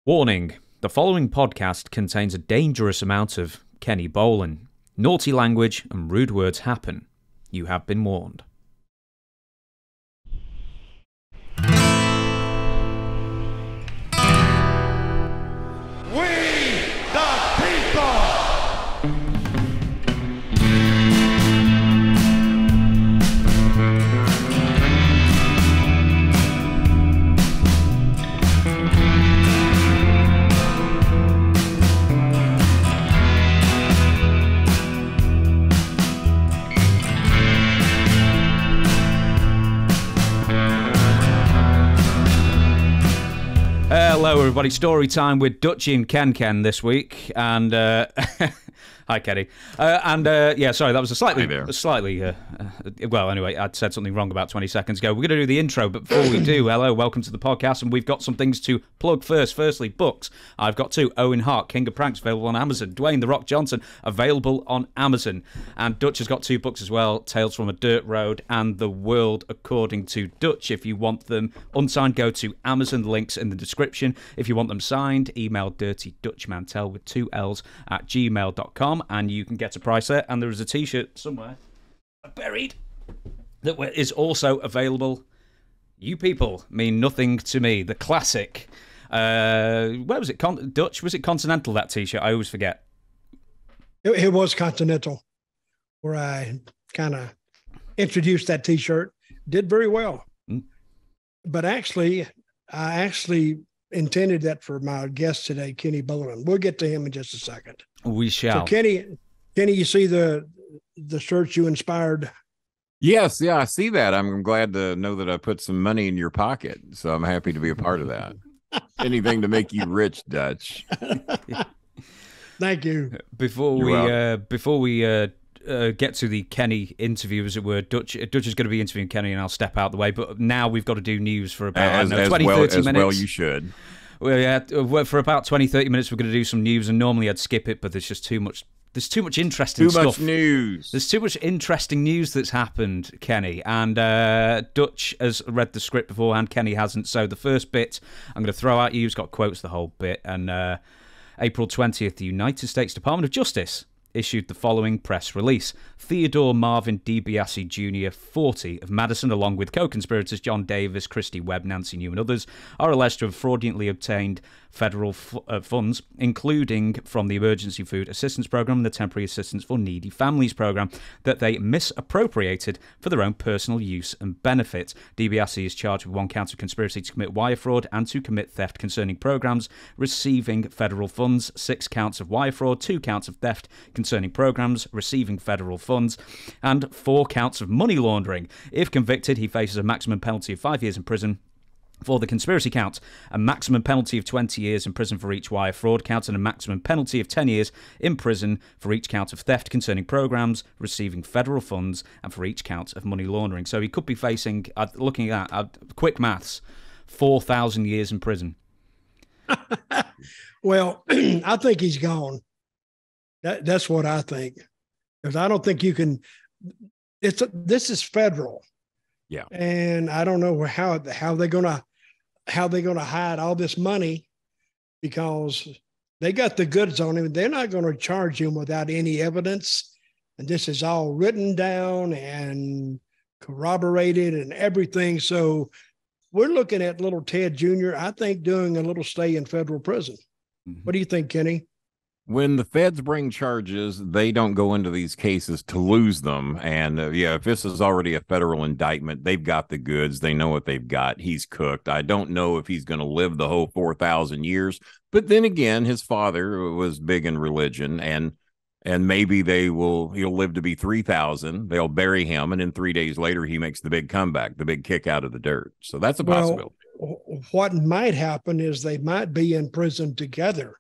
Warning, the following podcast contains a dangerous amount of Kenny Bolin. Naughty language and rude words happen. You have been warned. We the people! Hello everybody, story time with Dutchy and Ken this week, and hi Kenny, sorry, that was well, anyway, I'd said something wrong about 20 seconds ago. We're going to do the intro, but before we do, hello, welcome to the podcast, and we've got some things to plug first. Firstly, books. I've got two. Owen Hart, King of Pranks, available on Amazon. Dwayne The Rock Johnson, available on Amazon. And Dutch has got two books as well, Tales from a Dirt Road and The World According to Dutch. If you want them unsigned, go to Amazon, links in the description. If you want them signed, email Dirty Dutch Mantell with 2 L's at gmail.com, and you can get a price there. And there is a t-shirt somewhere buried that is also available. You people mean nothing to me. The classic. Where was it? Dutch? Was it Continental, that t-shirt? I always forget. It was Continental, where I kind of introduced that t-shirt. Did very well. But actually, I intended that for my guest today, Kenny Bolin. We'll get to him in just a second. We shall. So Kenny, you see the shirt you inspired? Yes, yeah, I see that. I'm glad to know that I put some money in your pocket, so I'm happy to be a part of that. Anything to make you rich, Dutch. Thank you. Before we get to the Kenny interview, as it were, Dutch is going to be interviewing Kenny, and I'll step out the way. But now we've got to do news for about 20, 30 minutes. Well, you should. Well, yeah, for about 20, 30 minutes, we're going to do some news, and normally I'd skip it, but there's just too much. There's too much interesting stuff. Too much news. There's too much interesting news that's happened, Kenny. And Dutch has read the script beforehand. Kenny hasn't. So the first bit I'm going to throw at you. He's got quotes the whole bit. And April 20th, the United States Department of Justice issued the following press release. Theodore Marvin DiBiasse Jr., 40, of Madison, along with co-conspirators John Davis, Christy Webb, Nancy New, and others, are alleged to have fraudulently obtained federal funds, including from the Emergency Food Assistance Program and the Temporary Assistance for Needy Families Program, that they misappropriated for their own personal use and benefit. DiBiasse is charged with 1 count of conspiracy to commit wire fraud and to commit theft concerning programs receiving federal funds, 6 counts of wire fraud, 2 counts of theft concerning programs receiving federal funds, and 4 counts of money laundering. If convicted, he faces a maximum penalty of 5 years in prison for the conspiracy count, a maximum penalty of 20 years in prison for each wire fraud count, and a maximum penalty of 10 years in prison for each count of theft concerning programs receiving federal funds and for each count of money laundering. So he could be facing, looking at quick maths, 4,000 years in prison. Well, I think he's gone. That's what I think, because I don't think you can. This is federal. Yeah, and I don't know how they're gonna hide all this money, because they got the goods on him. They're not going to charge him without any evidence, and this is all written down and corroborated and everything. So we're looking at little Ted Jr., I think, doing a little stay in federal prison. Mm-hmm. What do you think, Kenny? When the feds bring charges, they don't go into these cases to lose them. And if this is already a federal indictment, they've got the goods. They know what they've got. He's cooked. I don't know if he's going to live the whole 4,000 years. But then again, his father was big in religion, and maybe he'll live to be 3,000. They'll bury him, and then 3 days later, he makes the big comeback, the big kick out of the dirt. So that's a possibility. What might happen is they might be in prison together,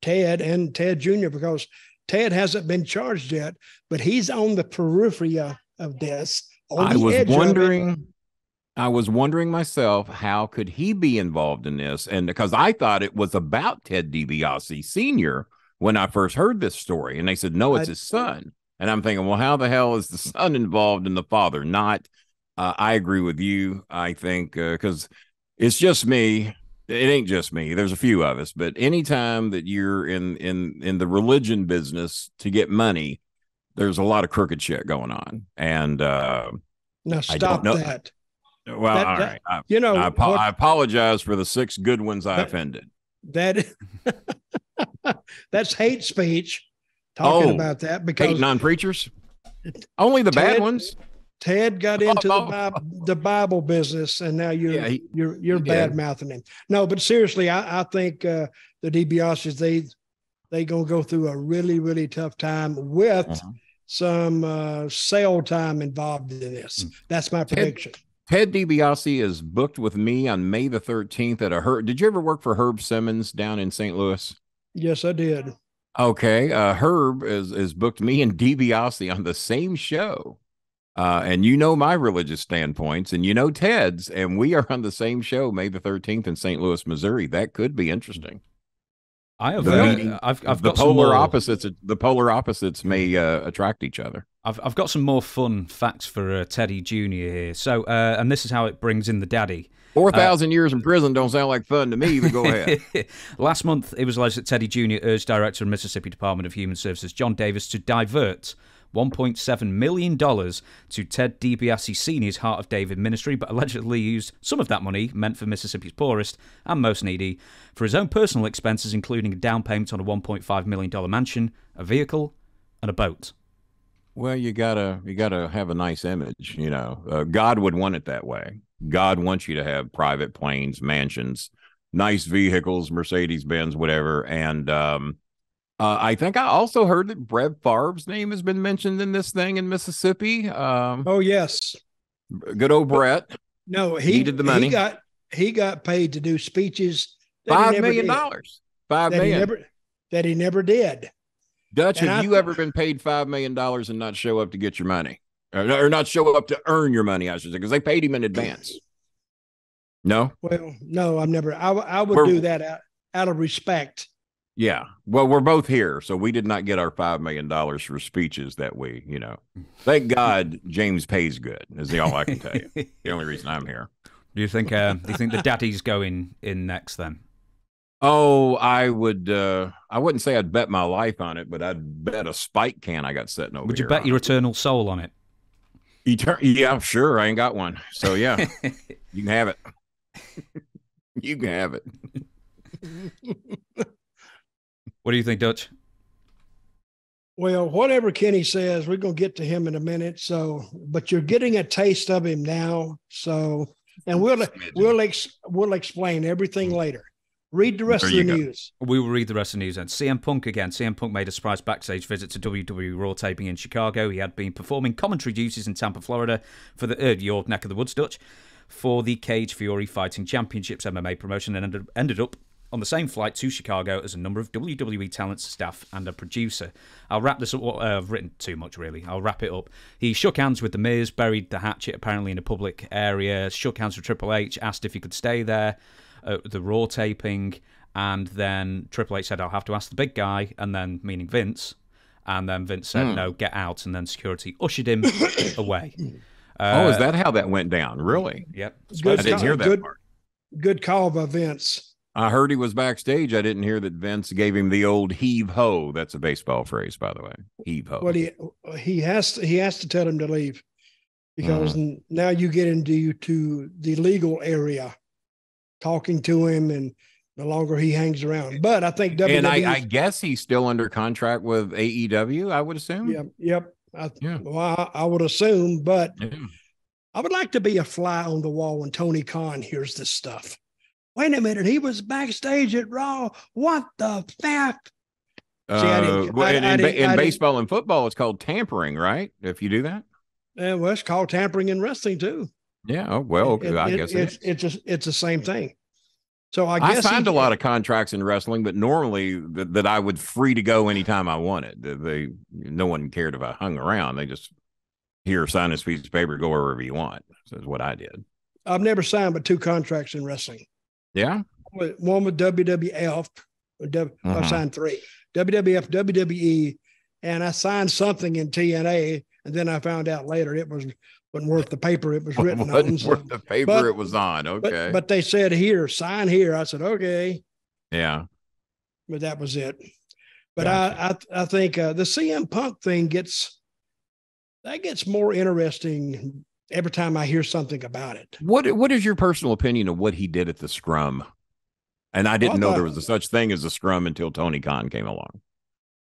Ted and Ted Jr., because Ted hasn't been charged yet, but he's on the periphery of this. I was wondering myself, how could he be involved in this? And because I thought it was about Ted DiBiasse Sr. when I first heard this story, and they said, no, it's his son. And I'm thinking, well, how the hell is the son involved and the father not? I agree with you. I think because it's just me. it ain't just me. There's a few of us, but anytime that you're in the religion business to get money, there's a lot of crooked shit going on. And Now I don't stop know. that. Well, all right. I apologize for the 6 good ones I offended. That's hate speech. Talking about that because hating on preachers, only the bad ones. Ted got into the Bible business, and now you're bad mouthing him. No, but seriously, I think the DiBiases they gonna go through a really, really tough time with some sale time involved in this. That's my prediction. Ted DiBiase is booked with me on May the 13th at a Herb. Did you ever work for Herb Simmons down in St. Louis? Yes, I did. Okay. Herb is booked me and DiBiase on the same show. And you know my religious standpoints, and you know Ted's, and we are on the same show May the 13th in St. Louis, Missouri. That could be interesting. I've the got polar opposites. The polar opposites may attract each other. I've got some more fun facts for Teddy Jr. here. So, and this is how it brings in the daddy. 4,000 years in prison don't sound like fun to me, but go ahead. Last month, it was alleged that Teddy Jr. urged Director of Mississippi Department of Human Services John Davis to divert $1.7 million to Ted DiBiase Sr.'s Heart of David ministry, but allegedly used some of that money, meant for Mississippi's poorest and most needy, for his own personal expenses, including a down payment on a $1.5 million mansion, a vehicle, and a boat. Well, you gotta have a nice image, you know. God would want it that way. God wants you to have private planes, mansions, nice vehicles, Mercedes-Benz, whatever. And I think I also heard that Brett Favre's name has been mentioned in this thing in Mississippi. Oh, yes. Good old Brett. No, he needed the money. He got paid to do speeches. $5 million. $5 million. That he never did. Dutch, have you ever been paid $5 million and not show up to get your money? Or not show up to earn your money, I should say, because they paid him in advance. No? Well, no, I've never. I would do that out of respect. Yeah. Well, we're both here, so we did not get our $5 million for speeches that we, you know. Thank God James pays good, is all I can tell you. The only reason I'm here. Do you think the daddy's going in next then? Oh, I wouldn't say I'd bet my life on it, but I'd bet a spike can I got sitting over here. Would you bet your eternal soul on it? Yeah, sure. I ain't got one. So, yeah, you can have it. You can have it. What do you think, Dutch? Well, whatever Kenny says, we're going to get to him in a minute. So, but you're getting a taste of him now. So, and we'll explain everything later. Read the rest of the news. We will read the rest of the news. And CM Punk again. CM Punk made a surprise backstage visit to WWE Raw taping in Chicago. He had been performing commentary duties in Tampa, Florida, for your neck of the woods, Dutch, for the Cage Fury Fighting Championships MMA promotion, and ended up on the same flight to Chicago as a number of WWE talent, staff, and a producer. I'll wrap this up. I've written too much, really. I'll wrap it up. He shook hands with The Miz, buried the hatchet apparently in a public area, shook hands with Triple H, asked if he could stay there at the Raw taping, and then Triple H said, I'll have to ask the big guy, and then, meaning Vince, and then Vince said, no, get out, and then security ushered him away. Is that how that went down? Really? Yep. I didn't hear that part. Good call by Vince. I heard he was backstage. I didn't hear that Vince gave him the old heave-ho. That's a baseball phrase, by the way. Heave-ho. Well, he has to tell him to leave, because now you get into the legal area, talking to him, and no longer he hangs around. But I think WWE... And I guess he's still under contract with AEW, I would assume? Yep. I would assume, but I would like to be a fly on the wall when Tony Khan hears this stuff. Wait a minute, he was backstage at Raw. What the fuck? In baseball and football, it's called tampering, right? If you do that? Well, it's called tampering in wrestling, too. Yeah, oh, well, I guess it's the same thing. So I signed a lot of contracts in wrestling, but normally that I would free to go anytime I wanted. No one cared if I hung around. They just sign this piece of paper, go wherever you want. So that's what I did. I've never signed but 2 contracts in wrestling. Yeah, one with WWF. I signed 3. WWF, WWE, and I signed something in TNA, and then I found out later it was wasn't worth the paper it was written wasn't on. So, worth the paper it was on. Okay. But they said, here, sign here. I said, okay. Yeah. But that was it. But Gotcha. I think the CM Punk thing gets more interesting every time I hear something about it. What is your personal opinion of what he did at the scrum? And I didn't know there was such thing as a scrum until Tony Khan came along.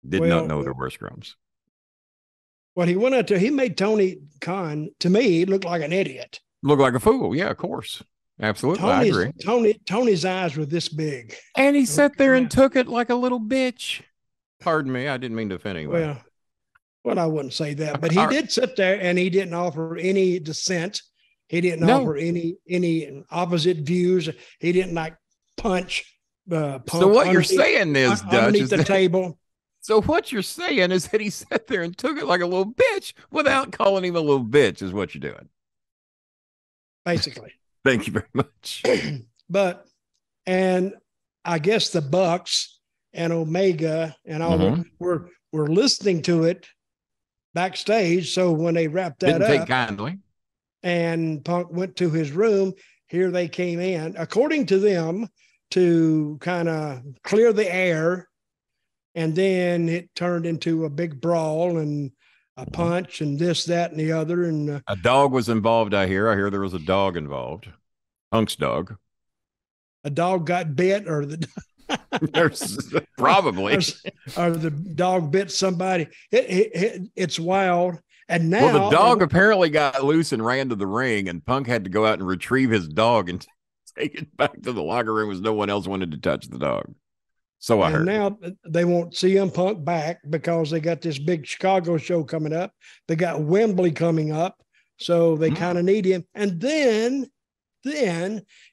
Did not know there were scrums. Well, he went out there. He made Tony Khan, to me, look like an idiot. Look like a fool. Yeah, of course. Absolutely. I agree. Tony's eyes were this big. And he sat there and took it like a little bitch. Pardon me. I didn't mean to offend anyone. Well, I wouldn't say that, but he did sit there and he didn't offer any dissent. He didn't offer any opposite views. He didn't punch. Punk so what you're saying is, Dutch, underneath the table. So what you're saying is that he sat there and took it like a little bitch without calling him a little bitch is what you're doing. Basically. Thank you very much. And I guess the Bucks and Omega and all were listening to it backstage. So when they wrapped that Didn't take up kindly. and Punk went to his room, here they came in, according to them, to kind of clear the air. And then it turned into a big brawl and a punch and this, that, and the other. And a dog was involved, I hear. I hear there was a dog involved. Punk's dog. A dog got bit, or probably. or the dog bit somebody. It's wild. And now the dog apparently got loose and ran to the ring, and Punk had to go out and retrieve his dog and take it back to the locker room as no one else wanted to touch the dog. So I heard. Now they want CM Punk back because they got this big Chicago show coming up. They got Wembley coming up, so they kind of need him. And then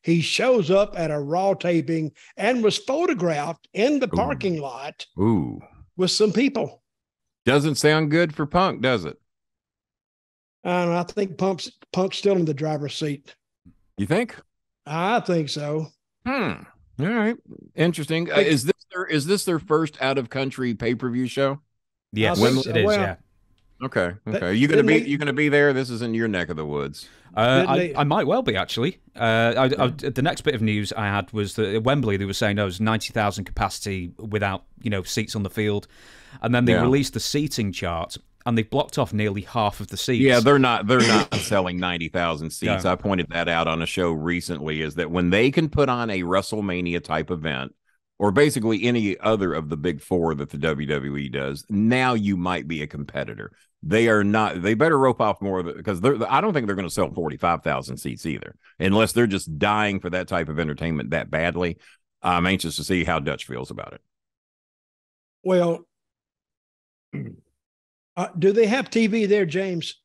he shows up at a Raw taping and was photographed in the parking lot with some people. Doesn't sound good for Punk, does it? And I think Punk's still in the driver's seat. You think? I think so. All right. Interesting. Is this their first out of country pay-per-view show? Yes, it is. Yeah. Okay. You gonna be there? This is in your neck of the woods. I might well be, actually. The next bit of news I had was that at Wembley they were saying it was 90,000 capacity without seats on the field, and then they released the seating chart. And they've blocked off nearly half of the seats. Yeah, they're not selling 90,000 seats. I pointed that out on a show recently, is that when they can put on a WrestleMania type event, or basically any other of the big four that the WWE does, now you might be a competitor. They are not. They better rope off more of it, because I don't think they're going to sell 45,000 seats either, unless they're just dying for that type of entertainment that badly. I'm anxious to see how Dutch feels about it. Well, do they have TV there, James?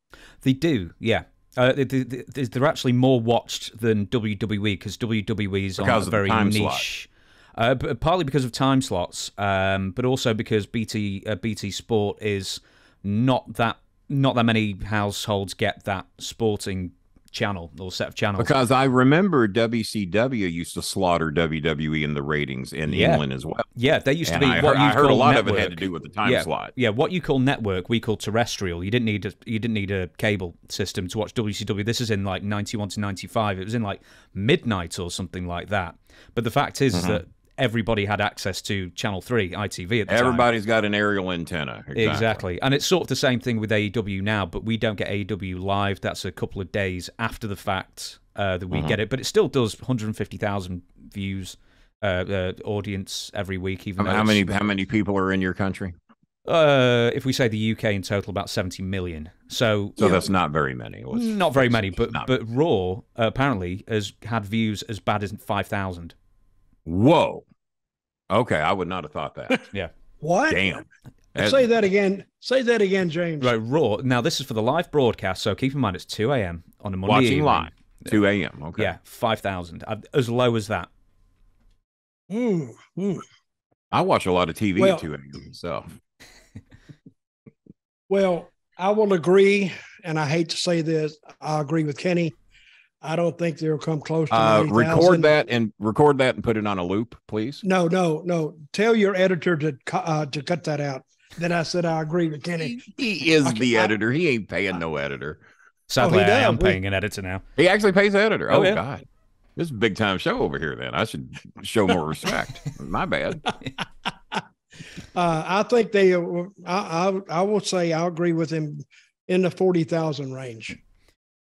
They do, yeah. They're actually more watched than WWE, because WWE is on a very niche. Partly because of time slots, but also because BT Sport is not that many households get that sporting channel or set of channels. Because I remember WCW used to slaughter WWE in the ratings in England as well. Yeah, they used to be. I heard a lot of it had to do with the time slot. Yeah, what you call network, we call terrestrial. You didn't need a cable system to watch WCW. This is in like 91 to 95. It was in like midnight or something like that. But the fact is that everybody had access to Channel 3, ITV at the time. Everybody's got an aerial antenna. Exactly. And it's sort of the same thing with AEW now, but we don't get AEW live. That's a couple of days after the fact that we get it. But it still does 150,000 views, audience every week. Even how many people are in your country? If we say the UK in total, about 70 million. So that's not very many. Not very many, but Raw apparently has had views as bad as 5,000. Whoa. Okay, I would not have thought that. Yeah. What? Damn. Say that again. Say that again, James. Right, Raw. Now, this is for the live broadcast, so keep in mind it's 2 a.m. on a Monday Watching evening. live. 2 a.m. Okay. Yeah, 5,000. As low as that. I watch a lot of TV at 2 a.m. myself. Well, I will agree, and I hate to say this, I agree with Kenny. I don't think they'll come close to 90,000. Record that and put it on a loop, please. No. Tell your editor to cut that out. Then I said I agree with Kenny. He is the editor. He ain't paying no editor. Sadly, I am does. paying an editor now. He actually pays the editor. Oh, yeah. God. This is a big time show over here then. I should show more respect. My bad. I think they. I will say I agree with him in the 40,000 range.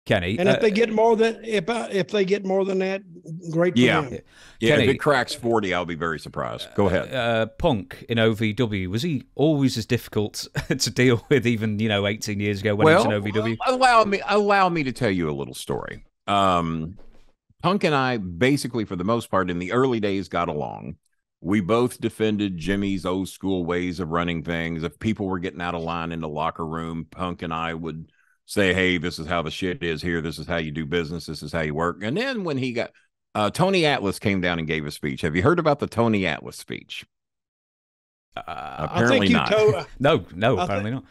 Kenny, and if they get more than if they get more than that, great for them. Yeah, Kenny, if it cracks 40, I'll be very surprised. Go ahead. Punk in OVW, was he always as difficult to deal with, even 18 years ago when he was in OVW? Allow me to tell you a little story. Punk and I basically, for the most part, in the early days, got along. We both defended Jimmy's old school ways of running things. If people were getting out of line in the locker room, Punk and I would say, hey, this is how the shit is here. This is how you do business. This is how you work. And then when he got Tony Atlas came down and gave a speech. Have you heard about the Tony Atlas speech? Apparently not. No, apparently not.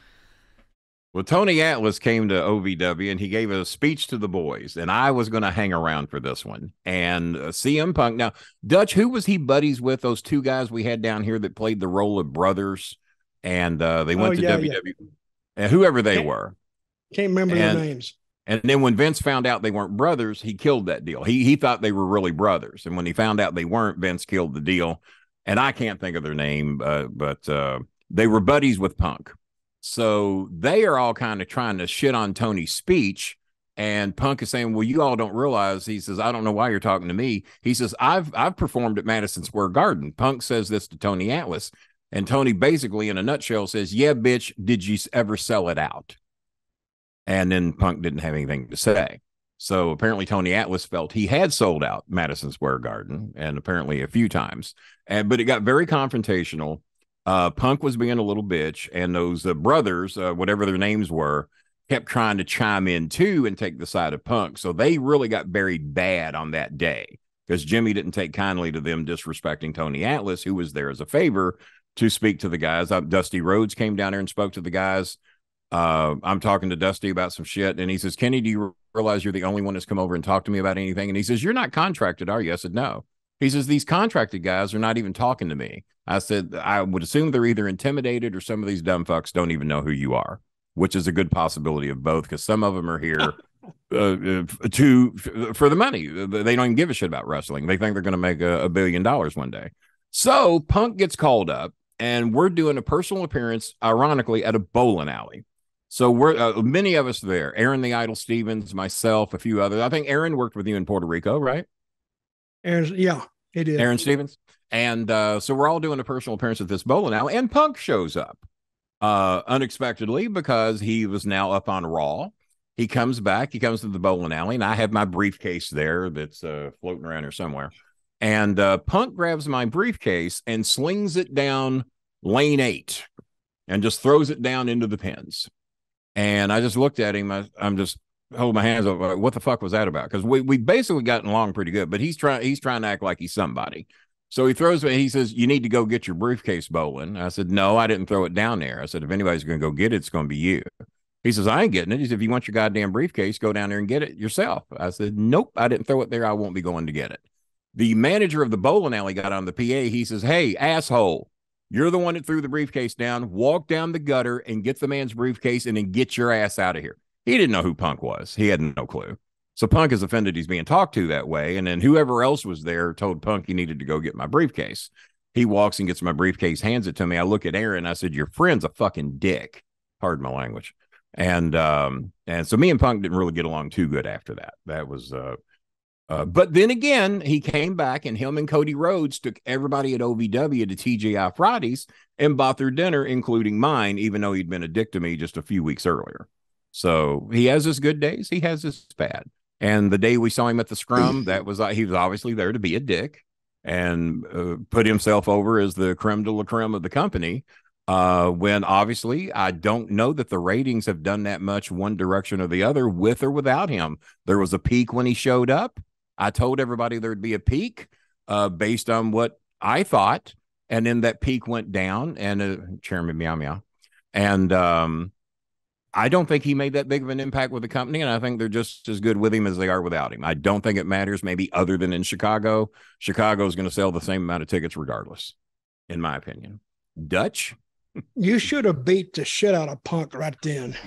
Well, Tony Atlas came to OVW and he gave a speech to the boys, and I was going to hang around for this one. And CM Punk. Now, Dutch, who was he buddies with? Those two guys we had down here that played the role of brothers, and they went to WW. And whoever they were. Can't remember their names. And then when Vince found out they weren't brothers, he killed that deal. He thought they were really brothers. And when he found out they weren't, Vince killed the deal. And I can't think of their name, but they were buddies with Punk. So they are all kind of trying to shit on Tony's speech. And Punk is saying, well, you all don't realize, he says, I don't know why you're talking to me. He says, I've performed at Madison Square Garden. Punk says this to Tony Atlas. And Tony basically, in a nutshell, says, yeah, bitch, did you ever sell it out? And then Punk didn't have anything to say. So apparently Tony Atlas felt he had sold out Madison Square Garden, and apparently a few times. But it got very confrontational. Punk was being a little bitch, and those brothers, whatever their names were, kept trying to chime in too and take the side of Punk. So they really got buried bad on that day because Jimmy didn't take kindly to them disrespecting Tony Atlas, who was there as a favor to speak to the guys. Dusty Rhodes came down there and spoke to the guys. I'm talking to Dusty about some shit, and he says, Kenny, do you realize you're the only one that's come over and talked to me about anything? And he says, you're not contracted, are you? I said, no. He says, these contracted guys are not even talking to me. I said, I would assume they're either intimidated or some of these dumb fucks don't even know who you are, which is a good possibility of both, because some of them are here for the money. They don't even give a shit about wrestling. They think they're going to make $1 billion one day. So Punk gets called up, and we're doing a personal appearance, ironically, at a bowling alley. So we're many of us there. Aaron the Idol Stevens, myself, a few others. I think Aaron worked with you in Puerto Rico, right? Yeah, he did. Aaron Stevens. And so we're all doing a personal appearance at this bowling alley, and Punk shows up unexpectedly because he was now up on Raw. He comes back. He comes to the bowling alley, and I have my briefcase there that's floating around here somewhere. And Punk grabs my briefcase and slings it down lane 8 and just throws it down into the pins. And I just looked at him. I'm just holding my hands up. Like, what the fuck was that about? Because we basically gotten along pretty good, but he's trying to act like he's somebody. So he throws me. He says, you need to go get your briefcase, Bolin. I said, no, I didn't throw it down there. I said, if anybody's going to go get it, it's going to be you. He says, I ain't getting it. He said, if you want your goddamn briefcase, go down there and get it yourself. I said, nope, I didn't throw it there. I won't be going to get it. The manager of the bowling alley got on the PA. He says, hey, asshole, you're the one that threw the briefcase down. Walk down the gutter and get the man's briefcase and then get your ass out of here. He didn't know who Punk was. He had no clue. So Punk is offended he's being talked to that way. And then whoever else was there told Punk he needed to go get my briefcase. He walks and gets my briefcase, hands it to me. I look at Aaron. I said, your friend's a fucking dick. Pardon my language. And so me and Punk didn't really get along too good after that. That was, but then again, he came back and him and Cody Rhodes took everybody at OVW to TGI Fridays and bought their dinner, including mine, even though he'd been a dick to me just a few weeks earlier. So he has his good days. He has his bad. And the day we saw him at the scrum, that was, he was obviously there to be a dick and put himself over as the creme de la creme of the company. When obviously I don't know that the ratings have done that much one direction or the other with or without him. There was a peak when he showed up. I told everybody there'd be a peak based on what I thought. And then that peak went down and Chairman Meow Meow. And I don't think he made that big of an impact with the company. And I think they're just as good with him as they are without him. I don't think it matters, maybe other than in Chicago. Chicago is going to sell the same amount of tickets regardless, in my opinion. Dutch? You should have beat the shit out of Punk right then.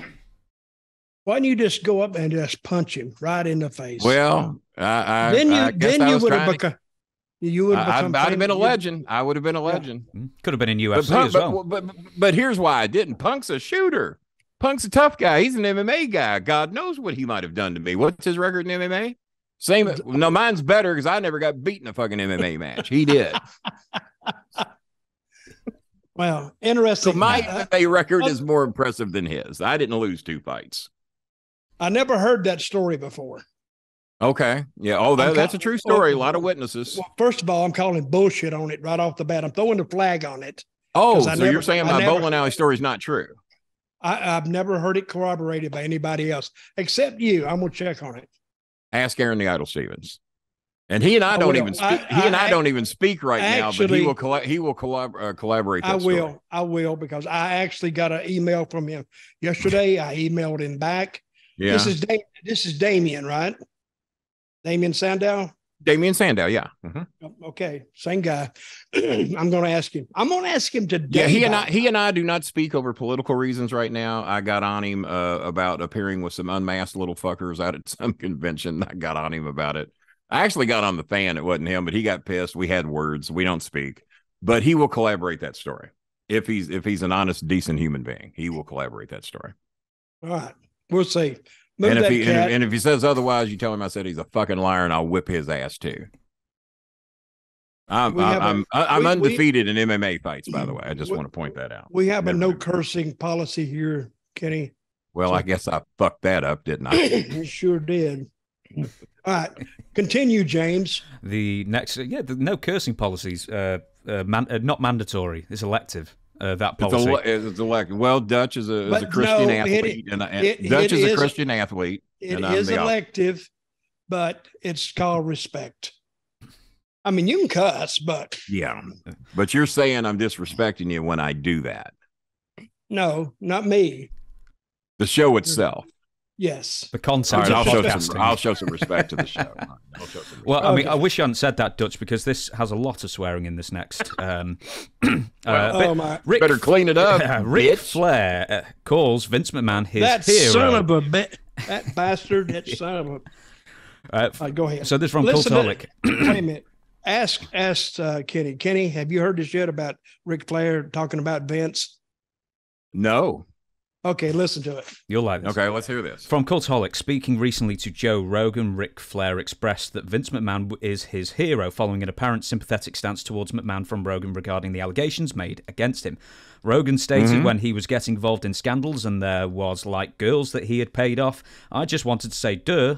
Why don't you just go up and just punch him right in the face? Well, then you would have become. You would have become. I'd have been a legend. I would have been a legend. Yeah. Could have been in UFC as well. But here's why I didn't. Punk's a shooter. Punk's a tough guy. He's an MMA guy. God knows what he might have done to me. What's his record in MMA? Same. No, mine's better because I never got beat in a fucking MMA match. He did. Well, interesting. So my MMA record is more impressive than his. I didn't lose 2 fights. I never heard that story before. Okay. Yeah. Oh, that's a true story. A lot of witnesses. Well, first of all, I'm calling bullshit on it right off the bat. I'm throwing the flag on it. Oh, so you're saying my bowling alley story is not true? I've never heard it corroborated by anybody else except you. I'm gonna check on it. Ask Aaron the Idol Stevens, and he and I don't even speak. He and I don't even speak right now. But he will collaborate. I will because I actually got an email from him yesterday. I emailed him back. Yeah. This is Damien, right? Damien Sandow. Damien Sandow, yeah. Mm-hmm. Okay, same guy. I'm going to ask him. I'm going to ask him today. Yeah, he and I do not speak over political reasons right now. I got on him about appearing with some unmasked little fuckers out at some convention. I got on him about it. I actually got on the fan. It wasn't him, but he got pissed. We had words. We don't speak, but he will collaborate that story. If he's an honest, decent human being, he will collaborate that story. All right, we'll see. And if he says otherwise, you tell him I said he's a fucking liar, and I'll whip his ass too. I'm undefeated in MMA fights, by the way. I just want to point that out. We have a no cursing policy here, Kenny. Well, so, I guess I fucked that up, didn't I? You sure did. All right, continue, James. The next, the no cursing policies, not mandatory. It's elective. That policy. It's elected. Well, Dutch is a Christian athlete, Dutch is a Christian athlete. It is elective, but it's called respect. I mean, you can cuss, but but you're saying I'm disrespecting you when I do that. No, not me. The show itself. Yes. The concept. Right, I'll show some respect to the show. Well, I mean, I wish you hadn't said that, Dutch, because this has a lot of swearing in this next. Better clean it up. Ric Flair calls Vince McMahon his that hero. Son of a that bastard, that son of a. Right, go ahead. So this is from Cultaholic. Wait a minute. Ask Kenny. Kenny, have you heard this yet about Ric Flair talking about Vince? No. Okay, listen to it. You'll like this. Okay, let's hear this. From Cultaholic, speaking recently to Joe Rogan, Ric Flair expressed that Vince McMahon is his hero following an apparent sympathetic stance towards McMahon from Rogan regarding the allegations made against him. Rogan stated when he was getting involved in scandals and there was, like, girls that he had paid off, I just wanted to say, duh,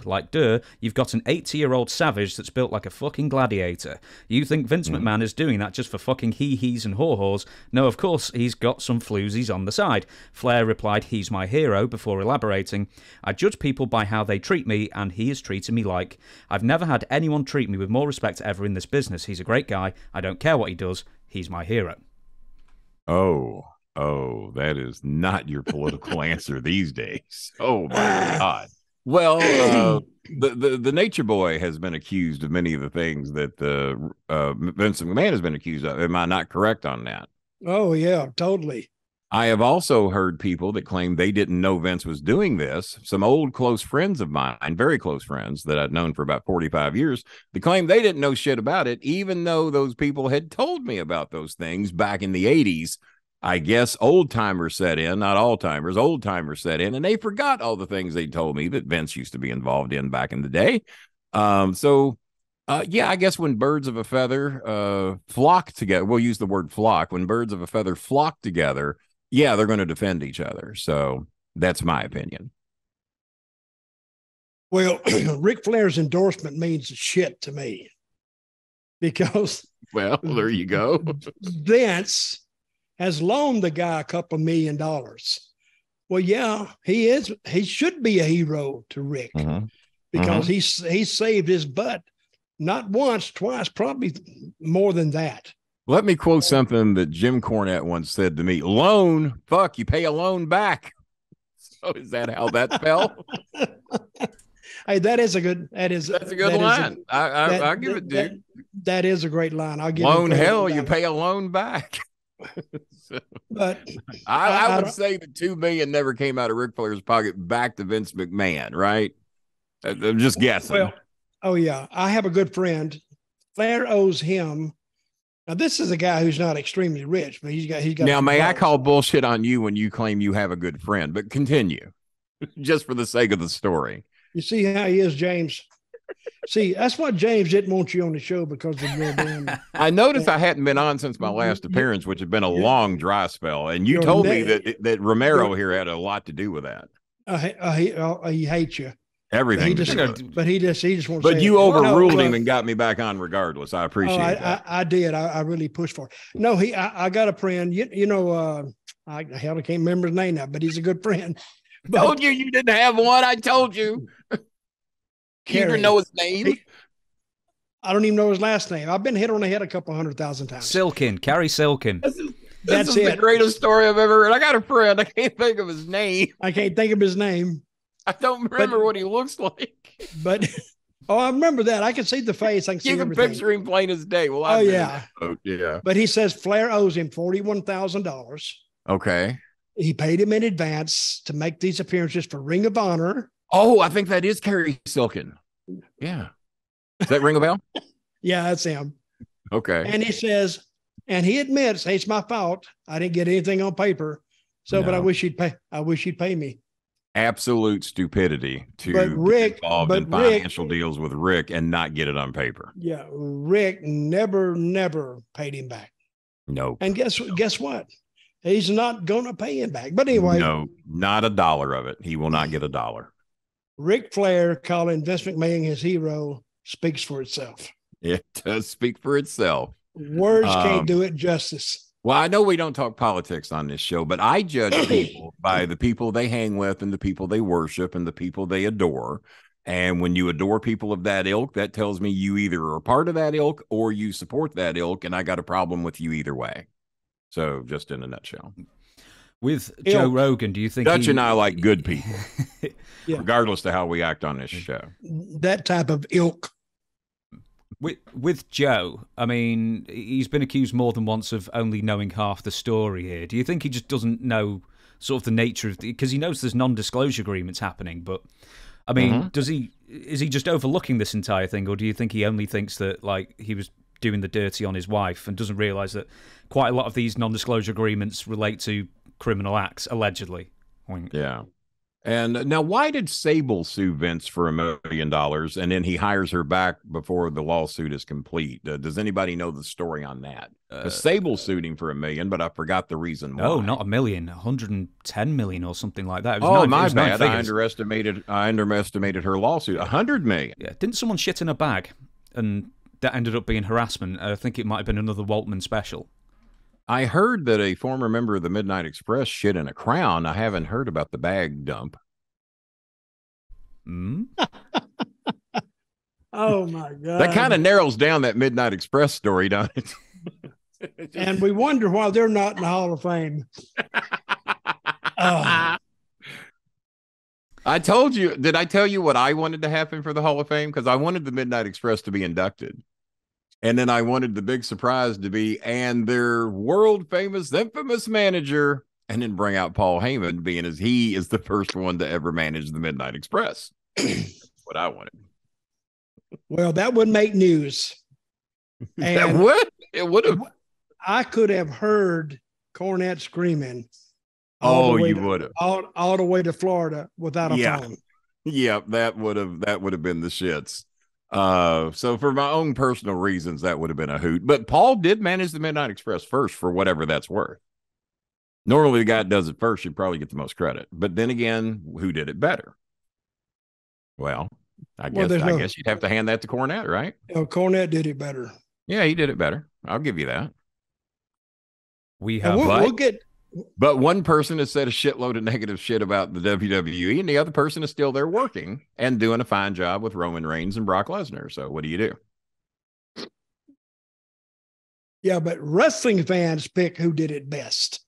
you've got an 80-year-old savage that's built like a fucking gladiator. You think Vince McMahon is doing that just for fucking hee-hees and haw-haws? No, of course, he's got some floozies on the side. Flair replied, he's my hero, before elaborating, I judge people by how they treat me, and he is treating me like. I've never had anyone treat me with more respect ever in this business. He's a great guy. I don't care what he does. He's my hero. Oh, that is not your political answer these days. Oh my God. Well, the Nature Boy has been accused of many of the things that Vince McMahon has been accused of. Am I not correct on that? Oh yeah, totally. I have also heard people that claim they didn't know Vince was doing this. Some old close friends of mine, very close friends that I'd known for about 45 years, they claim they didn't know shit about it, even though those people had told me about those things back in the 80s. I guess old timers set in, not all timers, old timers set in, and they forgot all the things they told me that Vince used to be involved in back in the day. I guess when birds of a feather flock together, we'll use the word flock. When birds of a feather flock together, yeah, they're going to defend each other. So that's my opinion. Well, Ric Flair's endorsement means shit to me because. Well, there you go. Vince has loaned the guy a couple $1 million. Well, yeah, he is. He should be a hero to Rick because he saved his butt not once, twice, probably more than that. Let me quote something that Jim Cornette once said to me: "Loan, fuck, you pay a loan back." So is that how that fell? Hey, that's a good line. I'll give it, dude. That is a great line. I'll give loan hell, you pay a loan back. But I would say the $2 million never came out of Ric Flair's pocket back to Vince McMahon, right? I'm just guessing. Well, oh yeah, I have a good friend. Flair owes him. Now this is a guy who's not extremely rich, but he's got. Now, may I call bullshit on you when you claim you have a good friend? But continue, just for the sake of the story. You see how he is, James. See, that's why James didn't want you on the show, because of your damn. I noticed I hadn't been on since my last appearance, which had been a long dry spell, and you told me that Romero here had a lot to do with that. He hates you. Everything. He just wants. But you overruled him and got me back on regardless. I appreciate that. I did. I really pushed for it. No, I got a friend. You know, I can't remember his name now, but he's a good friend. But, told you didn't have one. I told you. You even know his name? I don't even know his last name. I've been hit on the head a couple 100,000 times. Silkin, Carrie Silkin. That's it. The greatest story I've ever heard. I got a friend. I can't think of his name. I can't think of his name. I don't remember what he looks like. But I remember that. I can see the face. I can see you can everything. Picture him plain as day. Well, yeah. Yeah. But he says Flair owes him $41,000. Okay. He paid him in advance to make these appearances for Ring of Honor. Oh, I think that is Carrie Silkin. Yeah. Does that ring a bell? Yeah, that's him. Okay. And he says, and he admits, hey, it's my fault. I didn't get anything on paper. So, but I wish he'd pay. I wish he'd pay me. Absolute stupidity to get involved in financial deals with Rick and not get it on paper. Yeah. Rick never paid him back. No. And guess what? He's not going to pay him back. But anyway. No, not a dollar of it. He will not get a dollar. Ric Flair calling Vince McMahon his hero speaks for itself. It does speak for itself. Words can't do it justice. Well, I know we don't talk politics on this show, but I judge people by the people they hang with and the people they worship and the people they adore. And when you adore people of that ilk, that tells me you either are part of that ilk or you support that ilk, and I got a problem with you either way. So just in a nutshell. With Joe Rogan, do you think Dutch and I like good people, yeah, regardless of how we act on this show? That type of ilk. With Joe, I mean, he's been accused more than once of only knowing half the story here. Do you think he just doesn't know sort of the nature of because he knows there's non-disclosure agreements happening, but I mean, is he just overlooking this entire thing, or do you think he only thinks that like he was doing the dirty on his wife and doesn't realize that quite a lot of these non-disclosure agreements relate to criminal acts, allegedly? Yeah. And now, why did Sable sue Vince for $1 million and then he hires her back before the lawsuit is complete? Does anybody know the story on that? Sable sued him for $1 million, but I forgot the reason why. No, not $1 million, 110 million or something like that. It was my bad. I underestimated her lawsuit. $100 million. Yeah, didn't someone shit in a bag and that ended up being harassment? I think it might have been another Waltman special. I heard that a former member of the Midnight Express shit in a crown. I haven't heard about the bag dump. Oh, my God. That kind of narrows down that Midnight Express story, doesn't it? And we wonder why they're not in the Hall of Fame. I told you. Did I tell you what I wanted to happen for the Hall of Fame? Because I wanted the Midnight Express to be inducted. And then I wanted the big surprise to be, and their world famous, infamous manager, and then bring out Paul Heyman, being as he is the first one to ever manage the Midnight Express. That's what I wanted. Well, that would make news. And that would? It would have. I could have heard Cornette screaming. Oh, you would have. All the way to Florida without a phone. Yeah, that would have been the shits. So for my own personal reasons, that would have been a hoot. But Paul did manage the Midnight Express first, for whatever that's worth. Normally, the guy that does it first should probably get the most credit. But then again, who did it better? Well, I guess you'd have to hand that to Cornette, right? Cornette did it better. Yeah, he did it better. I'll give you that. We have. But one person has said a shitload of negative shit about the WWE, and the other person is still there working and doing a fine job with Roman Reigns and Brock Lesnar. So what do you do? Yeah, but wrestling fans pick who did it best.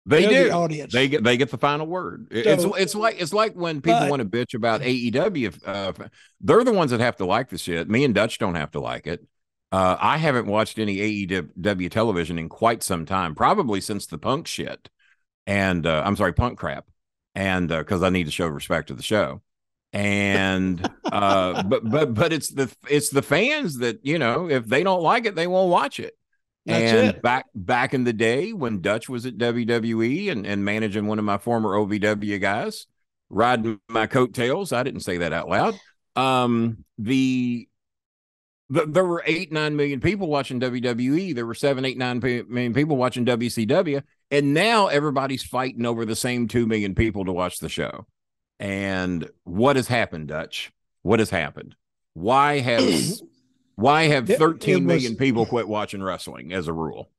They do. The audience. They get the final word. It's like when people want to bitch about AEW. They're the ones that have to like the shit. Me and Dutch don't have to like it. I haven't watched any AEW television in quite some time, probably since the Punk shit. And I'm sorry, Punk crap. And because I need to show respect to the show. And but it's the fans that, you know, if they don't like it, they won't watch it. That's it. Back in the day when Dutch was at WWE and managing one of my former OVW guys, riding my coattails. I didn't say that out loud. There were 8-9 million people watching WWE. There were 7-9 million people watching WCW. And now everybody's fighting over the same 2 million people to watch the show. And what has happened, Dutch? What has happened? Why have 13 million people quit watching wrestling as a rule?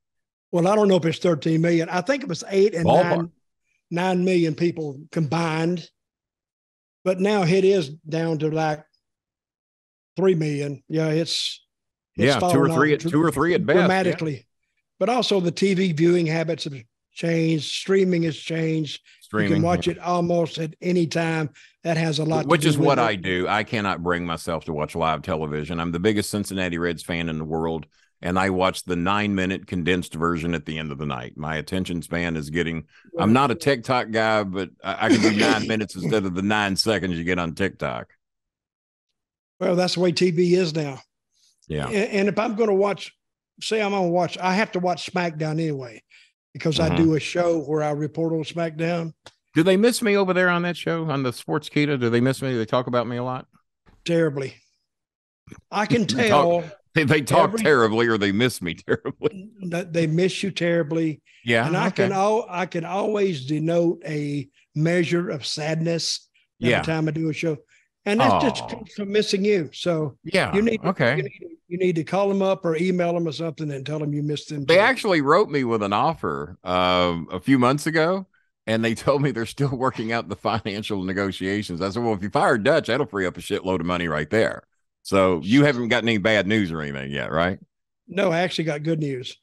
Well, I don't know if it's 13 million. I think it was 8 and 9 million people combined. But now it is down to like 3 million. Yeah, it's two or three at best. Dramatically. Yeah. But also the TV viewing habits have changed. Streaming has changed. You can watch it almost at any time. That has a lot Which to do is with what it. I do. I cannot bring myself to watch live television. I'm the biggest Cincinnati Reds fan in the world, and I watch the 9-minute condensed version at the end of the night. My attention span is getting – I'm not a TikTok guy, but I can do 9 minutes instead of the 9 seconds you get on TikTok. Well, that's the way TV is now. Yeah. And if I'm going to watch – say I'm going to watch – I have to watch SmackDown anyway because I do a show where I report on SmackDown. Do they miss me over there on that show, on the Sports Kita? Do they miss me? Do they talk about me a lot? Terribly. I can tell. They talk terribly, or they miss me terribly. They miss you terribly. Yeah. And I can always denote a measure of sadness every time I do a show. And that's just comes from missing you. So you need to call them up or email them or something and tell them you missed them. They actually wrote me with an offer a few months ago. And they told me they're still working out the financial negotiations. I said, well, if you fire Dutch, that'll free up a shitload of money right there. So you haven't gotten any bad news or anything yet, right? No, I actually got good news.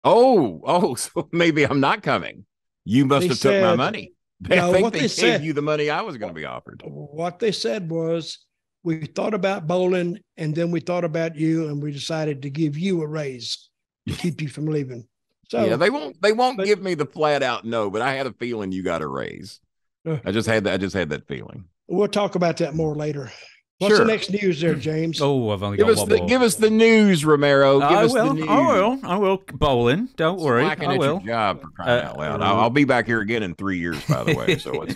Oh, so maybe I'm not coming. You must have took my money. I think they gave you the money I was going to be offered. What they said was, we thought about Bolin, and then we thought about you, and we decided to give you a raise to keep you from leaving. So, yeah, they won't give me the flat out no, but I had a feeling you got a raise. I just had that feeling. We'll talk about that more later. What's the next news there, James? Oh, I've only got one more. Give us the news, Romero. I will. Bolin, don't worry. I will. Your job, for crying out loud. I'll be back here again in 3 years, by the way. So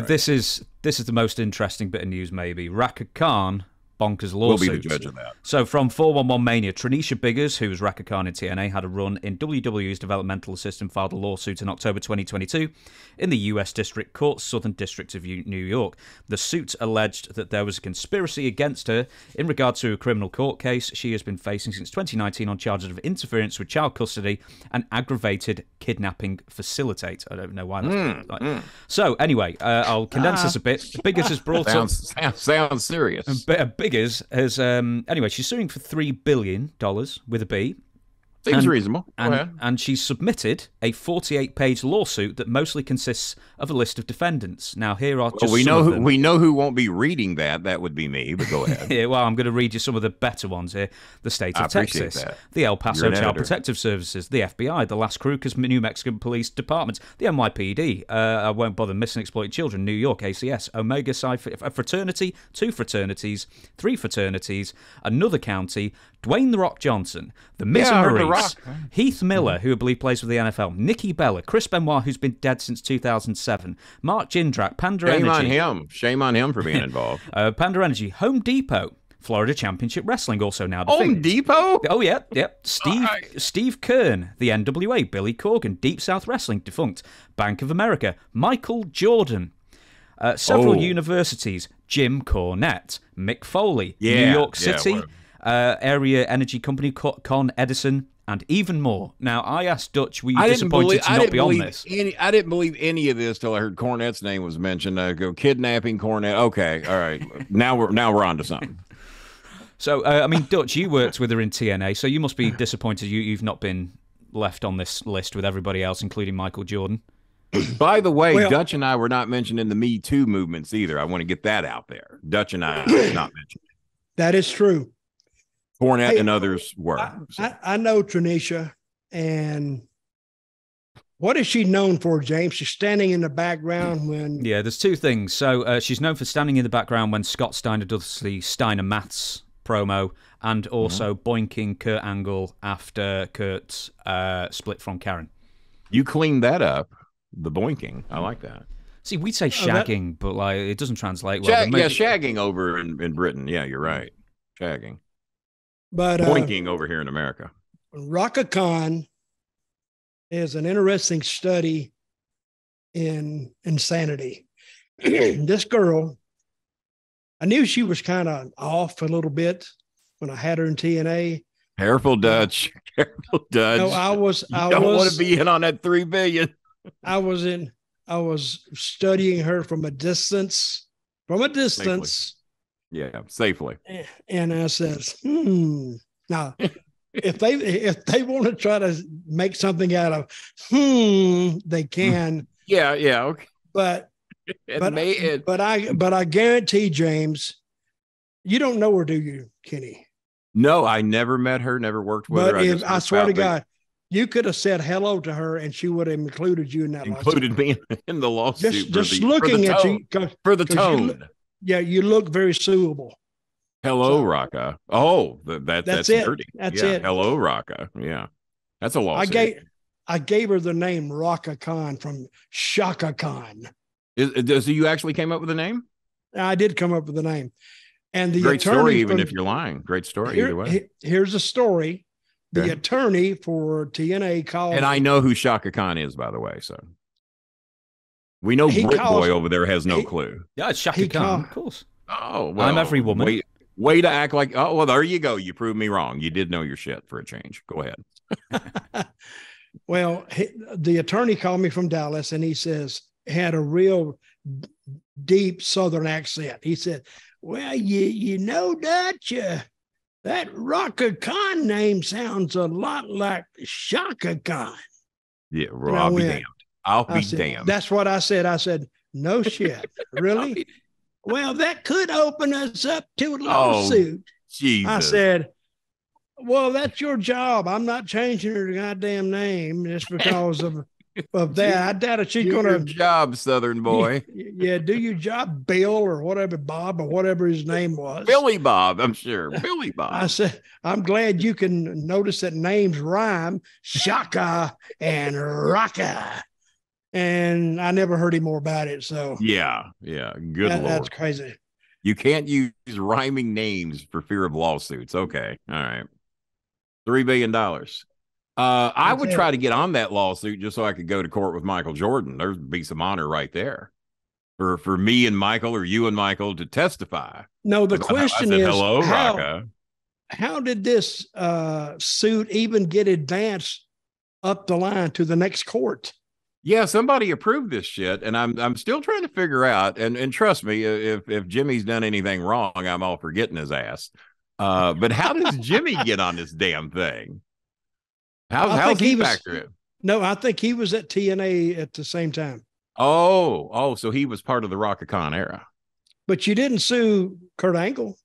this is the most interesting bit of news, maybe. Rhaka Khan Bonkers lawsuit. We'll be the judge of that. So from 411 Mania, Tranisha Biggers, who was Rhaka Khan in TNA, had a run in WWE's developmental assistant, filed a lawsuit in October 2022 in the U.S. District Court, Southern District of New York. The suit alleged that there was a conspiracy against her in regard to a criminal court case she has been facing since 2019 on charges of interference with child custody and aggravated kidnapping facilitate. I don't know why that's So anyway, I'll condense this a bit. Biggers has brought up... Sounds serious. Biggers has... anyway, she's suing for $3 billion with a B. Seems reasonable. And she submitted a 48-page lawsuit that mostly consists of a list of defendants. Now, here are just we know who won't be reading that. That would be me, but go ahead. Yeah, well, I'm going to read you some of the better ones here. The state of Texas, the El Paso Child Protective Services, the FBI, the Las Cruces New Mexican Police Department, the NYPD, I won't bother missing exploited children, New York, ACS, Omega Psi Fraternity, 2 fraternities, 3 fraternities, another county, Dwayne "The Rock" Johnson, the Miz and Maurice, Heath Miller, who I believe plays for the NFL, Nikki Bella, Chris Benoit, who's been dead since 2007, Mark Jindrak, Panda Energy. Shame on him for being involved. Panda Energy, Home Depot, Florida Championship Wrestling, also now defunct. Home Depot? Oh, yeah. Steve Kern, the NWA, Billy Corgan, Deep South Wrestling, defunct, Bank of America, Michael Jordan, several universities, Jim Cornette, Mick Foley, New York City, Area Energy Company, Con Edison, and even more. Now, I asked Dutch, were you disappointed to not be on this? I didn't believe any of this till I heard Cornette's name was mentioned. I go, kidnapping Cornette. Okay, all right. Now we're on to something. So, I mean, Dutch, you worked with her in TNA, so you must be disappointed you've not been left on this list with everybody else, including Michael Jordan. By the way, Dutch and I were not mentioned in the Me Too movements either. I want to get that out there. Dutch and I were not mentioned. That is true. Cornette and others were. I know Tranisha, and what is she known for, James? She's standing in the background when... Yeah, there's two things. So she's known for standing in the background when Scott Steiner does the Steiner Maths promo, and also boinking Kurt Angle after Kurt split from Karen. You cleaned that up, the boinking. I like that. See, we'd say shagging, but like it doesn't translate well. Shagging over in Britain. Yeah, you're right. Shagging. But boinking over here in America. Rhaka Khan is an interesting study in insanity. This girl, I knew she was kind of off a little bit when I had her in TNA. Careful, Dutch. Careful, Dutch. No, I don't want to be in on that $3 billion. I was studying her from a distance. Safely. Yeah, safely. And I says, now if they want to try to make something out of they can. Yeah, okay. But I guarantee, James, you don't know her, do you, Kenny? No, I never met her, never worked with her. I swear to God, you could have said hello to her and she would have included you in that lawsuit. Me in the lawsuit. Just looking at you. For the tone. You look very suable. Hello, Rhaka. Oh, that's it. dirty. That's it. Hello, Rhaka. Yeah. That's a lawsuit. I gave her the name Rhaka Khan from Shaka Khan. So you actually came up with a name? I did come up with a name. And the great attorney story, even if you're lying. Great story either way. Here's a story. The attorney for TNA called. And I know who Shaka Khan is, by the way. So we know Brick Boy over there has no clue. Yeah, it's Shaka Khan, of course. Oh, well. I'm every woman. Way to act like, oh, well, there you go. You proved me wrong. You did know your shit for a change. Go ahead. Well, the attorney called me from Dallas, and he says, had a real deep Southern accent. He said, well, you know, Dutch, that Rhaka Khan name sounds a lot like Shaka Khan. Yeah, well, I'll be damned. I'll be damned. That's what I said. I said, no shit. Really? Well, that could open us up to a lawsuit. Jesus. I said, well, that's your job. I'm not changing her goddamn name just because of that. I doubt if she's going to. Job, Southern boy. Yeah, do your job, Bill, or whatever, Bob, or whatever his name was. Billy Bob, I'm sure. Billy Bob. I said, I'm glad you can notice that names rhyme, Shaka and Rhaka. And I never heard any more about it. So yeah. Good Lord. That's crazy. You can't use rhyming names for fear of lawsuits. Okay. All right. $3 billion. I would try to get on that lawsuit just so I could go to court with Michael Jordan. There'd be some honor right there for me and Michael, or you and Michael, to testify. No, the question is, hello, Rhaka. How did this suit even get advanced up the line to the next court? Yeah, somebody approved this shit, and I'm still trying to figure out. And trust me, if Jimmy's done anything wrong, I'm all for getting his ass. But how does Jimmy get on this damn thing? How's he factor in? No, I think he was at TNA at the same time. Oh, so he was part of the Rhaka Khan era. But you didn't sue Kurt Angle.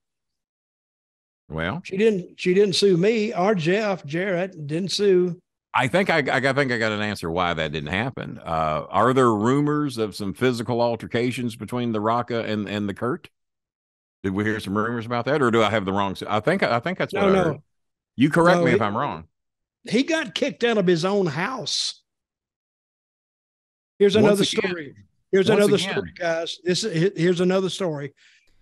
Well, she didn't sue me or Jeff Jarrett. Didn't sue. I think I got an answer why that didn't happen. Are there rumors of some physical altercations between the Rhaka and the Kurt? Did we hear some rumors about that, or do I have the wrong? I think that's what I heard. You correct me if I'm wrong. He got kicked out of his own house. Here's another story. Here's another story, guys. Here's another story.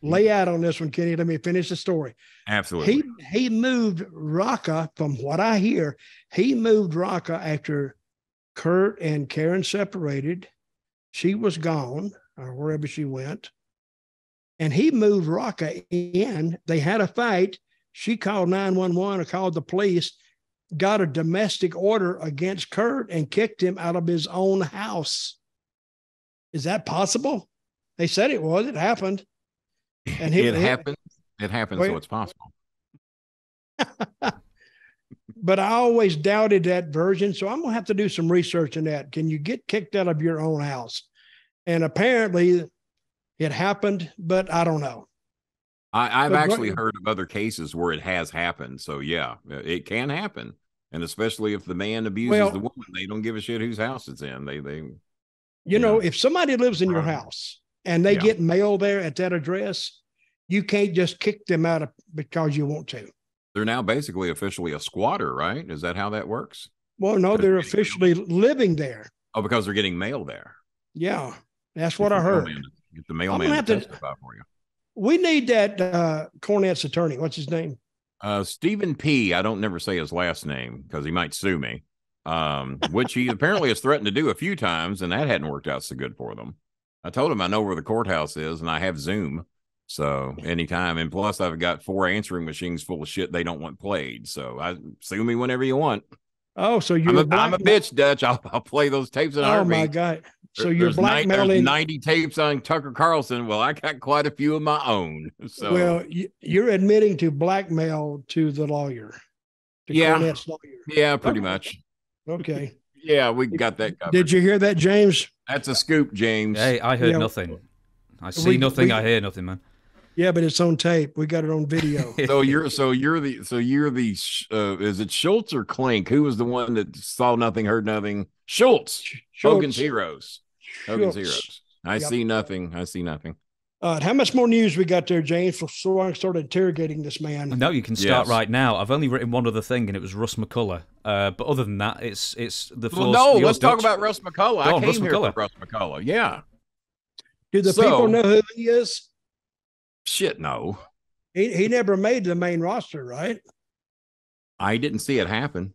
Lay out on this one, Kenny. Let me finish the story. Absolutely. He moved Rhaka, from what I hear, he moved Rhaka after Kurt and Karen separated. She was gone, or wherever she went. And he moved Rhaka in. They had a fight. She called 911 or called the police, got a domestic order against Kurt, and kicked him out of his own house. Is that possible? They said it was. It happened. And it happened. It happened, so it's possible. But I always doubted that version, so I'm going to have to do some research on that. Can you get kicked out of your own house? And apparently it happened, but I don't know. I've actually heard of other cases where it has happened. So yeah, it can happen. And especially if the man abuses the woman, they don't give a shit whose house it's in. You know, if somebody lives in your house and they get mail there at that address, you can't just kick them out because you want to. They're now basically officially a squatter, right? Is that how that works? Well, no, they're officially living there. Oh, because they're getting mail there. Yeah, that's what I heard. Get the mailman to testify for you. We need that Cornette's attorney. What's his name? Stephen P. I don't never say his last name because he might sue me, which he apparently has threatened to do a few times, and that hadn't worked out so good for them. I told him I know where the courthouse is, and I have Zoom. So anytime, and plus I've got 4 answering machines full of shit they don't want played. So sue me whenever you want. Oh, so I'm a bitch, Dutch. I'll play those tapes in a heartbeat. Oh my God. So you're blackmailing. There's 90 tapes on Tucker Carlson. Well, I got quite a few of my own. So well, you're admitting to blackmail to the lawyer. Cornette's lawyer. Yeah, pretty much. Okay. Yeah, we got that covered. Did you hear that, James? That's a scoop, James. Hey, I heard nothing. I see nothing. I hear nothing, man. Yeah, but it's on tape. We got it on video. So you're the is it Schultz or Klink? Who was the one that saw nothing, heard nothing? Schultz. Hogan's Heroes. Hogan's Heroes. I see nothing. How much more news we got there, James? So I can start interrogating this man. No, you can start right now. I've only written one other thing, and it was Russ McCullogh. But other than that, it's the floor. Well, no, let's talk about Russ McCullogh. I came here for Russ McCullogh. Yeah. Do the people know who he is? Shit, no. He never made the main roster, right? I didn't see it happen.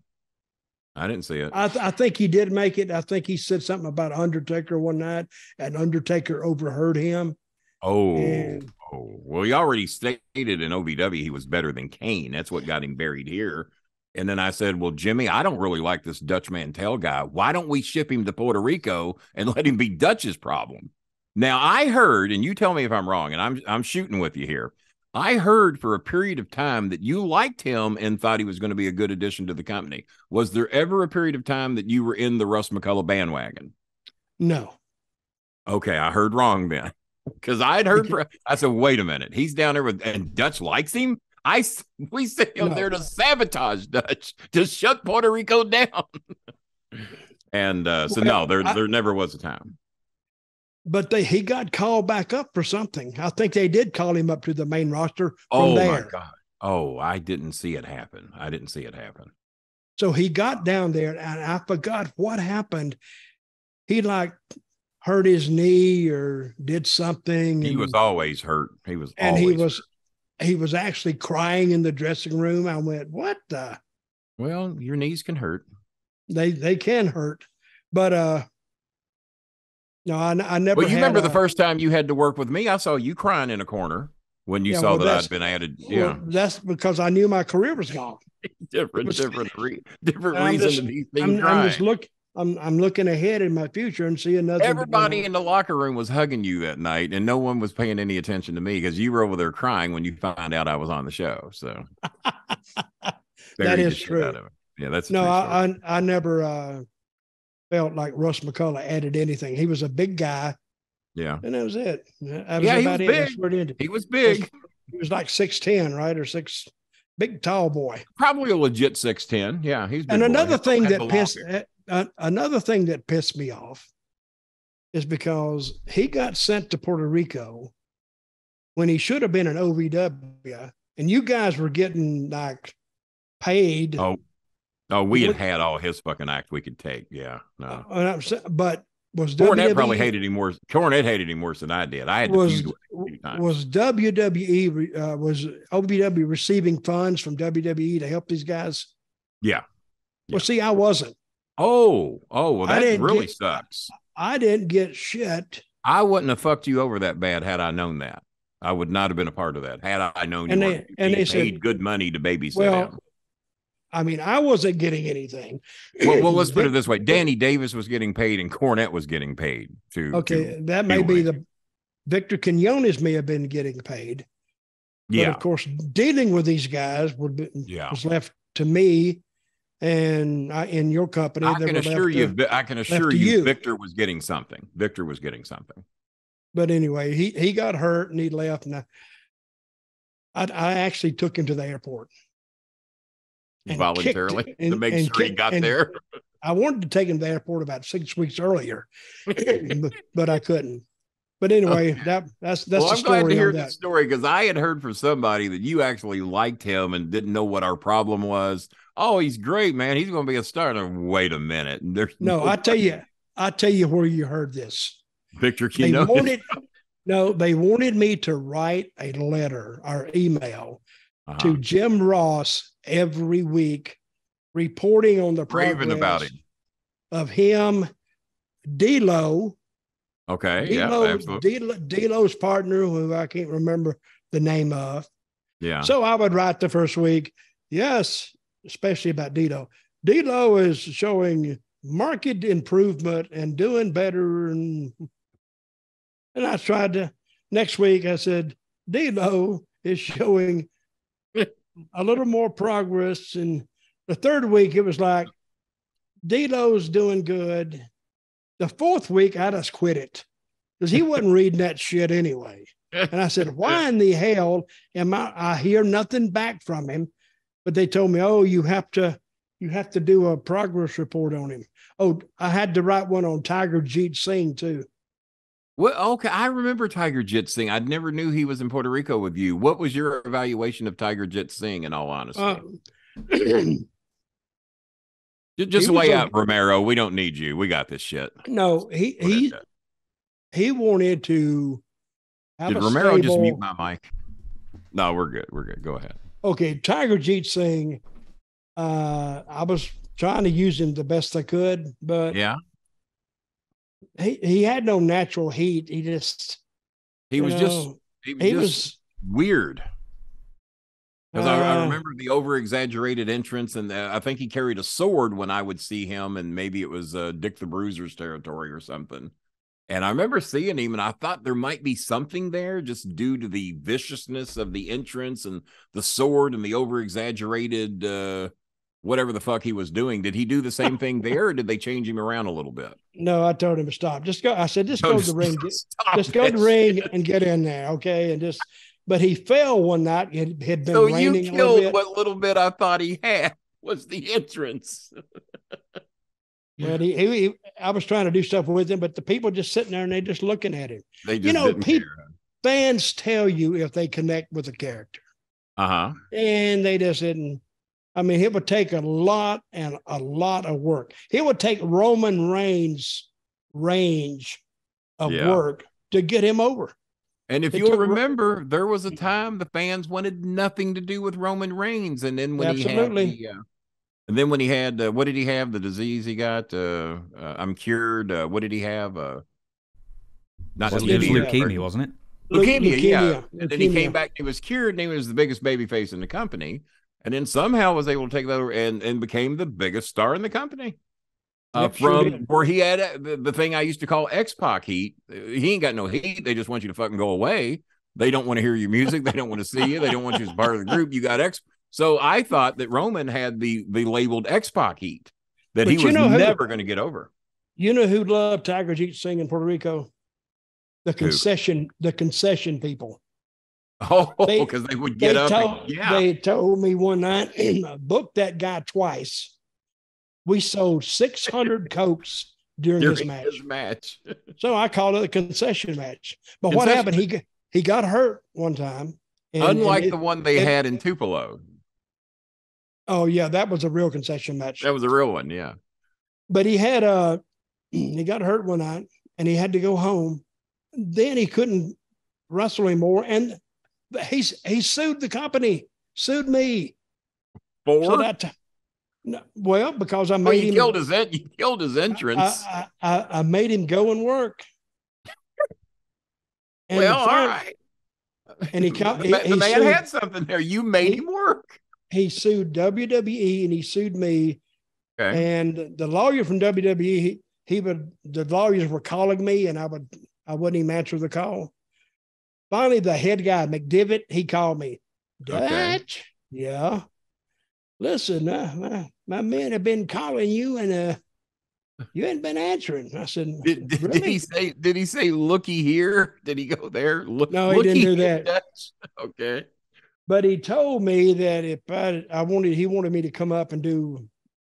I didn't see it. I think he did make it. I think he said something about Undertaker one night, and Undertaker overheard him. Well, he already stated in OVW he was better than Kane. That's what got him buried here. And then I said, well, Jimmy, I don't really like this Dutch Mantell guy. Why don't we ship him to Puerto Rico and let him be Dutch's problem? Now, I heard, and you tell me if I'm wrong, and I'm shooting with you here. I heard for a period of time that you liked him and thought he was going to be a good addition to the company. Was there ever a period of time that you were in the Russ McCullogh bandwagon? No. Okay, I heard wrong then. Because I'd heard, I said, wait a minute. He's down there and Dutch likes him? We sent him there to sabotage Dutch, to shut Puerto Rico down. And there never was a time. But he got called back up for something. I think they did call him up to the main roster from there. Oh, my God. Oh, I didn't see it happen. So he got down there, and I forgot what happened. He hurt his knee or did something. He was always hurt. He was actually crying in the dressing room. I went, what the? Well, your knees can hurt. They can hurt. But no, I never. Well, you remember the first time you had to work with me? I saw you crying in a corner when you saw that I'd been added. Yeah, well, that's because I knew my career was gone. different reason to be crying. I'm looking ahead in my future and seeing nothing. Everybody in the locker room was hugging you that night, and no one was paying any attention to me because you were over there crying when you found out I was on the show. So that is true. Yeah, that's no. I never felt like Russ McCullogh added anything. He was a big guy. Yeah, and that was it. He was big. That's where it ended. He was big. He was like 6'10", right, or big tall boy. Probably a legit 6'10". Yeah, he's. And another thing that pissed me off is because he got sent to Puerto Rico when he should have been an OVW, and you guys were getting paid. Oh, we had all his fucking act we could take. Yeah, no. But was Cornette probably hated him worse? Cornette hated him worse than I did. I had to feud with him a few times. Was WWE was OVW receiving funds from WWE to help these guys? Yeah. Well, see, I wasn't. Oh, well, that really sucks. I didn't get shit. I wouldn't have fucked you over that bad had I known that. I would not have been a part of that had I known you they paid good money to babysit him. I mean, I wasn't getting anything. Well, let's put it this way. Danny Davis was getting paid and Cornette was getting paid. That may be Victor Quinones may have been getting paid. Yeah. But of course, dealing with these guys was left to me and in your company. I can assure you, Victor was getting something. But anyway, he got hurt and he left. I actually took him to the airport. Voluntarily to make sure he got there. I wanted to take him to the airport about 6 weeks earlier, but I couldn't. But anyway, that's well, I'm glad to hear that story, because I had heard from somebody that you actually liked him and didn't know what our problem was. Oh, he's great, man. He's going to be a star. Wait a minute. There's no, I tell you where you heard this. Victor Kino. They wanted me to write a letter or email to Jim Ross every week, reporting on the progress about him. Of him, D-Lo. Okay, D-Lo's partner, who I can't remember the name of. Yeah. So I would write the first week, yes, especially about D-Lo. D-Lo is showing market improvement and doing better. And I tried to, next week I said, D-Lo is showing a little more progress. And the third week, it was like, D-Lo's doing good. The fourth week, I just quit it because he wasn't reading that shit anyway. And I said, why in the hell am I hear nothing back from him? But they told me, oh, you have to do a progress report on him. Oh, I had to write one on Tiger Jeet Singh too. Well, okay. I remember Tiger Jeet Singh. I never knew he was in Puerto Rico with you. What was your evaluation of Tiger Jeet Singh, in all honesty? Just lay out, Romero. We don't need you. We got this shit. No, he wanted to have Did Romero just mute my mic? No, we're good. We're good. Go ahead. Okay, Tiger Jeet Singh. I was trying to use him the best I could, but yeah, he had no natural heat. He was weird. Because I remember the over-exaggerated entrance, and I think he carried a sword when I would see him, and maybe it was Dick the Bruiser's territory or something. And I remember seeing him, and I thought there might be something there just due to the viciousness of the entrance and the sword and the over-exaggerated whatever the fuck he was doing. Did he do the same thing there, or did they change him around a little bit? No, I told him to stop. Just go. I said, just go to the ring. Just go to the ring and get in there, okay? And just... But he fell one night. It had been raining. So you killed what little bit I thought he had was the entrance. Well, I was trying to do stuff with him, but the people just sitting there and they just looking at him. They just didn't care. Fans tell you if they connect with a character. And they just didn't. I mean, it would take a lot of work. It would take Roman Reigns' range of work to get him over. And if you'll remember, there was a time the fans wanted nothing to do with Roman Reigns, and then when he had what did he have? The disease he got? I'm cured. What did he have? Not leukemia, wasn't it? Leukemia, yeah. And then he came back. He was cured, and he was the biggest babyface in the company. And then somehow was able to take that over and became the biggest star in the company. Where he had the thing I used to call X-Pac heat. He ain't got no heat. They just want you to fucking go away. They don't want to hear your music. They don't want to see you. They don't want you as part of the group. You got X. So I thought that Roman had the labeled X-Pac heat that he was never going to get over. You know who loved Tiger Jeet Singh in Puerto Rico? The concession people. Oh, because they would get up. They told me one night, booked that guy twice. We sold 600 Cokes during his match. So I called it a concession match. But what happened? He got hurt one time. Unlike the one they had in Tupelo. Oh, yeah, that was a real concession match. That was a real one, yeah. But he got hurt one night, and he had to go home. Then he couldn't wrestle anymore, and he sued the company, sued me. No, well, because I made him. You killed his entrance. I made him go and work. And all right. And the man had something there. You made him work. He sued WWE and he sued me. Okay. And the lawyer from WWE, the lawyers were calling me, and I wouldn't even answer the call. Finally, the head guy, McDivitt, he called me. Dutch, yeah. Listen, my men have been calling you, and you ain't been answering. I said, did he say looky here? Did he go there? No, he didn't do that. Okay. But he told me that if he wanted me to come up and do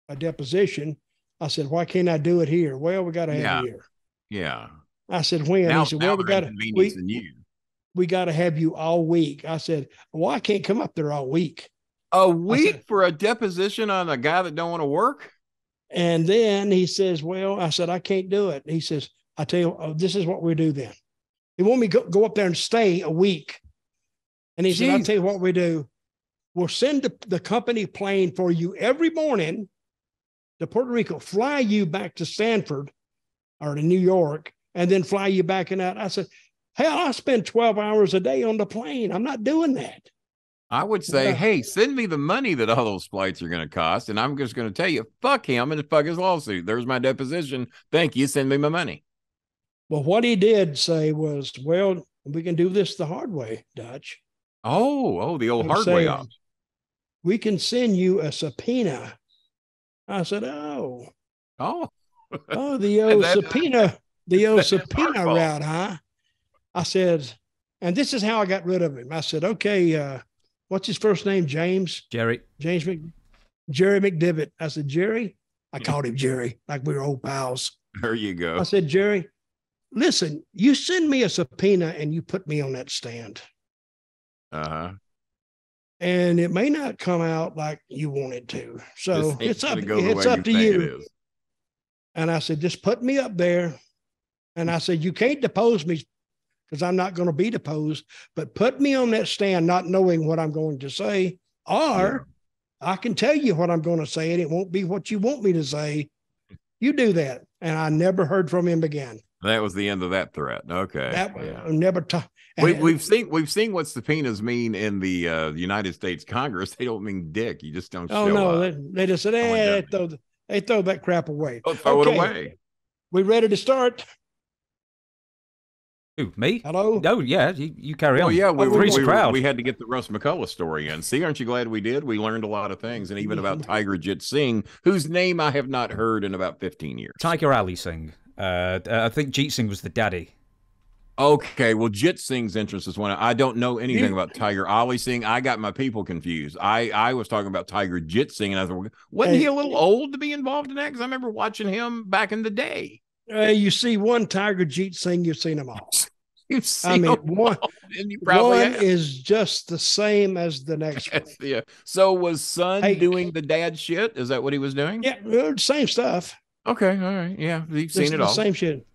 a deposition. I said, why can't I do it here? Well, we got to have you here. Yeah. I said, when? Now, he said, well, we got to have you all week. I said, well, I can't come up there all week. A week for a deposition on a guy that don't want to work? And then he says, well, I said, I can't do it. He says, I tell you, this is what we do then. He want me to go up there and stay a week. And he said, I'll tell you what we do. We'll send the company plane for you every morning to Puerto Rico, fly you back to Stanford or to New York, and then fly you back and out. I said, hell, I spend 12 hours a day on the plane. I'm not doing that. I would say, hey, send me the money that all those flights are going to cost. And I'm just going to tell you, fuck him and fuck his lawsuit. There's my deposition. Thank you. Send me my money. Well, what he did say was, well, we can do this the hard way, Dutch. Oh, the old hard way off. We can send you a subpoena. I said, the old subpoena, subpoena route, huh? I said, and this is how I got rid of him. I said, okay, what's his first name? Jerry McDivitt. I said, Jerry, I called him Jerry, like we were old pals. There you go. I said, Jerry, listen, you send me a subpoena and you put me on that stand. Uh-huh. And it may not come out like you want it to. So it's up to you. And I said, just put me up there. And I said, you can't depose me because I'm not going to be deposed, but put me on that stand not knowing what I'm going to say. Or I can tell you what I'm going to say and it won't be what you want me to say. You do that. And I never heard from him again. That was the end of that threat. Okay. Never talked. We've seen what subpoenas mean in the United States Congress. They don't mean dick. You just don't show up. They just said, they throw that crap away. Throw it away. We ready to start? Who, me? Hello? Oh, yeah, you carry on. Oh, yeah, we had to get the Russ McCullogh story in. See, aren't you glad we did? We learned a lot of things, and even about Tiger Jit Singh, whose name I have not heard in about 15 years. Tiger Ali Singh. I think Jit Singh was the daddy. Okay, well, Jit Singh's interest is one. I don't know anything about Tiger Ali Singh. I got my people confused. I was talking about Tiger Jit Singh, and I thought, wasn't he a little old to be involved in that? Because I remember watching him back in the day. You see one Tiger Jit Singh, you've seen them all. You've seen them one, all, and you probably one is just the same as the next one. Yeah. So was Son doing the dad shit? Is that what he was doing? Yeah, same stuff. Okay, all right. Yeah, you've seen it all. Same shit.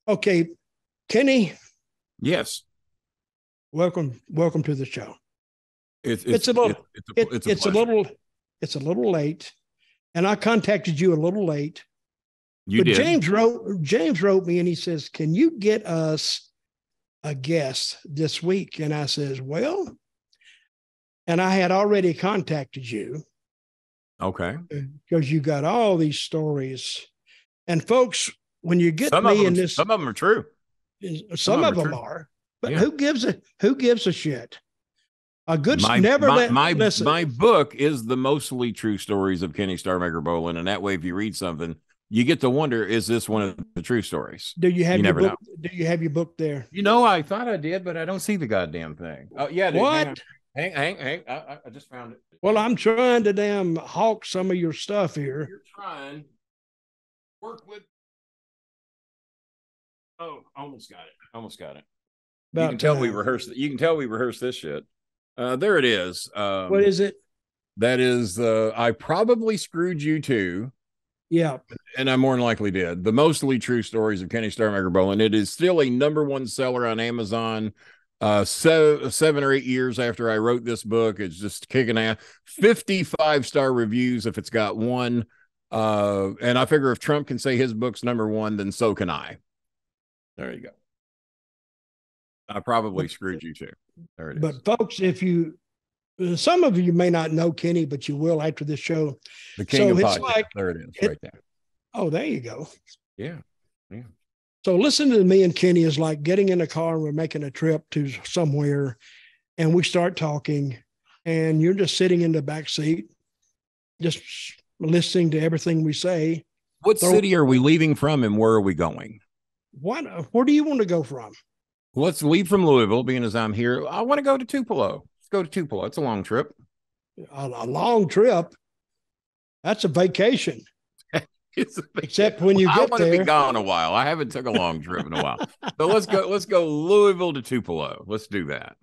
Okay, Kenny. Yes. Welcome to the show. It's a little late, and I contacted you a little late. You did. James wrote me and he says, "Can you get us a guest this week?" And I says, "Well," and I had already contacted you. Okay. Because you got all these stories, and folks, when you get some me of them, in this, some of them are true. Some of them are, but who gives a shit? A good my book is the mostly true stories of Kenny Starmaker Bolin, and that way, if you read something, you get to wonder: is this one of the true stories? Do you have your book? Do you have your book there? I thought I did, but I don't see the goddamn thing. Oh yeah, dude, what? Hang! I just found it. Well, I'm trying to damn hawk some of your stuff here. You're trying. Work with. Oh, almost got it. You can tell we rehearsed this shit. There it is. What is it? That is I probably screwed you too. Yeah. And I more than likely did. The mostly true stories of Kenny Starmaker Bolin. It is still a #1 seller on Amazon. 7 or 8 years after I wrote this book, it's just kicking ass. 55-star reviews if it's got one. And I figure if Trump can say his book's #1, then so can I. There you go. I probably screwed you too. There it is. But folks, some of you may not know Kenny, but you will after this show. The king of podcasts. There it is, right there. Oh, there you go. Yeah. So listening to me and Kenny is like getting in a car and we're making a trip to somewhere, and we start talking, and you're just sitting in the back seat, just listening to everything we say. What city are we leaving from, and where are we going? Where do you want to go from? Let's leave from Louisville, being as I'm here. I want to go to Tupelo. go to Tupelo. It's a long trip. A long trip. That's a vacation. Except when you get I want there. to be gone a while. I haven't took a long trip in a while. So let's go Louisville to Tupelo. Let's do that.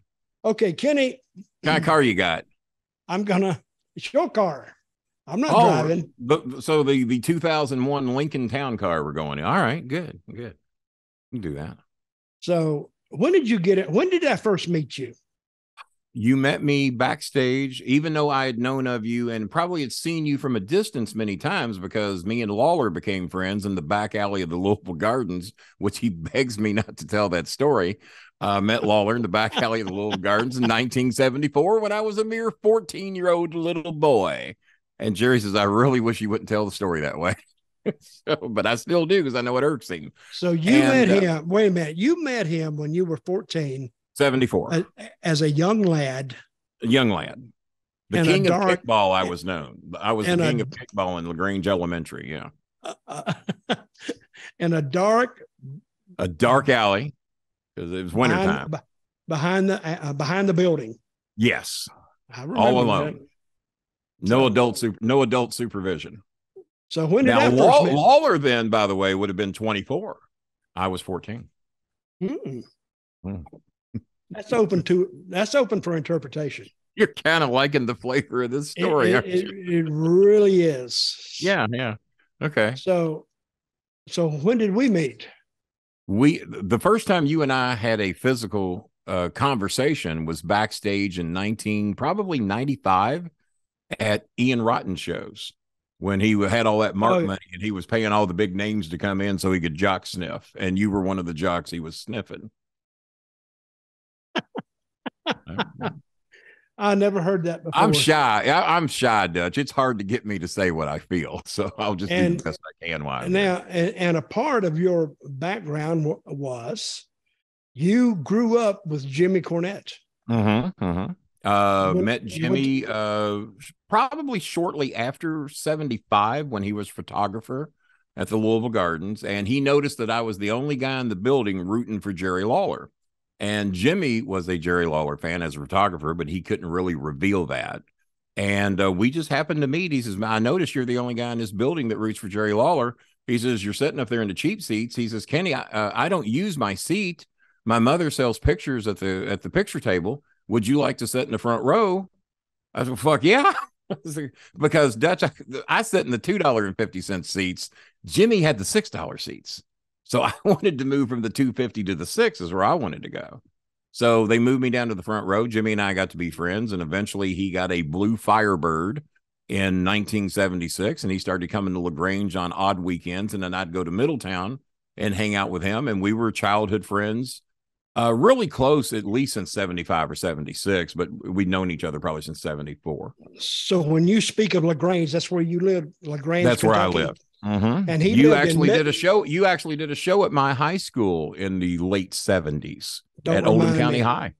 Okay, Kenny. What kind of car you got? It's your car. I'm not driving. So the 2001 Lincoln Town car we're going in. All right, good. You can do that. So when did you get it? When did I first meet you? You met me backstage, even though I had known of you and probably had seen you from a distance many times, because me and Lawler became friends in the back alley of the Louisville Gardens, which he begs me not to tell that story. Met Lawler in the back alley of the Louisville Gardens in 1974 when I was a mere 14-year-old little boy. And Jerry says, I really wish you wouldn't tell the story that way. But I still do, because I know it irks him. So met him. Wait a minute. You met him when you were 14. 74. As a young lad. The king of kickball, I was known. I was the king of kickball in LaGrange Elementary, yeah. In a dark alley, because it was wintertime. Behind the building. Yes. All alone. No adult supervision. So when did that first Lawler then, by the way, would have been 24. I was 14. That's open for interpretation. You're kind of liking the flavor of this story. It really is. Yeah. Okay. So when did we meet? The first time you and I had a physical conversation was backstage in probably 95 at Ian Rotten shows, when he had all that money and he was paying all the big names to come in so he could jock sniff. And you were one of the jocks he was sniffing. I never heard that before. I'm shy, Dutch. It's hard to get me to say what I feel, so I'll just do the best I can. And a part of your background was you grew up with Jimmy Cornette. Met Jimmy probably shortly after 75 when he was photographer at the Louisville Gardens, and he noticed that I was the only guy in the building rooting for Jerry Lawler. And Jimmy was a Jerry Lawler fan as a photographer, but he couldn't really reveal that. And we just happened to meet. He says, I noticed you're the only guy in this building that roots for Jerry Lawler. He says, you're sitting up there in the cheap seats. He says, Kenny, I don't use my seat. My mother sells pictures at the picture table. Would you like to sit in the front row? I said, fuck yeah. Because Dutch, I sit in the $2.50 seats. Jimmy had the $6 seats. So I wanted to move from the 250 to the 6 is where I wanted to go. So they moved me down to the front row. Jimmy and I got to be friends, and eventually he got a blue Firebird in 1976, and he started coming to LaGrange on odd weekends, and then I'd go to Middletown and hang out with him, and we were childhood friends, really close, at least since 75 or 76, but we'd known each other probably since 74. So when you speak of LaGrange, that's where you live, LaGrange, That's Kentucky. where I live. And you actually did a show. You actually did a show at my high school in the late 70s at Oldham County High.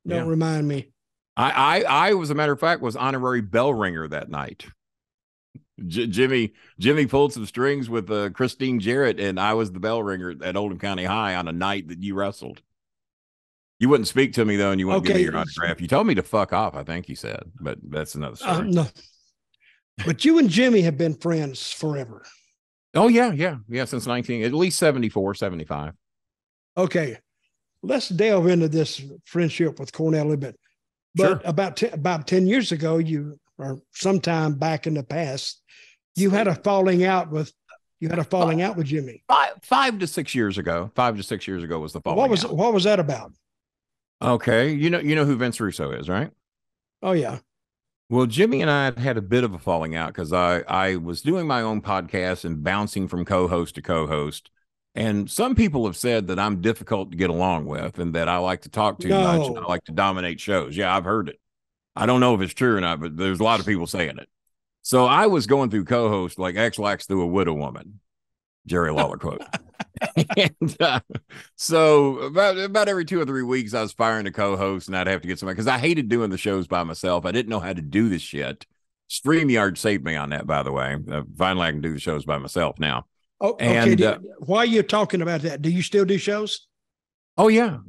Don't remind me. I was, a matter of fact, was honorary bell ringer that night. Jimmy pulled some strings with Christine Jarrett, and I was the bell ringer at Oldham County High on a night that you wrestled. You wouldn't speak to me though, and you wouldn't give me your autograph. You told me to fuck off, I think you said, but that's another story. No. But you and Jimmy have been friends forever. Oh, yeah, since at least 74, 75. Okay, let's delve into this friendship with Cornette a little bit. But Sure. about 10 years ago, or sometime back in the past, you had a falling out with Jimmy. 5 to 6 years ago. 5 to 6 years ago was the falling out. What was that about? Okay, you know who Vince Russo is, right? Oh, yeah. Well, Jimmy and I had a bit of a falling out because I was doing my own podcast and bouncing from co-host to co-host. And some people have said that I'm difficult to get along with and that I like to talk too much and I like to dominate shows. Yeah, I've heard it. I don't know if it's true or not, but there's a lot of people saying it. So I was going through co-host like X-Lax through a widow woman, Jerry Lawler quote. And so about every 2 or 3 weeks, I was firing a co-host and I'd have to get somebody because I hated doing the shows by myself. I didn't know how to do this shit. StreamYard saved me on that, by the way. Finally, I can do the shows by myself now. Oh, okay. While you're talking about that, do you still do shows? Oh, yeah.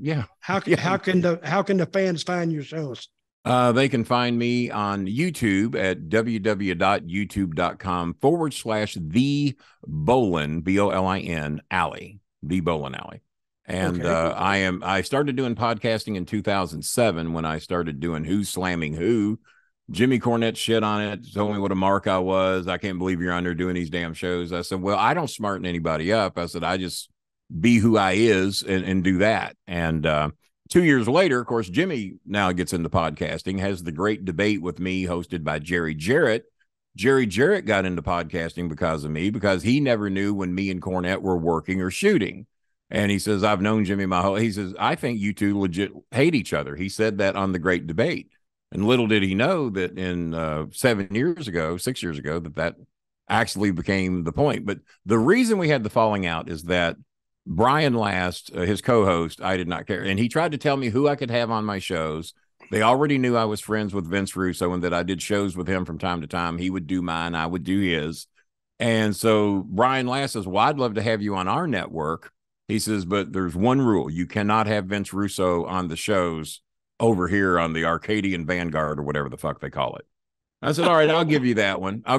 How can the fans find your shows? They can find me on YouTube at www.youtube.com/the Bolin, Bolin Alley, the Bolin Alley. And Okay. I started doing podcasting in 2007 when I started doing Who's Slamming Who. Jimmy Cornette shit on it, told me what a mark I was. I can't believe you're on there doing these damn shows. I said, well, I don't smarten anybody up. I said, I just be who I is and do that. And 2 years later, of course, Jimmy now gets into podcasting, has the great debate with me hosted by Jerry Jarrett. Jerry Jarrett got into podcasting because of me, because he never knew when me and Cornette were working or shooting. And he says, I've known Jimmy my whole, he says, I think you two legit hate each other. He said that on the great debate. And little did he know that in 6 years ago, that actually became the point. But the reason we had the falling out is that Brian Last, his co-host, I did not care. And he tried to tell me who I could have on my shows. They already knew I was friends with Vince Russo and that I did shows with him from time to time. He would do mine, I would do his. And so Brian Last says, well, I'd love to have you on our network. He says, but there's one rule. You cannot have Vince Russo on the shows over here on the Arcadian Vanguard or whatever the fuck they call it. I said, all right, I'll give you that one. I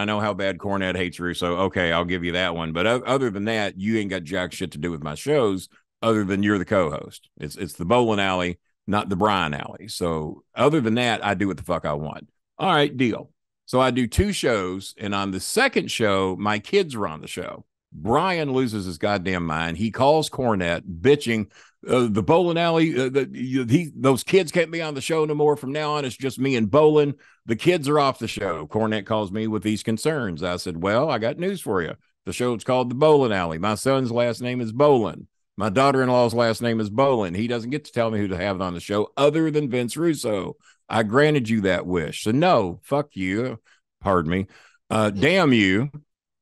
know how bad Cornette hates Russo. Okay, I'll give you that one. But other than that, you ain't got jack shit to do with my shows other than you're the co-host. It's the Bolin Alley, not the Brian Alley. So other than that, I do what the fuck I want. All right, deal. So I do 2 shows. And on the second show, my kids are on the show. Brian loses his goddamn mind. He calls Cornette bitching, the Bolin Alley, those kids can't be on the show no more. From now on, it's just me and Bolin. The kids are off the show. Cornette calls me with these concerns. I said, well, I got news for you. The show's called the Bolin Alley. My son's last name is Bolin. My daughter-in-law's last name is Bolin. He doesn't get to tell me who to have on the show other than Vince Russo. I granted you that wish. So no, fuck you. Pardon me. Damn you.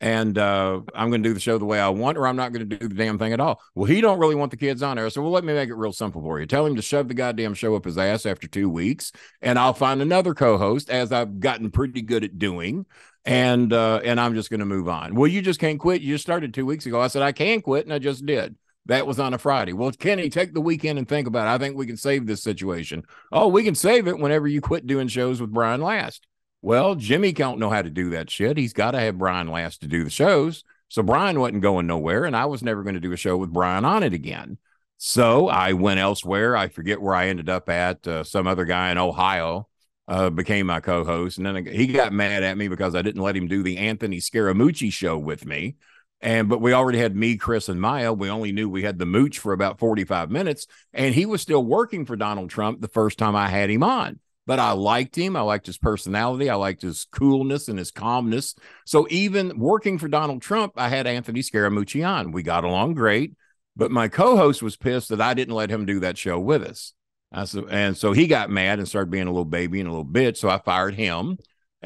And I'm going to do the show the way I want, or I'm not going to do the damn thing at all. Well, he don't really want the kids on there. So, well, let me make it real simple for you. Tell him to shove the goddamn show up his ass after 2 weeks, and I'll find another co-host, as I've gotten pretty good at doing, and I'm just going to move on. Well, you just can't quit. You just started 2 weeks ago. I said, I can quit, and I just did. That was on a Friday. Well, Kenny, take the weekend and think about it. I think we can save this situation. Oh, we can save it whenever you quit doing shows with Brian Last. Well, Jimmy don't know how to do that shit. He's got to have Brian Last to do the shows. So Brian wasn't going nowhere, and I was never going to do a show with Brian on it again. So I went elsewhere. I forget where I ended up at. Some other guy in Ohio became my co-host, and then he got mad at me because I didn't let him do the Anthony Scaramucci show with me. But we already had me, Chris, and Maya. We only knew we had the mooch for about 45 minutes, and he was still working for Donald Trump the first time I had him on. But I liked him. I liked his personality. I liked his coolness and his calmness. So even working for Donald Trump, I had Anthony Scaramucci on. We got along great. But my co-host was pissed that I didn't let him do that show with us. And so he got mad and started being a little baby and a little bitch. So I fired him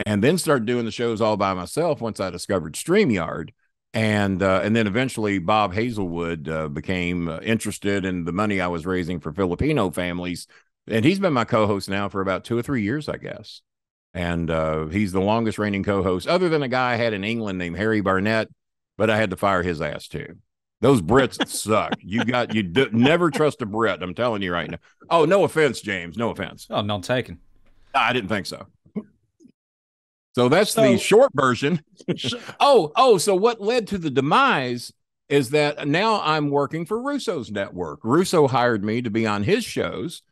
and then started doing the shows all by myself once I discovered StreamYard. And then eventually Bob Hazelwood became interested in the money I was raising for Filipino families. And he's been my co-host now for about 2 or 3 years, I guess. And he's the longest reigning co-host, other than a guy I had in England named Harry Barnett, but I had to fire his ass too. Those Brits suck. Never trust a Brit. I'm telling you right now. Oh, no offense, James. No offense. Oh, none taken. I didn't think so. So that's the short version. So what led to the demise is that now I'm working for Russo's network. Russo hired me to be on his shows,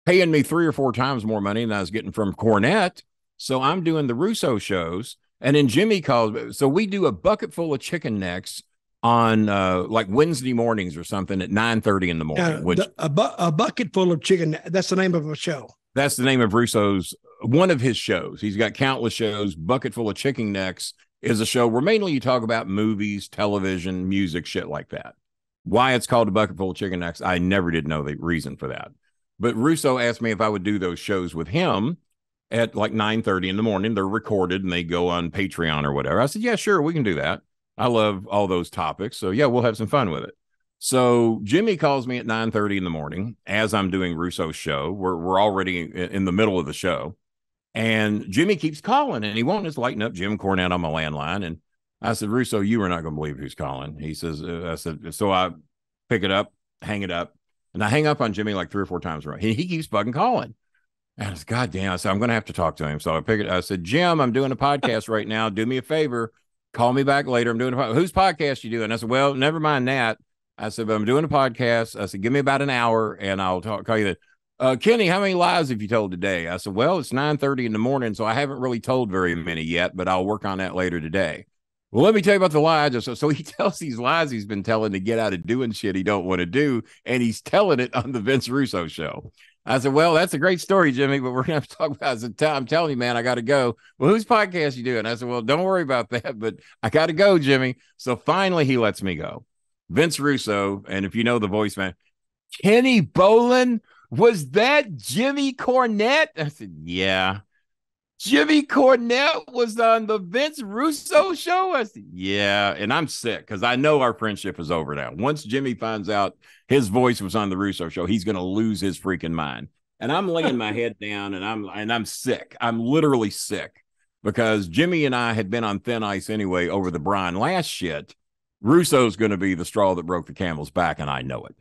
paying me 3 or 4 times more money than I was getting from Cornette. So I'm doing the Russo shows. And then Jimmy calls. So we do a bucket full of chicken necks on like Wednesday mornings or something at 9:30 in the morning. A bucket full of chicken. That's the name of a show. That's the name of Russo's, one of his shows. He's got countless shows. Bucket full of chicken necks is a show where mainly you talk about movies, television, music, shit like that. Why it's called a bucket full of chicken necks, I never did know the reason for that. But Russo asked me if I would do those shows with him at like 9:30 in the morning. They're recorded and they go on Patreon or whatever. I said, yeah, sure, we can do that. I love all those topics. So yeah, we'll have some fun with it. So Jimmy calls me at 9:30 in the morning as I'm doing Russo's show. We're already in the middle of the show. And Jimmy keeps calling and he won't just lighten up Jim Cornette on my landline. And I said, Russo, you are not going to believe who's calling. He says, I said, so I pick it up, hang it up. And I hang up on Jimmy like 3 or 4 times. He keeps fucking calling. And I said, God damn. I said, I'm going to have to talk to him. So I said, Jim, I'm doing a podcast right now. Do me a favor. Call me back later. I'm doing whose podcast you doing? I said, well, never mind that. I said, but I'm doing a podcast. I said, give me about an hour and I'll call you that. Kenny, how many lies have you told today? I said, well, it's 9:30 in the morning, so I haven't really told very many yet, but I'll work on that later today. Well, let me tell you about the lies. So he tells these lies he's been telling to get out of doing shit he don't want to do, and he's telling it on the Vince Russo show. I said, well, that's a great story, Jimmy, but we're going to have to talk about it. I said, I'm telling you, man, I got to go. Well, whose podcast you doing? I said, well, don't worry about that, but I got to go, Jimmy. So finally he lets me go. Vince Russo, and if you know the voice, man, Kenny Bolin, was that Jimmy Cornette? I said, yeah. Jimmy Cornette was on the Vince Russo show? I said, yeah. And I'm sick because I know our friendship is over now. Once Jimmy finds out his voice was on the Russo show, he's going to lose his freaking mind. And I'm laying my head down and I'm sick. I'm literally sick because Jimmy and I had been on thin ice anyway over the Brian Last shit. Russo's going to be the straw that broke the camel's back, and I know it.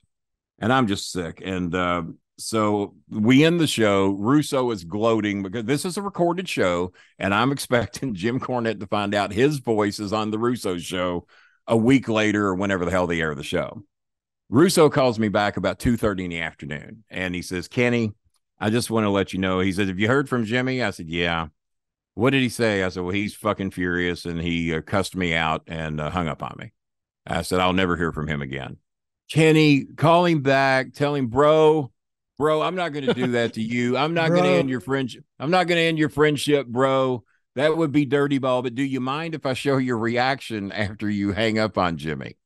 And I'm just sick. And so we end the show. Russo is gloating because this is a recorded show, and I'm expecting Jim Cornette to find out his voice is on the Russo show a week later or whenever the hell they air the show. Russo calls me back about 2:30 in the afternoon, and he says, Kenny, I just want to let you know. He says, have you heard from Jimmy? I said, yeah. What did he say? I said, well, he's fucking furious, and he cussed me out and hung up on me. I said, I'll never hear from him again. Kenny, call him back. Tell him, bro, I'm not going to do that to you. I'm not going to end your friendship. I'm not going to end your friendship, bro. That would be dirty ball. But do you mind if I show your reaction after you hang up on Jimmy?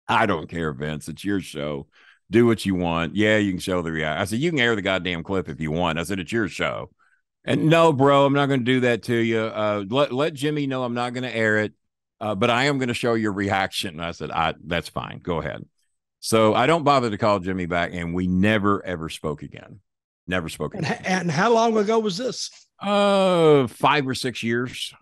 I don't care, Vince. It's your show. Do what you want. Yeah, you can show the reaction. I said, you can air the goddamn clip if you want. I said, it's your show. And no, bro, I'm not going to do that to you. Let Jimmy know I'm not going to air it. But I am going to show your reaction. And I said, that's fine. Go ahead. So I don't bother to call Jimmy back, and we never, ever spoke again. Never spoke again. And how long ago was this? 5 or 6 years.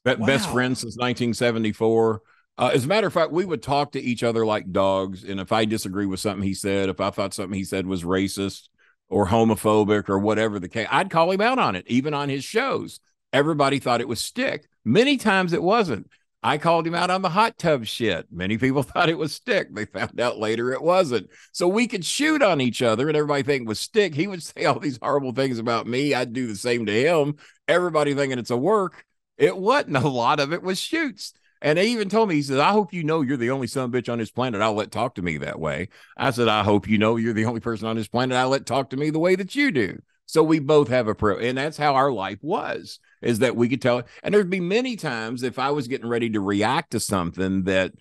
Best friends since 1974. As a matter of fact, we would talk to each other like dogs. And if I disagree with something he said, if I thought something he said was racist or homophobic or whatever the case, I'd call him out on it, even on his shows. Everybody thought it was stick. Many times it wasn't. I called him out on the hot tub shit. Many people thought it was stick. They found out later it wasn't. So we could shoot on each other and everybody think it was stick. He would say all these horrible things about me. I'd do the same to him. Everybody thinking it's a work. It wasn't. A lot of it was shoots. And they even told me, he said, I hope you know you're the only son of a bitch on this planet I'll let talk to me that way. I said, I hope you know you're the only person on this planet I'll let talk to me the way that you do. So we both have a pro, and that's how our life was, is that we could tell. And there'd be many times if I was getting ready to react to something that,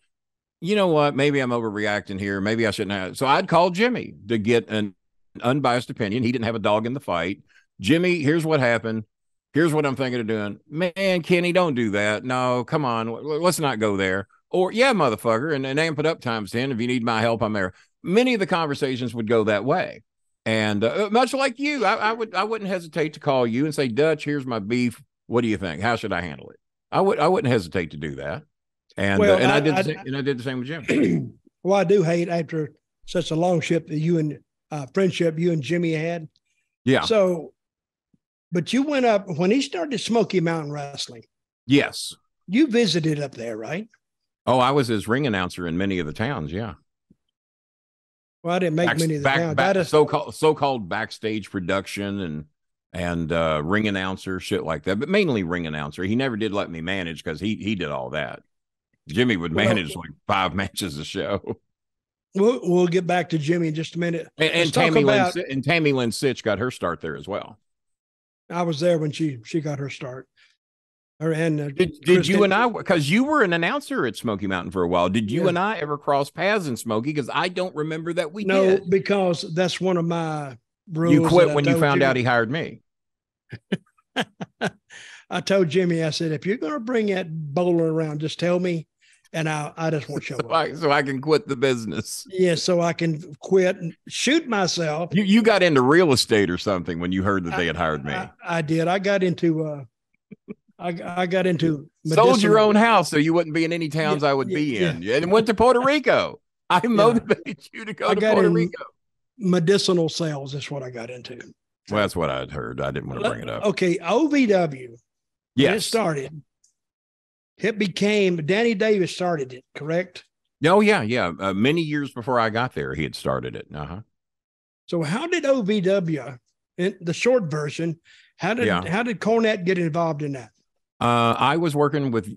you know what, maybe I'm overreacting here. Maybe I shouldn't have. So I'd call Jimmy to get an unbiased opinion. He didn't have a dog in the fight. Jimmy, here's what happened. Here's what I'm thinking of doing. Man, Kenny, don't do that. No, come on. Let's not go there. Or, yeah, motherfucker, and amp it up times 10. If you need my help, I'm there. Many of the conversations would go that way. And much like you, I wouldn't hesitate to call you and say, Dutch, here's my beef. What do you think? How should I handle it? I wouldn't hesitate to do that. And well, I did the same with Jim. Well, I do hate after such a long ship that you and friendship you and Jimmy had. Yeah. So, but you went up when he started Smoky Mountain Wrestling. Yes. You visited up there, right? Oh, I was his ring announcer in many of the towns. Yeah. Well, I didn't make many of the towns. So-called backstage production and ring announcer, shit like that, but mainly ring announcer. He never did let me manage because he did all that. Jimmy would manage like 5 matches a show. We'll get back to Jimmy in just a minute. And Tammy Lynn Sitch got her start there as well. I was there when she got her start. Did you and I, because you were an announcer at Smoky Mountain for a while, did you and I ever cross paths in Smoky? Because I don't remember that we did. No, because that's one of my rules. You quit when you found out he hired me. I told Jimmy, I said, if you're going to bring that bowler around, just tell me, and I just won't show up. So I can quit the business. Yeah, so I can quit and shoot myself. You got into real estate or something when you heard that they had hired me. I did. I got into I got into sold your own house so you wouldn't be in any towns I would be in, and went to Puerto Rico. I motivated you to go to Puerto Rico. Medicinal sales is what I got into. Well, that's what I'd heard. I didn't want to bring it up. Okay, OVW. Yes. When it started, it became Danny Davis started it, correct? Oh, yeah. Many years before I got there, he had started it. So how did OVW, in the short version, how did Cornette get involved in that? I was working with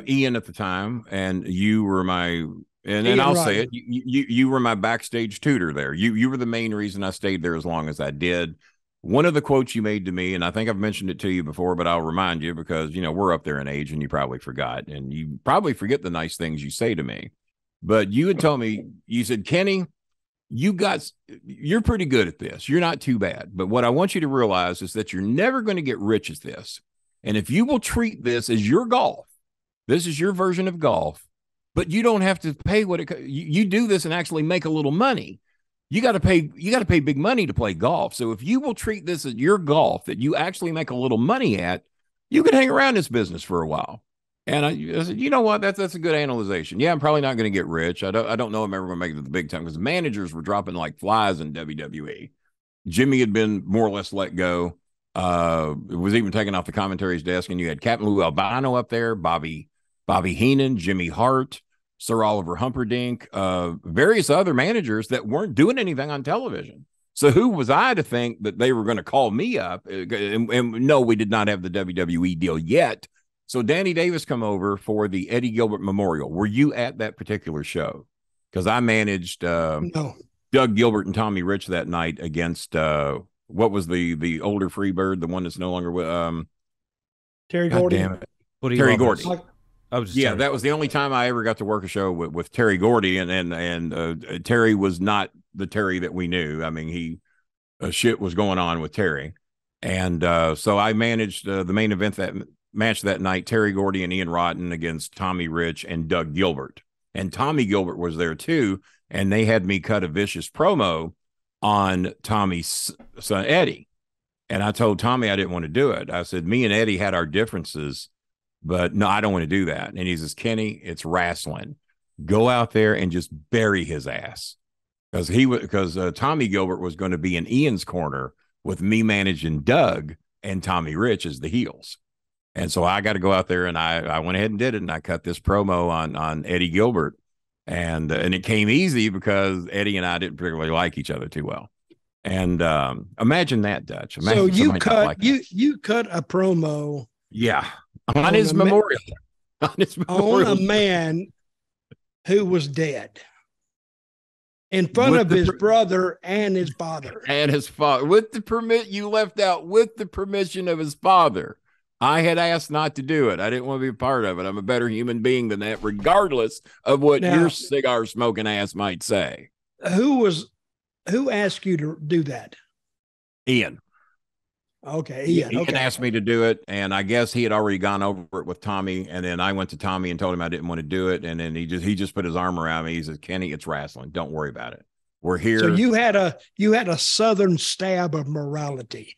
Ian at the time, and you were my and I'll say it, you were my backstage tutor there. You were the main reason I stayed there as long as I did. One of the quotes you made to me, and I think I've mentioned it to you before, but I'll remind you because, we're up there in age and you probably forgot, and you probably forget the nice things you say to me. But you had told me, you said, Kenny, you're pretty good at this. You're not too bad. But what I want you to realize is that you're never going to get rich at this. And if you will treat this as your golf, this is your version of golf, but you don't have to pay you do this and actually make a little money. You got to pay big money to play golf. So if you will treat this as your golf that you actually make a little money at, you can hang around this business for a while. And I said, you know what? That's a good analyzation. Yeah, I'm probably not going to get rich. I don't know if I'm ever going to make it to the big time because the managers were dropping like flies in WWE. Jimmy had been more or less let go. Was even taken off the commentary's desk, and you had Captain Lou Albano up there, Bobby Heenan, Jimmy Hart, Sir Oliver Humperdinck, various other managers that weren't doing anything on television. So who was I to think that they were going to call me up? And no, we did not have the WWE deal yet. So Danny Davis come over for the Eddie Gilbert Memorial. Were you at that particular show? Because I managed no. Doug Gilbert and Tommy Rich that night against what was the older Freebird, the one that's no longer with Terry Gordy. Damn it. Terry Gordy. Yeah, that was the only time I ever got to work a show with Terry Gordy, and Terry was not the Terry that we knew. I mean, shit was going on with Terry, and so I managed the main event match that night. Terry Gordy and Ian Rotten against Tommy Rich and Doug Gilbert, and Tommy Gilbert was there too, and they had me cut a vicious promo on Tommy's son Eddie, and I told Tommy I didn't want to do it. I said me and Eddie had our differences. But no, I don't want to do that. And he says, Kenny, it's wrestling. Go out there and just bury his ass. Because Tommy Gilbert was going to be in Ian's corner with me managing Doug and Tommy Rich as the heels. And so I got to go out there, and I went ahead and did it. And I cut this promo on Eddie Gilbert. And it came easy because Eddie and I didn't particularly like each other too well. And imagine that, Dutch. Imagine so you cut a promo. Yeah. On his memorial. On a man who was dead. In front of his brother and his father. And his father. You left out with the permission of his father. I had asked not to do it. I didn't want to be a part of it. I'm a better human being than that, regardless of what your cigar smoking ass might say. Who asked you to do that? Ian. Okay, Ian asked me to do it, and I guess he had already gone over it with Tommy, and then I went to Tommy and told him I didn't want to do it, and then he just put his arm around me. He says, Kenny, it's wrestling. Don't worry about it. We're here. So you had a southern stab of morality.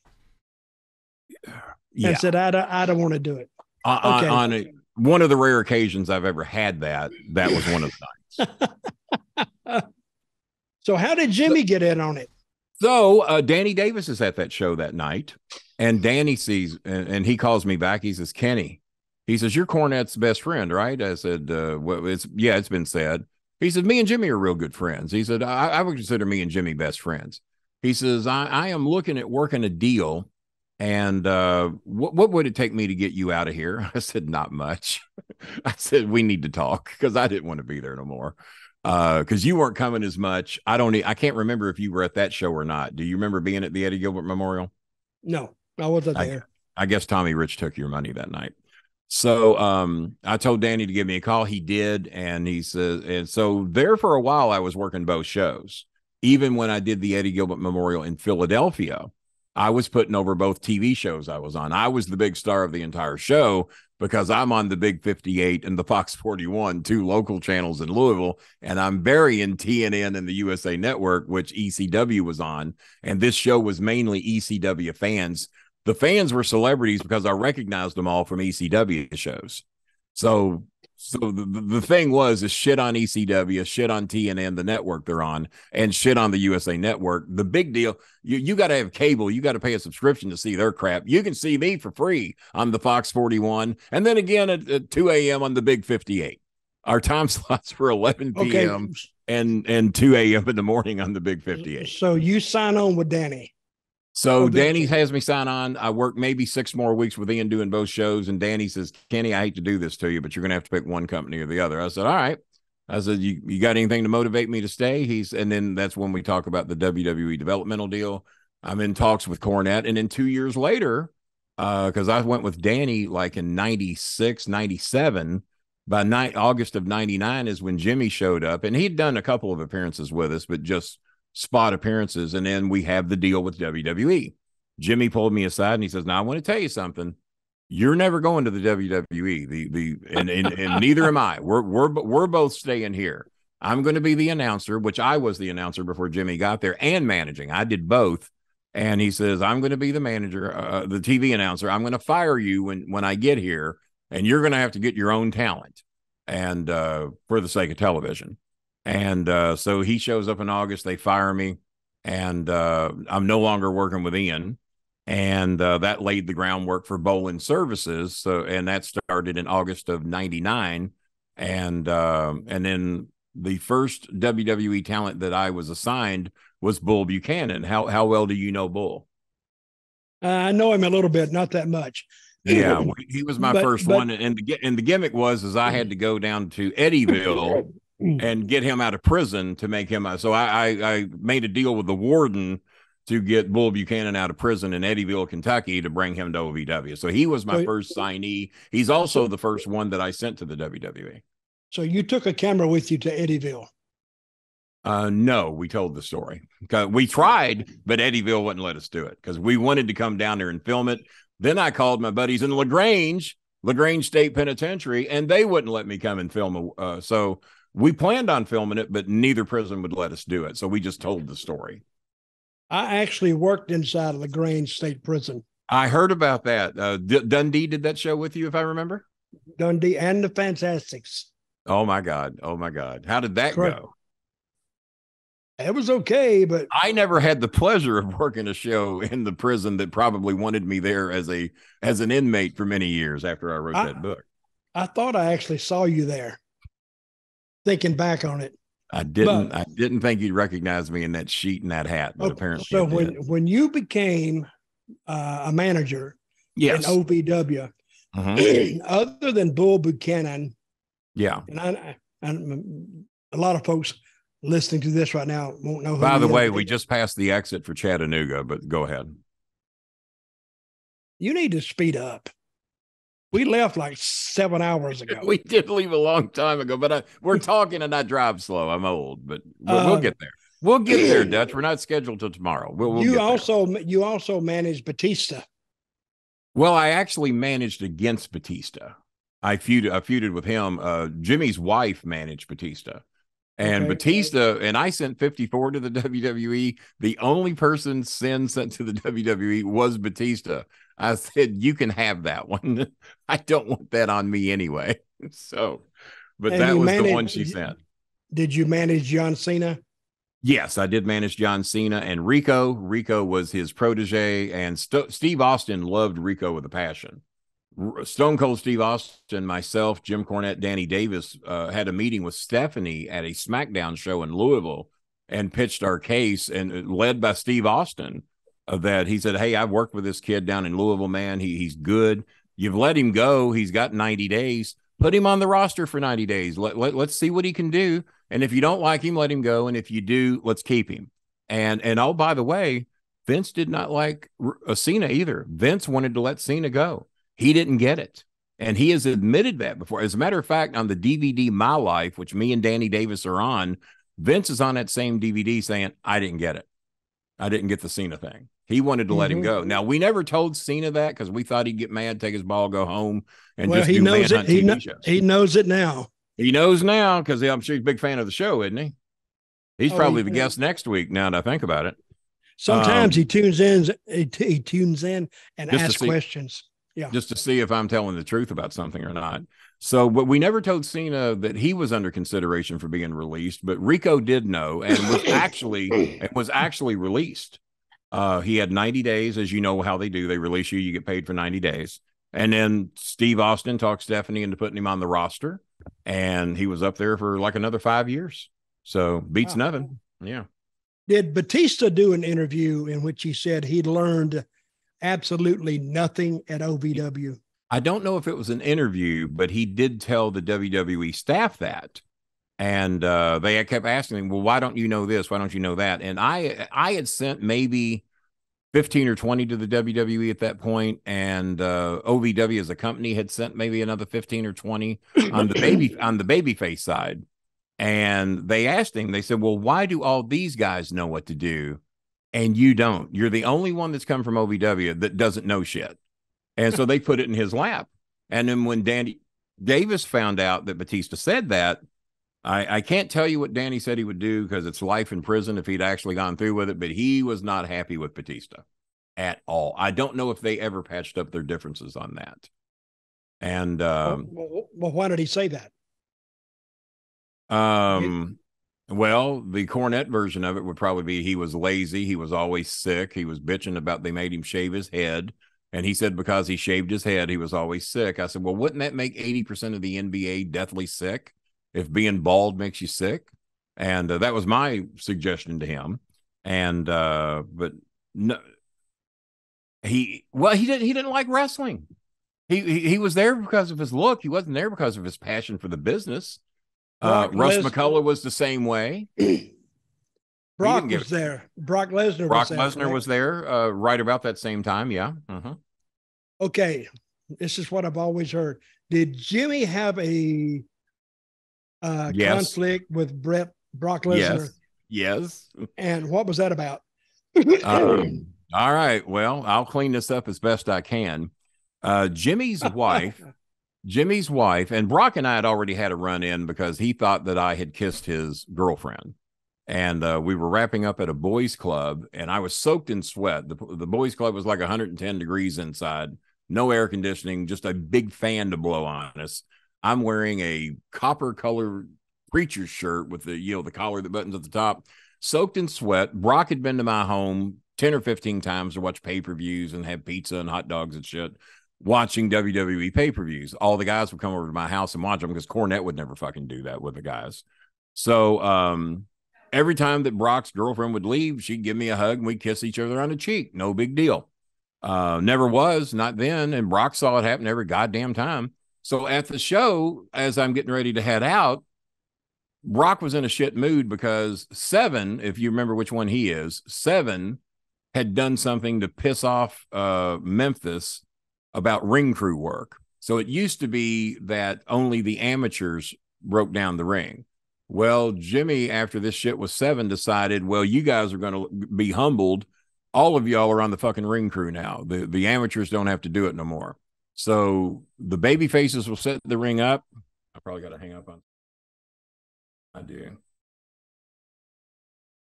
Yeah. And said, I don't want to do it. Okay. On one of the rare occasions I've ever had that was one of the nights. So how did Jimmy get in on it? So Danny Davis is at that show that night, and Danny sees, and he calls me back. He says, Kenny, he says, you're Cornette's best friend, right? I said, it's been said. He said, me and Jimmy are real good friends. He said, I would consider me and Jimmy best friends. He says, I am looking at working a deal, and what would it take me to get you out of here? I said, not much. I said, we need to talk, because I didn't want to be there no more. Because you weren't coming as much. I can't remember if you were at that show or not. Do you remember being at the Eddie Gilbert Memorial? No, I wasn't there. I guess Tommy Rich took your money that night. So I told Danny to give me a call. He did, and he says, and so there for a while I was working both shows. Even when I did the Eddie Gilbert Memorial in Philadelphia, I was putting over both TV shows I was on. I was the big star of the entire show because I'm on the Big 58 and the Fox 41, two local channels in Louisville, and I'm burying TNN and the USA Network, which ECW was on, and this show was mainly ECW fans. The fans were celebrities because I recognized them all from ECW shows. So So the thing is shit on ECW, shit on TNN, the network they're on, and shit on the USA Network. The big deal, you got to have cable. You got to pay a subscription to see their crap. You can see me for free on the Fox 41, and then again at 2 a.m. on the Big 58. Our time slots for 11 p.m. and 2 a.m. in the morning on the Big 58. So you sign on with Danny. So Danny has me sign on. I work maybe 6 more weeks with Ian doing both shows. And Danny says, Kenny, I hate to do this to you, but you're going to have to pick one company or the other. I said, all right. I said, you got anything to motivate me to stay? And then that's when we talk about the WWE developmental deal. I'm in talks with Cornette. And then 2 years later, because I went with Danny like in 96, 97, by August of 99 is when Jimmy showed up. And he'd done a couple of appearances with us, but just spot appearances, and then we have the deal with WWE. Jimmy pulled me aside and he says, now I want to tell you something. You're never going to the WWE. And neither am I. We're both staying here. I'm going to be the announcer, which I was the announcer before Jimmy got there, and managing. I did both. And he says, I'm going to be the manager, the TV announcer. I'm going to fire you when I get here, and you're going to have to get your own talent, and for the sake of television. And so he shows up in August. They fire me, and I'm no longer working with Ian. And that laid the groundwork for Bolin Services. And that started in August of 99. And then the first WWE talent that I was assigned was Bull Buchanan. How well do you know Bull? I know him a little bit, not that much. Yeah, he was my first one. And the gimmick was I had to go down to Eddyville and get him out of prison to make him. So I made a deal with the warden to get Bull Buchanan out of prison in Eddyville, Kentucky, to bring him to OVW. So he was my first signee. He's also the first one that I sent to the WWE. So you took a camera with you to Eddyville? No, we told the story. We tried, but Eddyville wouldn't let us do it because we wanted to come down there and film it. Then I called my buddies in LaGrange State Penitentiary, and they wouldn't let me come and film. So we planned on filming it, but neither prison would let us do it. So we just told the story. I actually worked inside LaGrange State Prison. I heard about that. Dundee did that show with you, if I remember. Dundee and the Fantastics. Oh, my God. Oh, my God. How did that go? It was okay, but I never had the pleasure of working a show in the prison that probably wanted me there as an inmate for many years after I wrote that book. I thought I actually saw you there. Thinking back on it, I didn't think you'd recognize me in that sheet and that hat, but apparently. So when you became a manager in OVW, other than Bull Buchanan, and a lot of folks listening to this right now won't know. By the way, we just passed the exit for Chattanooga, but go ahead. You need to speed up. We left like 7 hours ago. We did leave a long time ago, but we're talking and I drive slow. I'm old, but we'll get there. We'll get there, Dutch. We're not scheduled till tomorrow. We'll you also managed Batista. Well, I actually managed against Batista. I feuded with him. Jimmy's wife managed Batista. And Batista, and I sent 54 to the WWE. The only person Sin sent to the WWE was Batista. I said, you can have that one. I don't want that on me anyway. So, but that was the one she sent. Did you manage John Cena? Yes, I did manage John Cena and Rico. Rico was his protege, and Steve Austin loved Rico with a passion. Stone Cold Steve Austin, myself, Jim Cornette, Danny Davis had a meeting with Stephanie at a SmackDown show in Louisville and pitched our case, and led by Steve Austin, that he said, hey, I've worked with this kid down in Louisville, man. He's good. You've let him go. He's got 90 days. Put him on the roster for 90 days. Let's see what he can do. And if you don't like him, let him go. And if you do, let's keep him. And oh, by the way, Vince did not like Cena either. Vince wanted to let Cena go. He didn't get it. And he has admitted that before. As a matter of fact, on the DVD My Life, which me and Danny Davis are on, Vince is on that same DVD saying, I didn't get it. I didn't get the Cena thing. He wanted to let him go. Now, we never told Cena that because we thought he'd get mad, take his ball, go home, and just do Manhunt TV shows. He knows it now. He knows now because I'm sure he's a big fan of the show, isn't he? He's probably the guest next week now that I think about it. Sometimes he tunes in and asks questions. Yeah. Just to see if I'm telling the truth about something or not. So, but we never told Cena that he was under consideration for being released, but Rico did know and was actually released. He had 90 days, as you know how they do. They release you, you get paid for 90 days. And then Steve Austin talked Stephanie into putting him on the roster, and he was up there for like another 5 years. So beats nothing. Yeah. Did Batista do an interview in which he said he learned absolutely nothing at OVW? I don't know if it was an interview, but he did tell the WWE staff that. And they kept asking him, well, why don't you know this? Why don't you know that? And I had sent maybe 15 or 20 to the WWE at that point, and OVW as a company had sent maybe another 15 or 20 on the babyface side. And they asked him, they said, well, why do all these guys know what to do and you don't? You're the only one that's come from OVW that doesn't know shit. And so they put it in his lap. And then when Danny Davis found out that Batista said that, I can't tell you what Danny said he would do because it's life in prison if he'd actually gone through with it, but he was not happy with Batista at all. I don't know if they ever patched up their differences on that. And well, why did he say that? Well, the Cornette version of it would probably be he was lazy. He was always sick. He was bitching about they made him shave his head. And he said because he shaved his head, he was always sick. I said, well, wouldn't that make 80% of the NBA deathly sick if being bald makes you sick? And that was my suggestion to him. And but no, he didn't like wrestling. He was there because of his look. He wasn't there because of his passion for the business. Russ McCullogh was the same way. Brock was there. Brock Lesnar was there right about that same time. Yeah. Uh-huh. Okay. This is what I've always heard. Did Jimmy have a conflict with Brock Lesnar? Yes. And what was that about? All right. Well, I'll clean this up as best I can. Jimmy's wife, and Brock and I had already had a run in because he thought that I had kissed his girlfriend. And we were wrapping up at a boys club, and I was soaked in sweat. The boys club was like 110 degrees inside, no air conditioning, just a big fan to blow on us. I'm wearing a copper colored preacher's shirt with the collar that buttons at the top, soaked in sweat. Brock had been to my home 10 or 15 times to watch pay-per-views and have pizza and hot dogs and shit, watching WWE pay-per-views. All the guys would come over to my house and watch them because Cornette would never fucking do that with the guys. So, every time that Brock's girlfriend would leave, she'd give me a hug and we'd kiss each other on the cheek. No big deal. Never was, not then. And Brock saw it happen every goddamn time. So at the show, as I'm getting ready to head out, Brock was in a shit mood because Seven, if you remember which one he is, Seven had done something to piss off Memphis about ring crew work. So it used to be that only the amateurs broke down the ring. Well, Jimmy, after this shit with Seven, decided, well, you guys are going to be humbled. All of y'all are on the fucking ring crew now. The amateurs don't have to do it no more. So the baby faces will set the ring up. I probably got to hang up on. I do.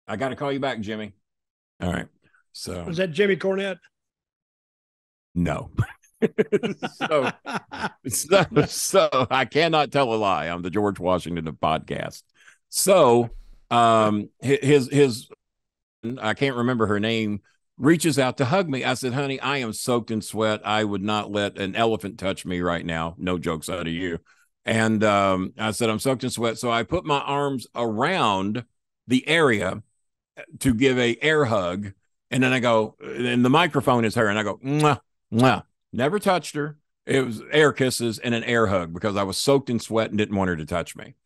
I got to call you back, Jimmy. All right. So was that Jimmy Cornette? No. so I cannot tell a lie. I'm the George Washington of podcast. So his I can't remember her name, reaches out to hug me. I said, honey, I am soaked in sweat. I would not let an elephant touch me right now. No jokes out of you. And I said, I'm soaked in sweat. So I put my arms around the area to give a air hug. And then I go, and the microphone is her. And I go, mwah, mwah. Never touched her. It was air kisses and an air hug because I was soaked in sweat and didn't want her to touch me.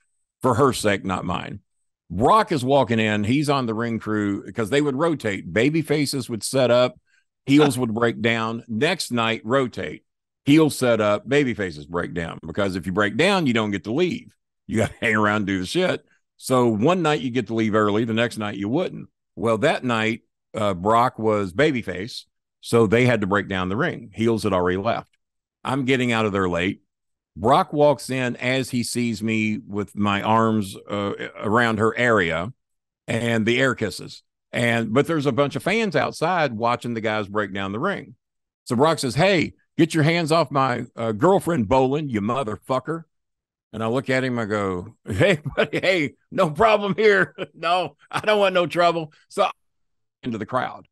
For her sake, not mine. Brock is walking in. He's on the ring crew because they would rotate. Baby faces would set up. Heels would break down. Next night, rotate. Heels set up. Baby faces break down. Because if you break down, you don't get to leave. You got to hang around and do the shit. So one night you get to leave early. The next night you wouldn't. Well, that night, Brock was babyface. So they had to break down the ring. Heels had already left. I'm getting out of there late. Brock walks in as he sees me with my arms around her area and the air kisses. But there's a bunch of fans outside watching the guys break down the ring. So Brock says, hey, get your hands off my girlfriend, Bolin, you motherfucker. And I look at him, I go, hey, buddy, hey, no problem here. No, I don't want no trouble. So into the crowd.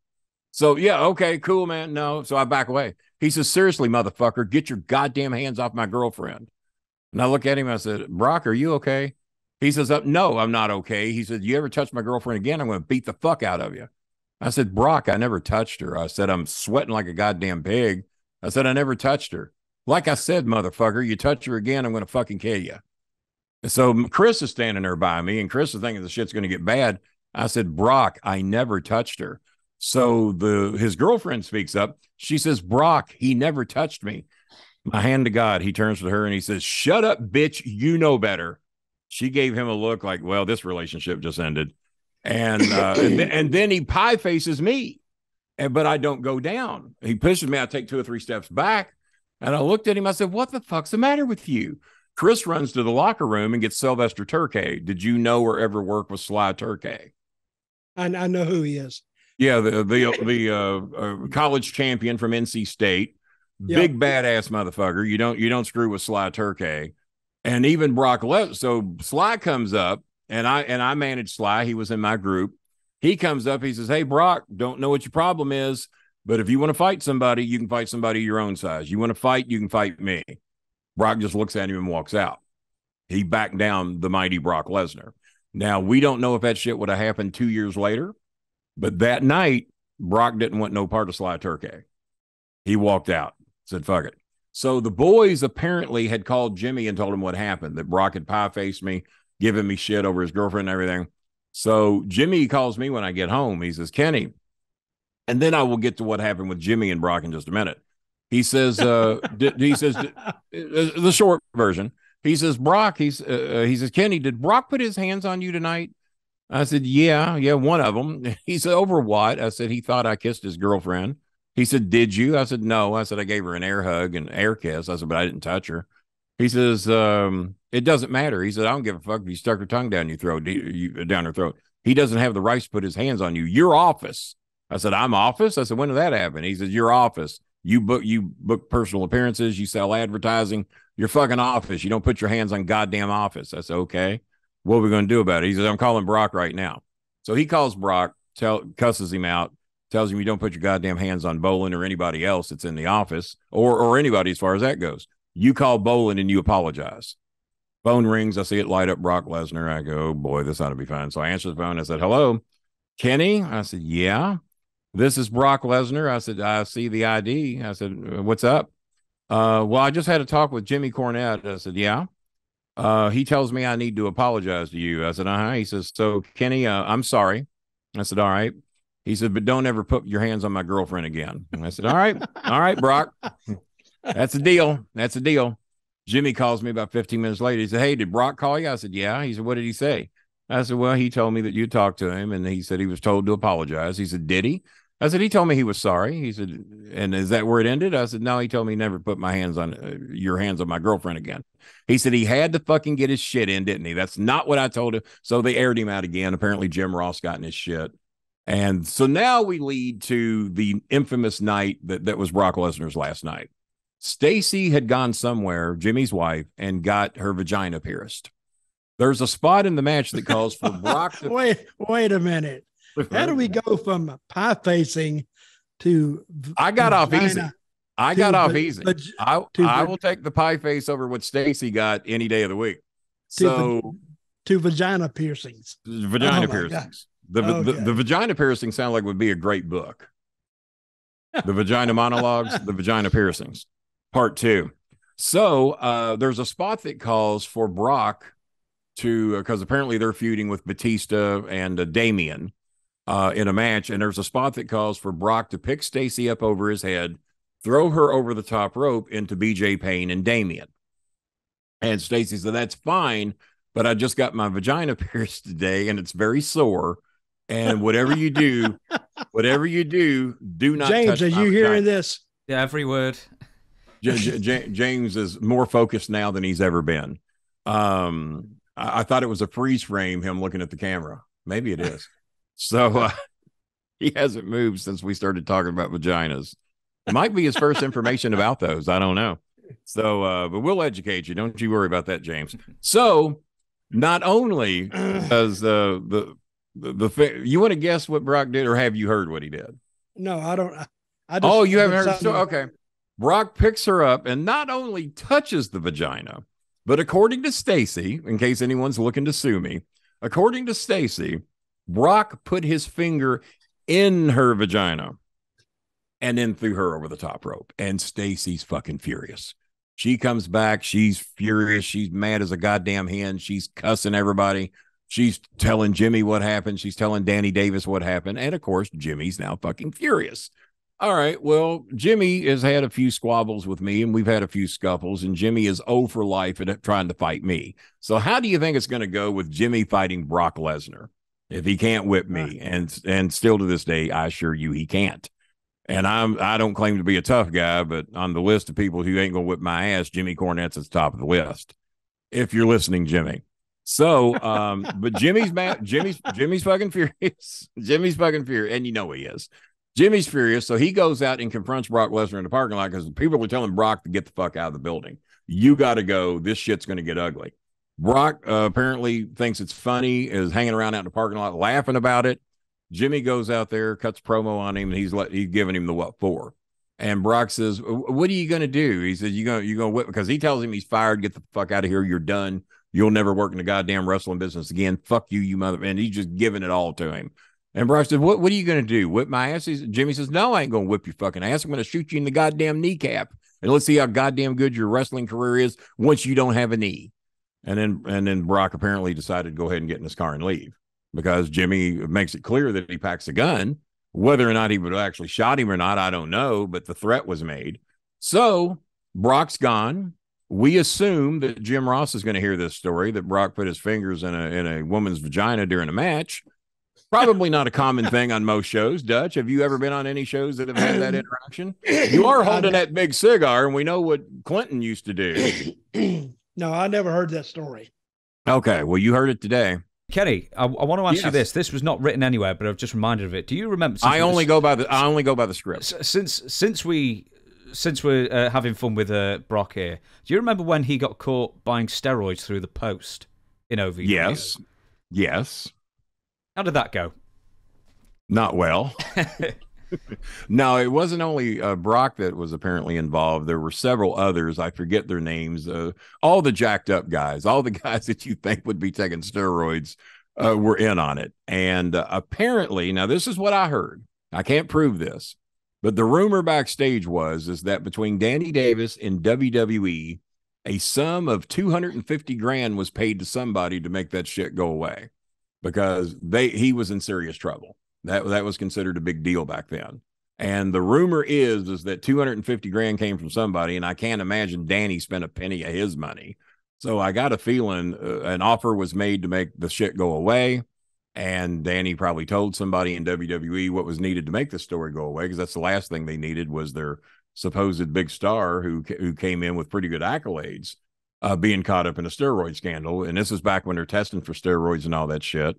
So, yeah, okay, cool, man. No. So I back away. He says, seriously, motherfucker, get your goddamn hands off my girlfriend. And I look at him, I said, Brock, are you okay? He says, no, I'm not okay. He said, you ever touch my girlfriend again, I'm going to beat the fuck out of you. I said, Brock, I never touched her. I said, I'm sweating like a goddamn pig. I said, I never touched her. Like I said, motherfucker, you touch her again, I'm going to fucking kill you. So Chris is standing there by me, and Chris is thinking the shit's going to get bad. I said, Brock, I never touched her. So his girlfriend speaks up. She says, Brock, he never touched me. My hand to God, he turns to her and he says, shut up, bitch. You know better. She gave him a look like, well, this relationship just ended. And then he pie faces me, but I don't go down. He pushes me. I take 2 or 3 steps back. And I looked at him. I said, what the fuck's the matter with you? Chris runs to the locker room and gets Sylvester Turkey. Did you know or ever work with Sly Turkey? I know who he is. Yeah, the college champion from NC State. Yep. Big badass motherfucker. You don't screw with Sly Turkey. And even Brock Lesnar. So Sly comes up, and I managed Sly. He was in my group. He comes up. He says, hey, Brock, don't know what your problem is, but if you want to fight somebody, you can fight somebody your own size. You want to fight, you can fight me. Brock just looks at him and walks out. He backed down the mighty Brock Lesnar. Now, we don't know if that shit would have happened 2 years later, but that night, Brock didn't want no part of Sly Turkey. He walked out, said, fuck it. So the boys apparently had called Jimmy and told him what happened, that Brock had pie-faced me, giving me shit over his girlfriend and everything. So Jimmy calls me when I get home. He says, Kenny, and then I will get to what happened with Jimmy and Brock in just a minute. He says, the short version, he says, Brock, he says, Kenny, did Brock put his hands on you tonight? I said, yeah, one of them. He said, over what? I said, he thought I kissed his girlfriend. He said, did you? I said, no. I said, I gave her an air hug and air kiss. I said, but I didn't touch her. He says, it doesn't matter. He said, I don't give a fuck if you stuck her tongue down your throat, down her throat. He doesn't have the rights to put his hands on you. Your office. I said, I'm office? I said, when did that happen? He says, your office. You book personal appearances. You sell advertising. Your fucking office. You don't put your hands on goddamn office. I said, okay. What are we going to do about it? He says, I'm calling Brock right now. So he calls Brock, cusses him out, tells him you don't put your goddamn hands on Bolin or anybody else that's in the office or anybody as far as that goes. You call Bolin and you apologize. Phone rings. I see it light up Brock Lesnar. I go, oh boy, this ought to be fun. So I answer the phone. I said, hello, Kenny? I said, yeah. This is Brock Lesnar. I said, I see the ID. I said, what's up? Well, I just had a talk with Jimmy Cornette. I said, yeah. He tells me I need to apologize to you. I said, He says, so Kenny, I'm sorry. I said, all right. He said, but don't ever put your hands on my girlfriend again. And I said, all right, Brock. That's a deal. That's a deal. Jimmy calls me about 15 minutes later. He said, hey, did Brock call you? I said, yeah. He said, what did he say? I said, well, he told me that you talked to him, and he said he was told to apologize. He said, did he? I said, he told me he was sorry. He said, and is that where it ended? I said, no, he told me never put my hands on your hands on my girlfriend again. He said he had to fucking get his shit in, didn't he? That's not what I told him. So they aired him out again. Apparently Jim Ross got in his shit. And so now we lead to the infamous night that was Brock Lesnar's last night. Stacy had gone somewhere, Jimmy's wife, and got her vagina pierced. There's a spot in the match that calls for Brock to... Wait a minute. How do we go from pie facing to I got off easy. I will take the pie face over what Stacy got any day of the week. To vagina piercings. Vagina piercings. The vagina piercing sound like would be a great book. The vagina monologues, the vagina piercings, part 2. So there's a spot that calls for Brock to, because apparently they're feuding with Batista and Damian in a match. And there's a spot that calls for Brock to pick Stacy up over his head, throw her over the top rope into BJ Payne and Damian. And Stacy said, that's fine, but I just got my vagina pierced today and it's very sore. And whatever you do, do not James, touch are you hearing this? Yeah, every word. James is more focused now than he's ever been. I thought it was a freeze frame, him looking at the camera. Maybe it is. So he hasn't moved since we started talking about vaginas. It might be his first information about those. I don't know. So, but we'll educate you. Don't you worry about that, James. So, not only does the you want to guess what Brock did, or have you heard what he did? No, I don't. Oh, you haven't heard? So, okay. Brock picks her up and not only touches the vagina, but according to Stacy, in case anyone's looking to sue me, according to Stacy, Brock put his finger in her vagina and then threw her over the top rope. And Stacy's fucking furious. She comes back. She's furious. She's mad as a goddamn hen. She's cussing everybody. She's telling Jimmy what happened. She's telling Danny Davis what happened. And of course, Jimmy's now fucking furious. All right. Well, Jimmy has had a few squabbles with me, and we've had a few scuffles, and Jimmy is 0 for life at trying to fight me. So how do you think it's going to go with Jimmy fighting Brock Lesnar if he can't whip me? And still to this day, I assure you he can't. And I don't claim to be a tough guy, but on the list of people who ain't going to whip my ass, Jimmy Cornette's at the top of the list. If you're listening, Jimmy. So, but Jimmy's mad. Jimmy's fucking furious. Jimmy's fucking furious. And you know he is. Jimmy's furious. So he goes out and confronts Brock Lesnar in the parking lot because people were telling Brock to get the fuck out of the building. You got to go. This shit's going to get ugly. Brock apparently thinks it's funny, is hanging around out in the parking lot laughing about it. Jimmy goes out there, cuts promo on him, and he's giving him the what for. And Brock says, "What are you going to do?" He says, "You're going to whip," because he tells him he's fired. Get the fuck out of here. You're done. You'll never work in the goddamn wrestling business again. Fuck you, you mother. And he's just giving it all to him. And Brock said, what are you going to do? Whip my ass? Jimmy says, "No, I ain't going to whip your fucking ass. I'm going to shoot you in the goddamn kneecap. And let's see how goddamn good your wrestling career is once you don't have a knee." And then Brock apparently decided to go ahead and get in his car and leave because Jimmy makes it clear that he packs a gun. Whether or not he would have actually shot him or not, I don't know, but the threat was made. So Brock's gone. We assume that Jim Ross is going to hear this story, that Brock put his fingers in a woman's vagina during a match. Probably not a common thing on most shows. Dutch, have you ever been on any shows that have had that interaction? You are holding that big cigar, and we know what Clinton used to do. No, I never heard that story. Okay, well, you heard it today. Kenny, I want to ask you this. This was not written anywhere, but I've just reminded of it. Do you remember? I only go by the script. Since we're having fun with Brock here, do you remember when he got caught buying steroids through the post in OVW? Yes. How did that go? Not well. No, it wasn't only Brock that was apparently involved. There were several others. I forget their names. All the jacked up guys, all the guys that you think would be taking steroids were in on it. And apparently, now this is what I heard. I can't prove this, but the rumor backstage is that between Danny Davis and WWE, a sum of $250,000 was paid to somebody to make that shit go away because he was in serious trouble. That was considered a big deal back then. And the rumor is that $250,000 came from somebody, and I can't imagine Danny spent a penny of his money. So I got a feeling an offer was made to make the shit go away, and Danny probably told somebody in WWE what was needed to make the story go away, because that's the last thing they needed was their supposed big star who came in with pretty good accolades being caught up in a steroid scandal. And this is back when they're testing for steroids and all that shit.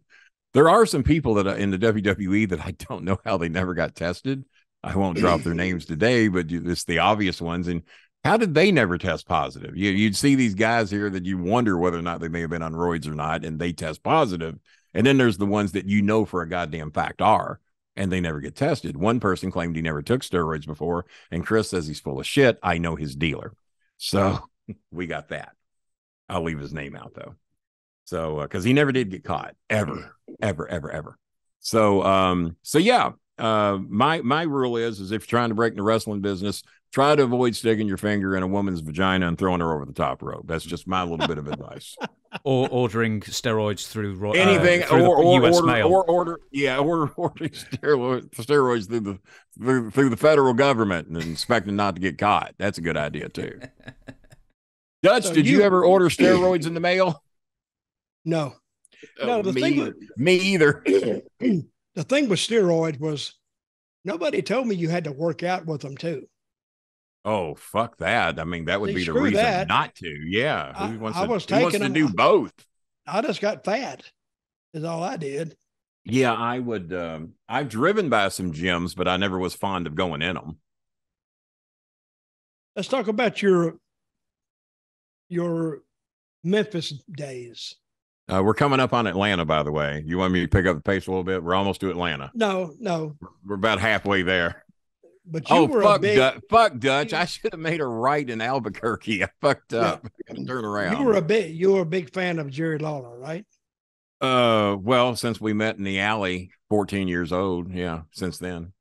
There are some people that in the WWE that I don't know how they never got tested. I won't drop their names today, but it's the obvious ones. And how did they never test positive? You'd see these guys here that you wonder whether or not they may have been on roids or not, and they test positive. And then there's the ones that you know for a goddamn fact are, and they never get tested. One person claimed he never took steroids before, and Chris says he's full of shit. I know his dealer. So we got that. I'll leave his name out, though. So, because he never did get caught, ever. So, yeah, my rule is if you're trying to break in the wrestling business, try to avoid sticking your finger in a woman's vagina and throwing her over the top rope. That's just my little bit of advice. Or ordering steroids through anything, or US mail. Or ordering steroids through the federal government and expecting not to get caught. That's a good idea too. Dutch, did you ever order steroids in the mail? No. No, me either. The thing with steroids was nobody told me you had to work out with them too. Oh, fuck that. I mean, that would be the reason not to. Yeah. Who wants to do both? I just got fat is all I did. Yeah, I would. I've driven by some gyms, but I never was fond of going in them. Let's talk about your your Memphis days. We're coming up on Atlanta, by the way. You want me to pick up the pace a little bit? We're almost to Atlanta. No. We're about halfway there. But you were fuck Dutch. I should have made a right in Albuquerque. I fucked up. I got to turn around. You were a big fan of Jerry Lawler, right? Well, since we met in the alley, 14 years old. Yeah, since then.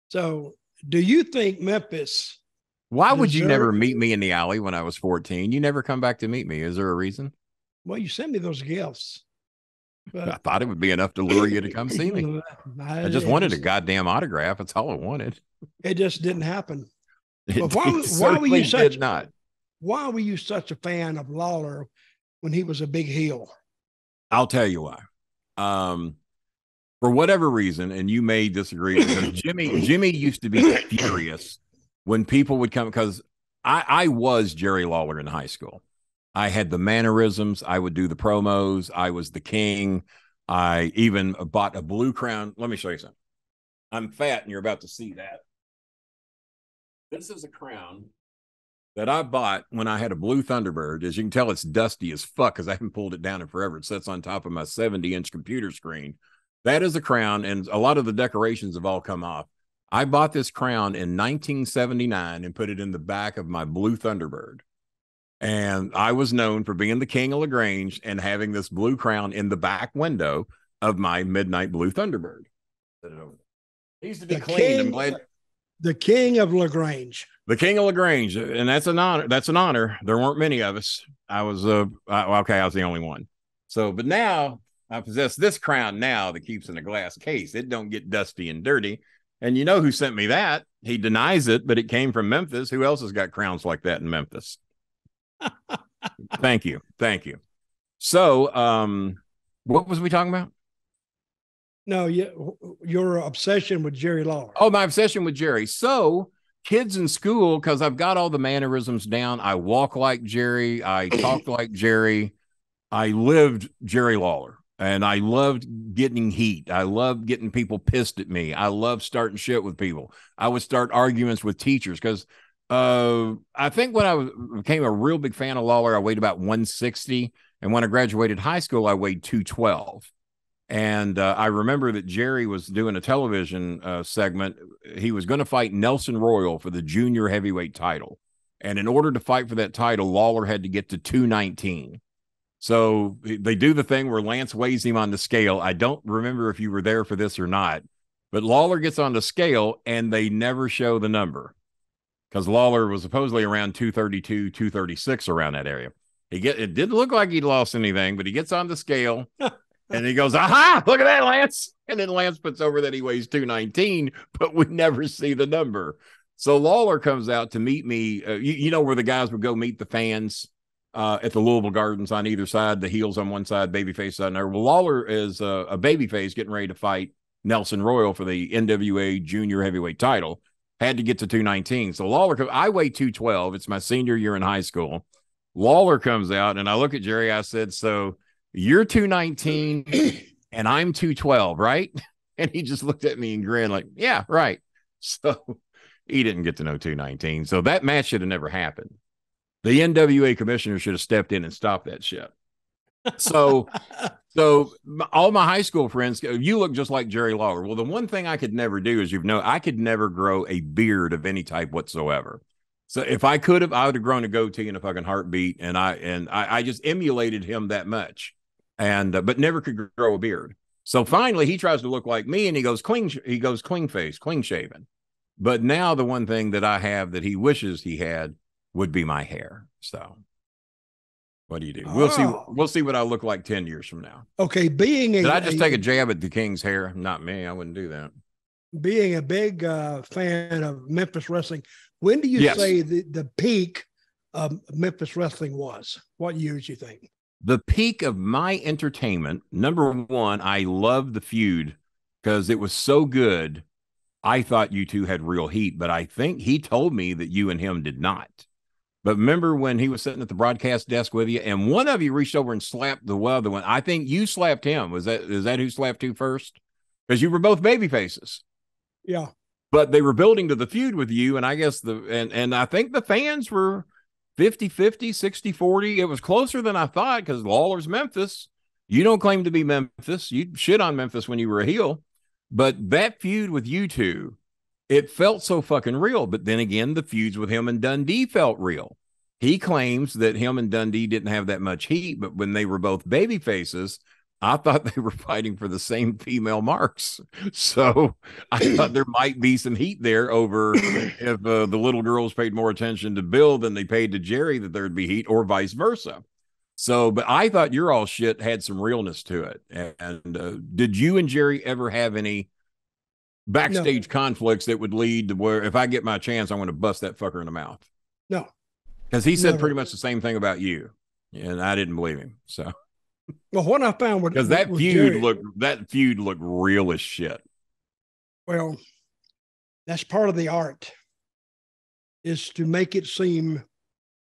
So do you think Memphis... Why would you never meet me in the alley when I was 14? You never come back to meet me. Is there a reason? Well, you sent me those gifts. But... I thought it would be enough to lure you to come see me. I just wanted a goddamn autograph. That's all I wanted. It just didn't happen. But why were you such a fan of Lawler when he was a big heel? I'll tell you why. For whatever reason, and you may disagree, because Jimmy used to be furious when people would come, because I was Jerry Lawler in high school. I had the mannerisms. I would do the promos. I was the king. I even bought a blue crown. Let me show you something. I'm fat, and you're about to see that. This is a crown that I bought when I had a blue Thunderbird. As you can tell, it's dusty as fuck because I haven't pulled it down in forever. It sits on top of my 70-inch computer screen. That is a crown, and a lot of the decorations have all come off. I bought this crown in 1979 and put it in the back of my blue Thunderbird. And I was known for being the king of LaGrange and having this blue crown in the back window of my midnight blue Thunderbird. It needs to be clean. I'm glad. The king of LaGrange. The king of LaGrange. And that's an honor. That's an honor. There weren't many of us. I was I was the only one. So, but now I possess this crown now that keeps in a glass case. It don't get dusty and dirty. And you know who sent me that? He denies it, but it came from Memphis. Who else has got crowns like that in Memphis? Thank you. So, what was we talking about? No, your obsession with Jerry Lawler. Oh, my obsession with Jerry. So, kids in school, because I've got all the mannerisms down. I walk like Jerry. I talk like Jerry. I lived Jerry Lawler, and I loved getting heat. I loved getting people pissed at me. I loved starting shit with people. I would start arguments with teachers because I think when I became a real big fan of Lawler, I weighed about 160. And when I graduated high school, I weighed 212. And I remember that Jerry was doing a television segment. He was going to fight Nelson Royal for the junior heavyweight title. And in order to fight for that title, Lawler had to get to 219. So they do the thing where Lance weighs him on the scale. I don't remember if you were there for this or not, but Lawler gets on the scale and they never show the number. Because Lawler was supposedly around 232, 236 around that area. It didn't look like he'd lost anything, but he gets on the scale and he goes, aha, look at that, Lance. And then Lance puts over that he weighs 219, but we never see the number. So Lawler comes out to meet me. You know where the guys would go meet the fans at the Louisville Gardens on either side, the heels on one side, babyface on there. Well, Lawler is a babyface getting ready to fight Nelson Royal for the NWA junior heavyweight title. Had to get to 219. So Lawler, I weigh 212. It's my senior year in high school. Lawler comes out, and I look at Jerry. I said, so you're 219 and I'm 212, right? And he just looked at me and grinned like, yeah, right. So he didn't get to know 219. So that match should have never happened. The NWA commissioner should have stepped in and stopped that shit. So all my high school friends, you look just like Jerry Lawler. Well, the one thing I could never do, as I could never grow a beard of any type whatsoever. So if I could have, I would have grown a goatee in a fucking heartbeat. And I just emulated him that much, but never could grow a beard. So finally, he tries to look like me, and he goes clean face, clean shaven. But now the one thing that I have that he wishes he had would be my hair. So. What do you do? We'll see what I look like 10 years from now. Okay, did I just take a jab at the King's hair? Not me. I wouldn't do that. Being a big fan of Memphis wrestling, when do you say the peak of Memphis wrestling was? What years you think? The peak of my entertainment, number one, I loved the feud because it was so good. I thought you two had real heat, but I think he told me that you and him did not. But remember when he was sitting at the broadcast desk with you, and one of you reached over and slapped the other one? I think you slapped him. Is that who slapped you first? Because you were both baby faces. Yeah. But they were building to the feud with you, and I guess and I think the fans were 50-50, 60-40. It was closer than I thought because Lawler's Memphis. You don't claim to be Memphis. You shit on Memphis when you were a heel. But that feud with you two, it felt so fucking real. But then again, the feuds with him and Dundee felt real. He claims that him and Dundee didn't have that much heat, but when they were both baby faces, I thought they were fighting for the same female marks. So I thought there might be some heat there over if the little girls paid more attention to Bill than they paid to Jerry, that there'd be heat, or vice versa. So, but I thought your all shit had some realness to it. And did you and Jerry ever have any backstage conflicts that would lead to where if I get my chance, I'm going to bust that fucker in the mouth? No. Because he said pretty much the same thing about you. And I didn't believe him. So. Well, what I found was because that feud looked real as shit. Well, that's part of the art, is to make it seem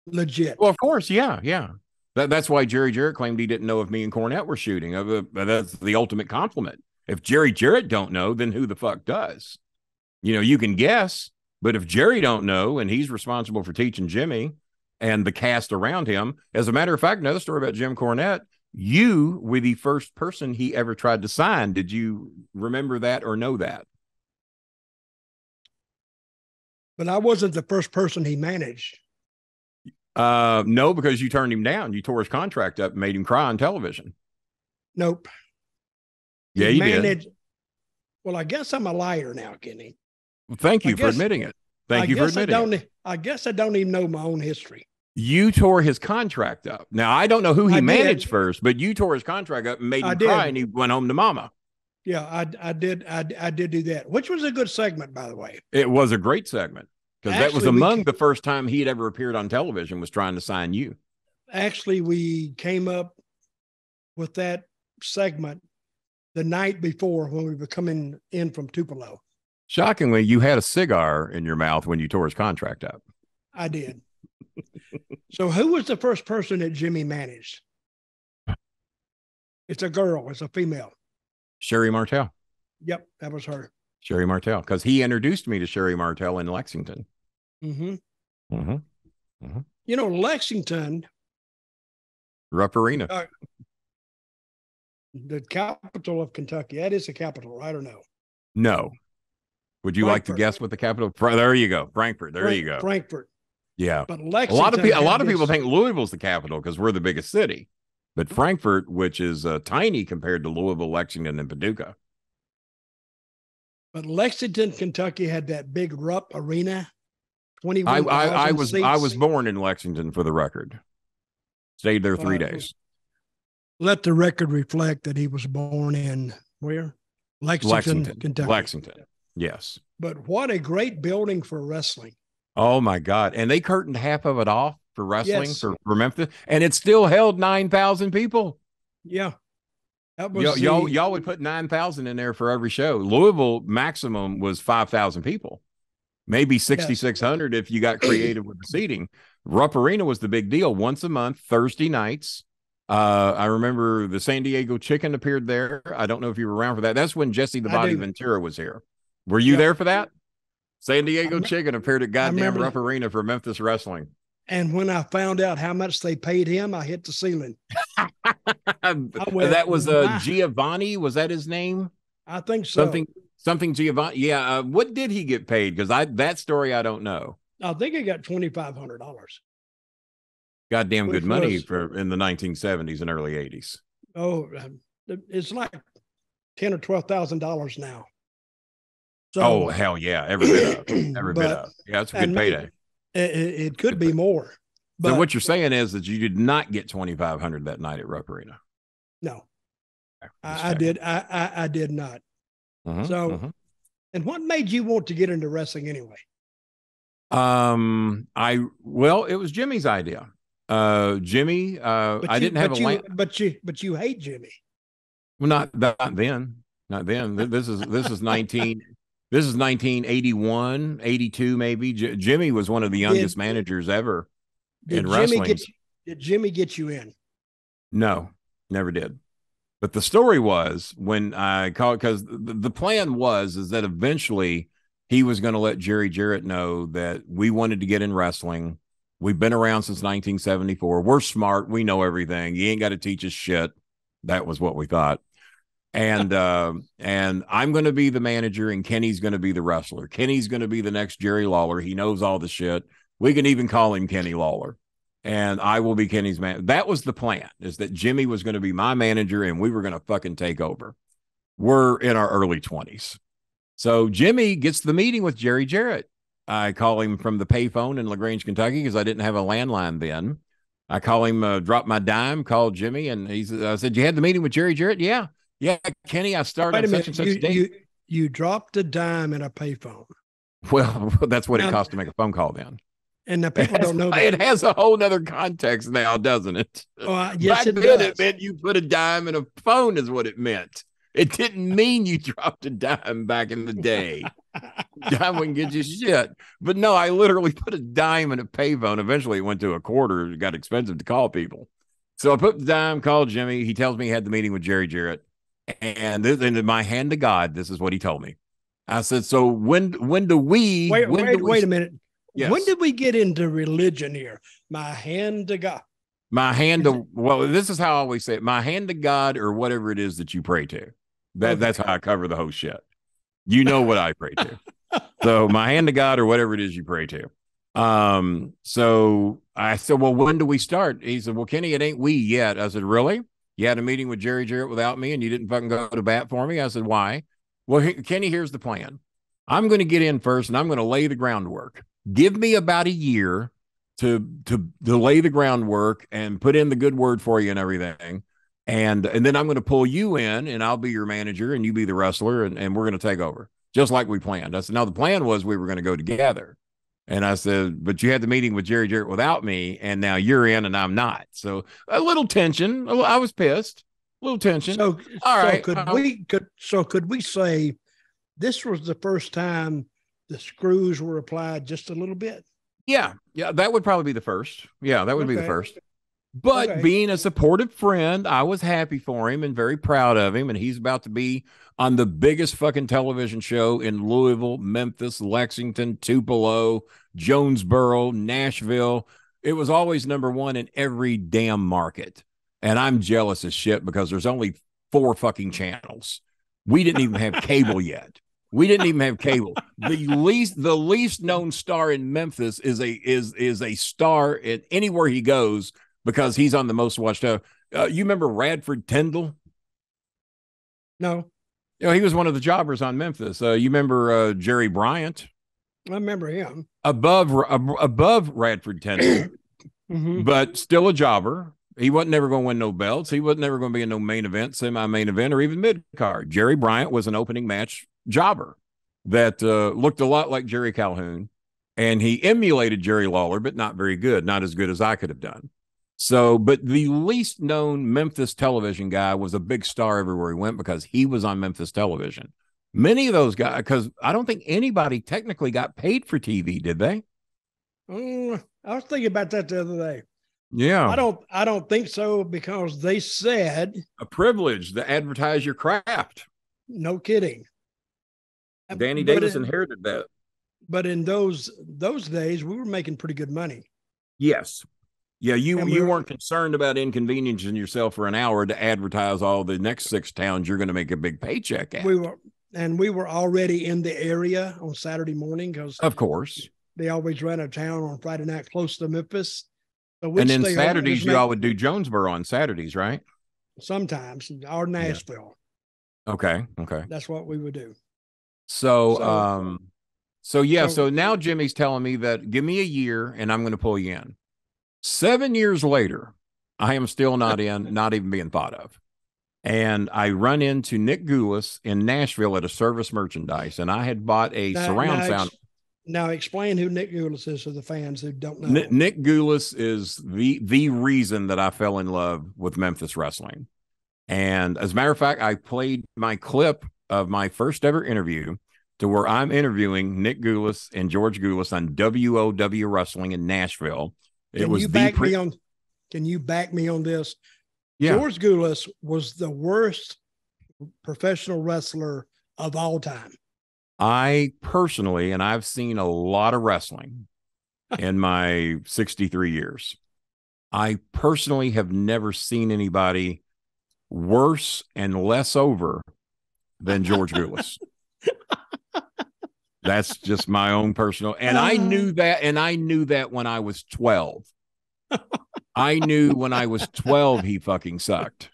legit. Well, of course, yeah. That's why Jerry Jarrett claimed he didn't know if me and Cornette were shooting. That's the ultimate compliment. If Jerry Jarrett don't know, then who the fuck does? You know, you can guess, but if Jerry don't know and he's responsible for teaching Jimmy and the cast around him, as a matter of fact, another story about Jim Cornette. You were the first person he ever tried to sign. Did you remember that or know that? But I wasn't the first person he managed. No, because you turned him down. You tore his contract up and made him cry on television. Nope. Yeah, you did. Well, I guess I'm a liar now, Kenny. Well, thank you for admitting it. Thank you for admitting it. I guess I don't even know my own history. You tore his contract up. Now, I don't know who he managed first, but you tore his contract up and made him cry, and he went home to mama. Yeah, I did do that, which was a good segment, by the way. It was a great segment, because that was among the first time he had ever appeared on television, was trying to sign you. Actually, we came up with that segment the night before when we were coming in from Tupelo. Shockingly, you had a cigar in your mouth when you tore his contract up. I did. So who was the first person that Jimmy managed? It's a girl. It's a female. Sherry Martel. Yep, that was her. Sherry Martel, because he introduced me to Sherry Martel in Lexington. Mm-hmm. Mm-hmm. Mm-hmm. You know, Lexington. Rupp Arena. The capital of Kentucky. That is the capital, right or no? No. Would you like to guess what the capital? There you go. Frankfurt. There you go. Frankfurt. Yeah. But Lexington, a lot of people think Louisville's the capital because we're the biggest city. But Frankfurt, which is tiny compared to Louisville, Lexington, and Paducah. But Lexington, Kentucky had that big Rupp Arena. 21,000 I was born in Lexington, for the record. Stayed there 3 days. Let the record reflect that he was born in where? Lexington, Kentucky. Lexington, yes. But what a great building for wrestling. Oh, my God. And they curtained half of it off for wrestling for Memphis, and it still held 9,000 people. Yeah. That was y'all would put 9,000 in there for every show. Louisville maximum was 5,000 people, maybe 6,600 if you got creative with the seating. Rupp Arena was the big deal. Once a month, Thursday nights. I remember the San Diego Chicken appeared there. I don't know if you were around for that. That's when Jesse the Body Ventura was here. Were you there for that? San Diego Chicken appeared at goddamn Rupp Arena for Memphis wrestling. And when I found out how much they paid him, I hit the ceiling. That was Giovanni. Was that his name? I think so. Something Giovanni. Yeah. What did he get paid? Because that story I don't know. I think he got $2,500. Goddamn good money in the 1970s and early 80s. Oh, it's like $10,000 or $12,000 now. So, hell yeah, every bit of. Yeah, it's a good payday. It could be more. But so what you're saying is that you did not get $2,500 that night at Rupp Arena. No, I did. I did not. Mm-hmm, and what made you want to get into wrestling anyway? It was Jimmy's idea. Jimmy, I didn't have a but you hate Jimmy. Well, not then. This is 1981, 82, maybe. Jimmy was one of the youngest managers ever in wrestling. Did Jimmy get you in? No, never did. But the story was when I called, because the plan is that eventually he was going to let Jerry Jarrett know that we wanted to get in wrestling We've been around since 1974. We're smart. We know everything. You ain't got to teach us shit. That was what we thought. And I'm going to be the manager, and Kenny's going to be the wrestler. Kenny's going to be the next Jerry Lawler. He knows all the shit. We can even call him Kenny Lawler. And I will be Kenny's man. That was the plan, is that Jimmy was going to be my manager, and we were going to fucking take over. We're in our early 20s. So Jimmy gets the meeting with Jerry Jarrett. I call him from the payphone in LaGrange, Kentucky, because I didn't have a landline then. I call him, drop my dime, call Jimmy, and I said, you had the meeting with Jerry Jarrett? Yeah. Yeah, Kenny, I started on such and such date. You dropped a dime in a payphone. Well, that's what it costs to make a phone call then. And the people don't know that. It has a whole nother context now, doesn't it? Yes, Back it then, does. it meant you put a dime in a phone is what it meant. It didn't mean you dropped a dime back in the day. Dime wouldn't get you shit. But no, I literally put a dime in a payphone. Eventually, it went to a quarter. It got expensive to call people. So I put the dime, called Jimmy. He tells me he had the meeting with Jerry Jarrett. And in my hand to God, this is what he told me. I said, so when do we... Wait a minute. Yes. When did we get into religion here? My hand to God. My hand to... Well, this is how I always say it. My hand to God, or whatever it is that you pray to. That's how I cover the whole shit. You know what I pray to. So my hand to God, or whatever it is you pray to. So I said, well, when do we start? He said, well, Kenny, it ain't we yet. I said, really? You had a meeting with Jerry Jarrett without me, and you didn't fucking go to bat for me? I said, why? Well, Kenny, here's the plan. I'm going to get in first, and I'm going to lay the groundwork. Give me about a year to lay the groundwork and put in the good word for you and everything. And then I'm going to pull you in, and I'll be your manager, and you be the wrestler, and we're going to take over, just like we planned. I said, now the plan was we were going to go together. And I said, but you had the meeting with Jerry Jarrett without me, and now you're in and I'm not. So a little tension. I was pissed. A little tension. So, all right. Could we say this was the first time the screws were applied just a little bit? Yeah. Yeah, that would probably be the first. Yeah, that would be the first. But being a supportive friend, I was happy for him and very proud of him. And he's about to be on the biggest fucking television show in Louisville, Memphis, Lexington, Tupelo, Jonesboro, Nashville. It was always number one in every damn market. And I'm jealous as shit because there's only 4 fucking channels. We didn't even have cable yet. We didn't even have cable. The least known star in Memphis is a star in anywhere he goes because he's on the most watched. You remember Radford Tyndall? No. You know, he was one of the jobbers on Memphis. You remember Jerry Bryant? I remember him. Above Radford Tyndall, but still a jobber. He wasn't never going to win no belts. He wasn't never going to be in no main event, semi-main event, or even mid-card. Jerry Bryant was an opening match jobber that looked a lot like Jerry Calhoun, and he emulated Jerry Lawler, but not very good, not as good as I could have done. So, but the least known Memphis television guy was a big star everywhere he went because he was on Memphis television. Many of those guys, because I don't think anybody technically got paid for TV, did they? I was thinking about that the other day. Yeah. I don't think so because they said a privilege to advertise your craft. No kidding. Danny Davis inherited that. But in those days, we were making pretty good money. Yes. Yeah, you weren't concerned about inconveniencing yourself for an hour to advertise all the next 6 towns you're going to make a big paycheck at. We were already in the area on Saturday morning because, of course, they always ran a town on Friday night close to Memphis. So and then Saturdays, you all would do Jonesboro on Saturdays, right? Sometimes, or Nashville. Yeah. Okay. That's what we would do. So now Jimmy's telling me that give me a year and I'm going to pull you in. 7 years later, I am still not in, not even being thought of. And I run into Nick Gulas in Nashville at a Service Merchandise, and I had bought a surround sound. Now explain who Nick Gulas is to the fans who don't know. Nick Gulas is the reason that I fell in love with Memphis wrestling. And as a matter of fact, I played my clip of my first ever interview to where I'm interviewing Nick Gulas and George Gulas on WOW Wrestling in Nashville. Can you back me on this? Yeah. George Gulas was the worst professional wrestler of all time. I personally, and I've seen a lot of wrestling, in my 63 years. I personally have never seen anybody worse and less over than George Gulas. That's just my own personal. And I knew that when I was 12. I knew when I was 12 he fucking sucked.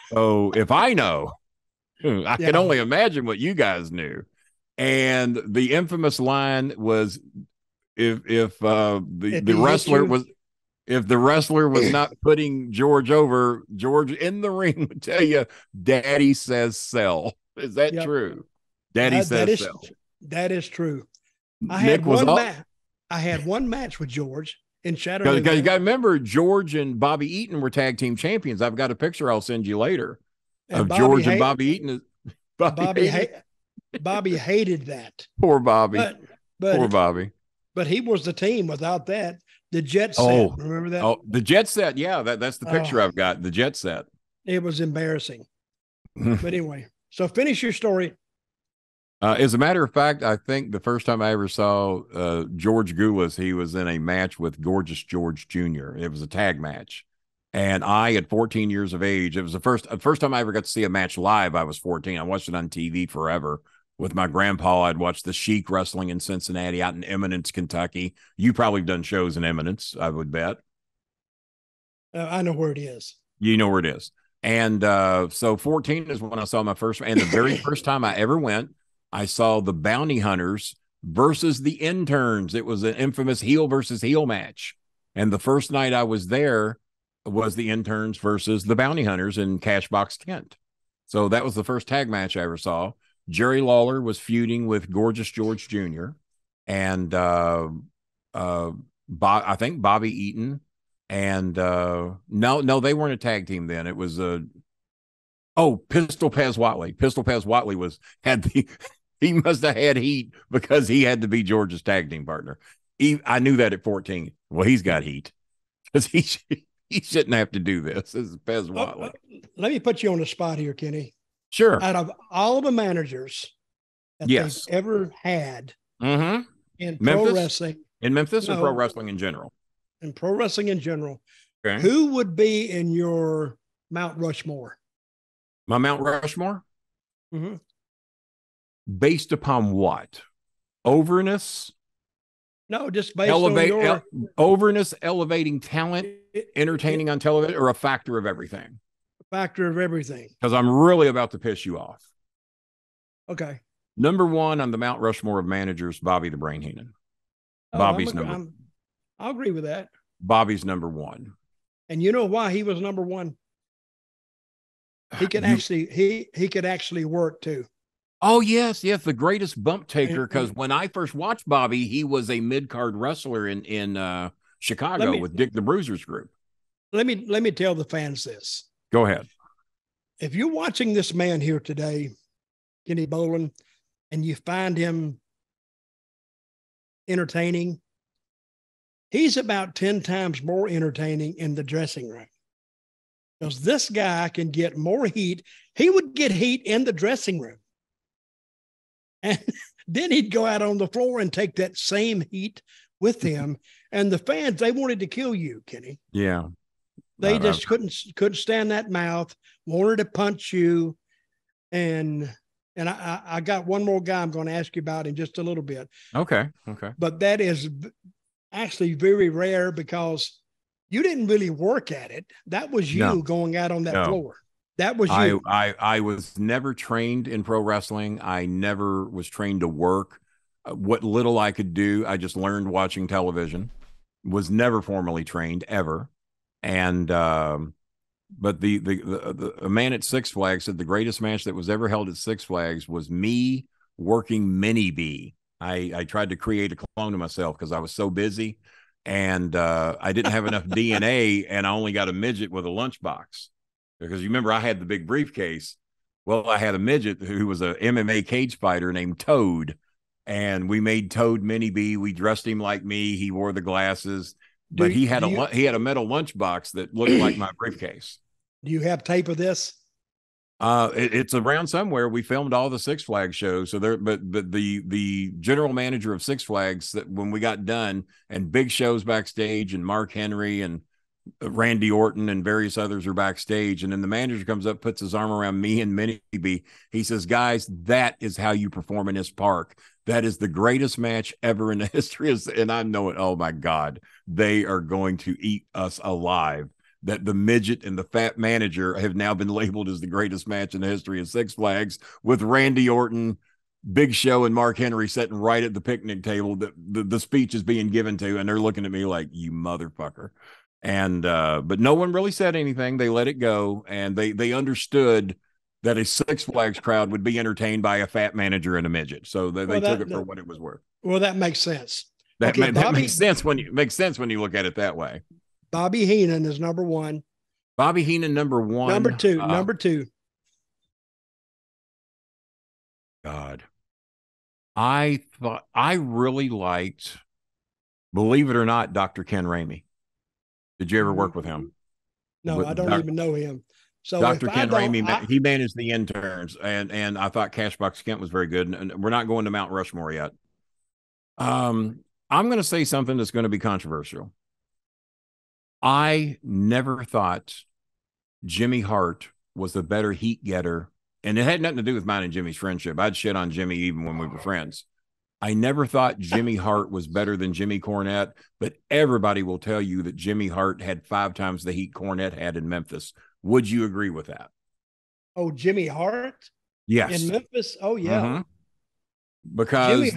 So if I know, I can only imagine what you guys knew. And the infamous line was, if the wrestler was not putting George over, George in the ring would tell you, "Daddy says sell." Is that true? Daddy says sell. That is true. I had one match with George in Shadow. You got to remember, George and Bobby Eaton were tag team champions. I've got a picture I'll send you later of George and Bobby Eaton. Bobby hated that. Poor Bobby. Poor Bobby. But he was the team without that. The Jet Set. Remember that? Oh, the Jet Set. Yeah, that's the picture I've got. The Jet Set. It was embarrassing. But anyway, so finish your story. As a matter of fact, I think the first time I ever saw George Gulas, he was in a match with Gorgeous George Jr. It was a tag match. And I, at 14 years of age, it was the first time I ever got to see a match live. I was 14. I watched it on TV forever. With my grandpa, I'd watched the Sheik wrestling in Cincinnati, out in Eminence, Kentucky. You probably done shows in Eminence, I would bet. I know where it is. You know where it is. And so 14 is when I saw my first, and the very first time I ever went, I saw the Bounty Hunters versus the Interns. It was an infamous heel versus heel match. And the first night I was there was the Interns versus the Bounty Hunters in Cashbox, Kent. So that was the first tag match I ever saw. Jerry Lawler was feuding with Gorgeous George Jr. and I think Bobby Eaton. And no, they weren't a tag team then. It was Pistol Pez Watley. Pistol Pez Watley he must have had heat because he had to be George's tag team partner. I knew that at 14. Well, he's got heat because he shouldn't have to do this. This is Pez Watley. Let me put you on the spot here, Kenny. Sure. Out of all the managers that they've ever had in Memphis? pro wrestling. In Memphis or pro wrestling in general? In pro wrestling in general. Okay. Who would be in your Mount Rushmore? My Mount Rushmore? Mm-hmm. Based upon what? Overness? No, just based on your... Overness, elevating talent, entertaining on television, or a factor of everything? Factor of everything. Because I'm really about to piss you off. Okay. Number one on the Mount Rushmore of managers, Bobby the Brain Heenan. I'll agree with that. Bobby's number one. And you know why he was number one? He could actually work too. Oh, yes, the greatest bump taker. Because when I first watched Bobby, he was a mid-card wrestler in Chicago with Dick the Bruiser's group. Let me tell the fans this. Go ahead. If you're watching this man here today, Kenny Bolin, and you find him entertaining, he's about 10 times more entertaining in the dressing room. Because this guy can get more heat. He would get heat in the dressing room. And then he'd go out on the floor and take that same heat with him. And the fans, they wanted to kill you, Kenny. Yeah. They just couldn't stand that mouth, wanted to punch you. And I got one more guy I'm going to ask you about in just a little bit. Okay. But that is actually very rare because you didn't really work at it. That was you going out on that floor. That was you. I was never trained in pro wrestling. I never was trained to work. What little I could do, I just learned watching television. Was never formally trained ever. And but the man at Six Flags said the greatest match that was ever held at Six Flags was me working Mini B. I tried to create a clone of myself because I was so busy, and I didn't have enough DNA, and I only got a midget with a lunchbox. Because you remember I had the big briefcase. Well, I had a midget who was a MMA cage fighter named Toad, and we made Toad Mini B. We dressed him like me. He wore the glasses. But he had a metal lunchbox that looked like my briefcase. Do you have tape of this? It's around somewhere. We filmed all the Six Flags shows, so there. But the general manager of Six Flags, that when we got done, and Big Show's backstage, and Mark Henry and Randy Orton and various others are backstage, and then the manager comes up, puts his arm around me and Minnie B. He says, "Guys, that is how you perform in this park. That is the greatest match ever in the history of." And I know it. Oh my God, they are going to eat us alive. That the midget and the fat manager have now been labeled as the greatest match in the history of Six Flags, with Randy Orton, Big Show, and Mark Henry sitting right at the picnic table that the speech is being given to, and they're looking at me like, "You motherfucker." And but no one really said anything. They let it go, and they understood that a Six Flags crowd would be entertained by a fat manager and a midget. So they took it for what it was worth. Well, that makes sense. That makes sense when you look at it that way. Bobby Heenan is number one. Bobby Heenan, number one. Number two. God. I really liked, believe it or not, Dr. Ken Ramey. Did you ever work with him? No, I don't even know him. So Dr. Ken Ramey, he managed the interns, and I thought Cashbox Kent was very good. And we're not going to Mount Rushmore yet. I'm going to say something that's going to be controversial. I never thought Jimmy Hart was the better heat getter, and it had nothing to do with mine and Jimmy's friendship. I'd shit on Jimmy even when we were friends. I never thought Jimmy Hart was better than Jimmy Cornette, but everybody will tell you that Jimmy Hart had 5 times the heat Cornette had in Memphis. Would you agree with that? Oh, Jimmy Hart? Yes. In Memphis? Oh, yeah. Mm-hmm. Because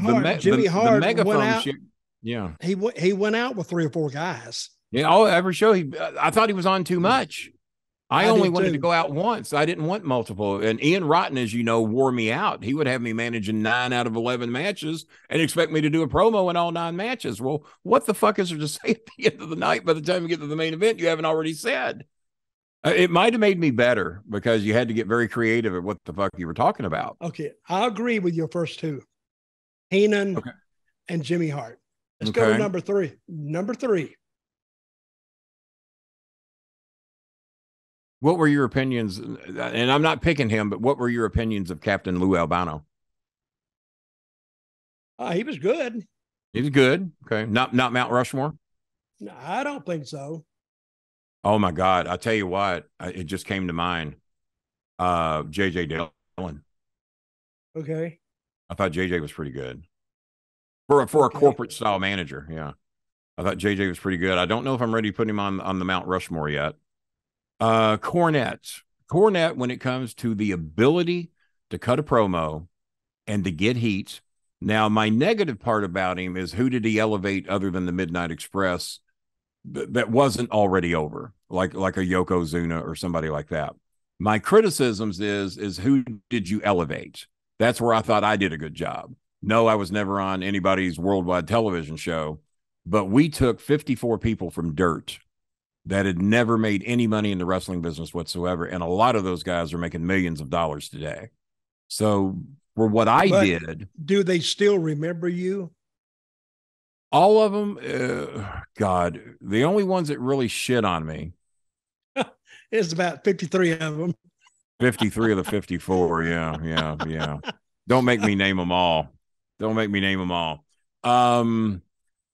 Jimmy Hart the megaphone went out, shit, yeah. He went out with 3 or 4 guys. Yeah, every show I thought he was on too much. I only wanted to go out once. I didn't want multiple. And Ian Rotten, as you know, wore me out. He would have me managing 9 out of 11 matches and expect me to do a promo in all 9 matches. Well, what the fuck is there to say at the end of the night by the time you get to the main event you haven't already said? It might have made me better because you had to get very creative at what the fuck you were talking about. Okay, I agree with your first 2. Heenan and Jimmy Hart. Let's go to number 3. Number 3. What were your opinions? And I'm not picking him, but what were your opinions of Captain Lou Albano? He was good. He was good. Okay. Not Mount Rushmore? No, I don't think so. Oh, my God. I tell you what, it just came to mind. J.J. Dillon. Okay. I thought J.J. was pretty good. For a corporate style manager, yeah. I thought J.J. was pretty good. I don't know if I'm ready to put him on the Mount Rushmore yet. Cornette, when it comes to the ability to cut a promo and to get heat. Now, my negative part about him is, who did he elevate other than the Midnight Express that wasn't already over, like a Yokozuna or somebody like that? My criticisms is who did you elevate? That's where I thought I did a good job. No, I was never on anybody's worldwide television show, but we took 54 people from dirt that had never made any money in the wrestling business whatsoever. And a lot of those guys are making millions of dollars today. So for what I did. Do they still remember you? All of them? God, the only ones that really shit on me. It's about 53 of them. 53 of the 54. Yeah. Don't make me name them all.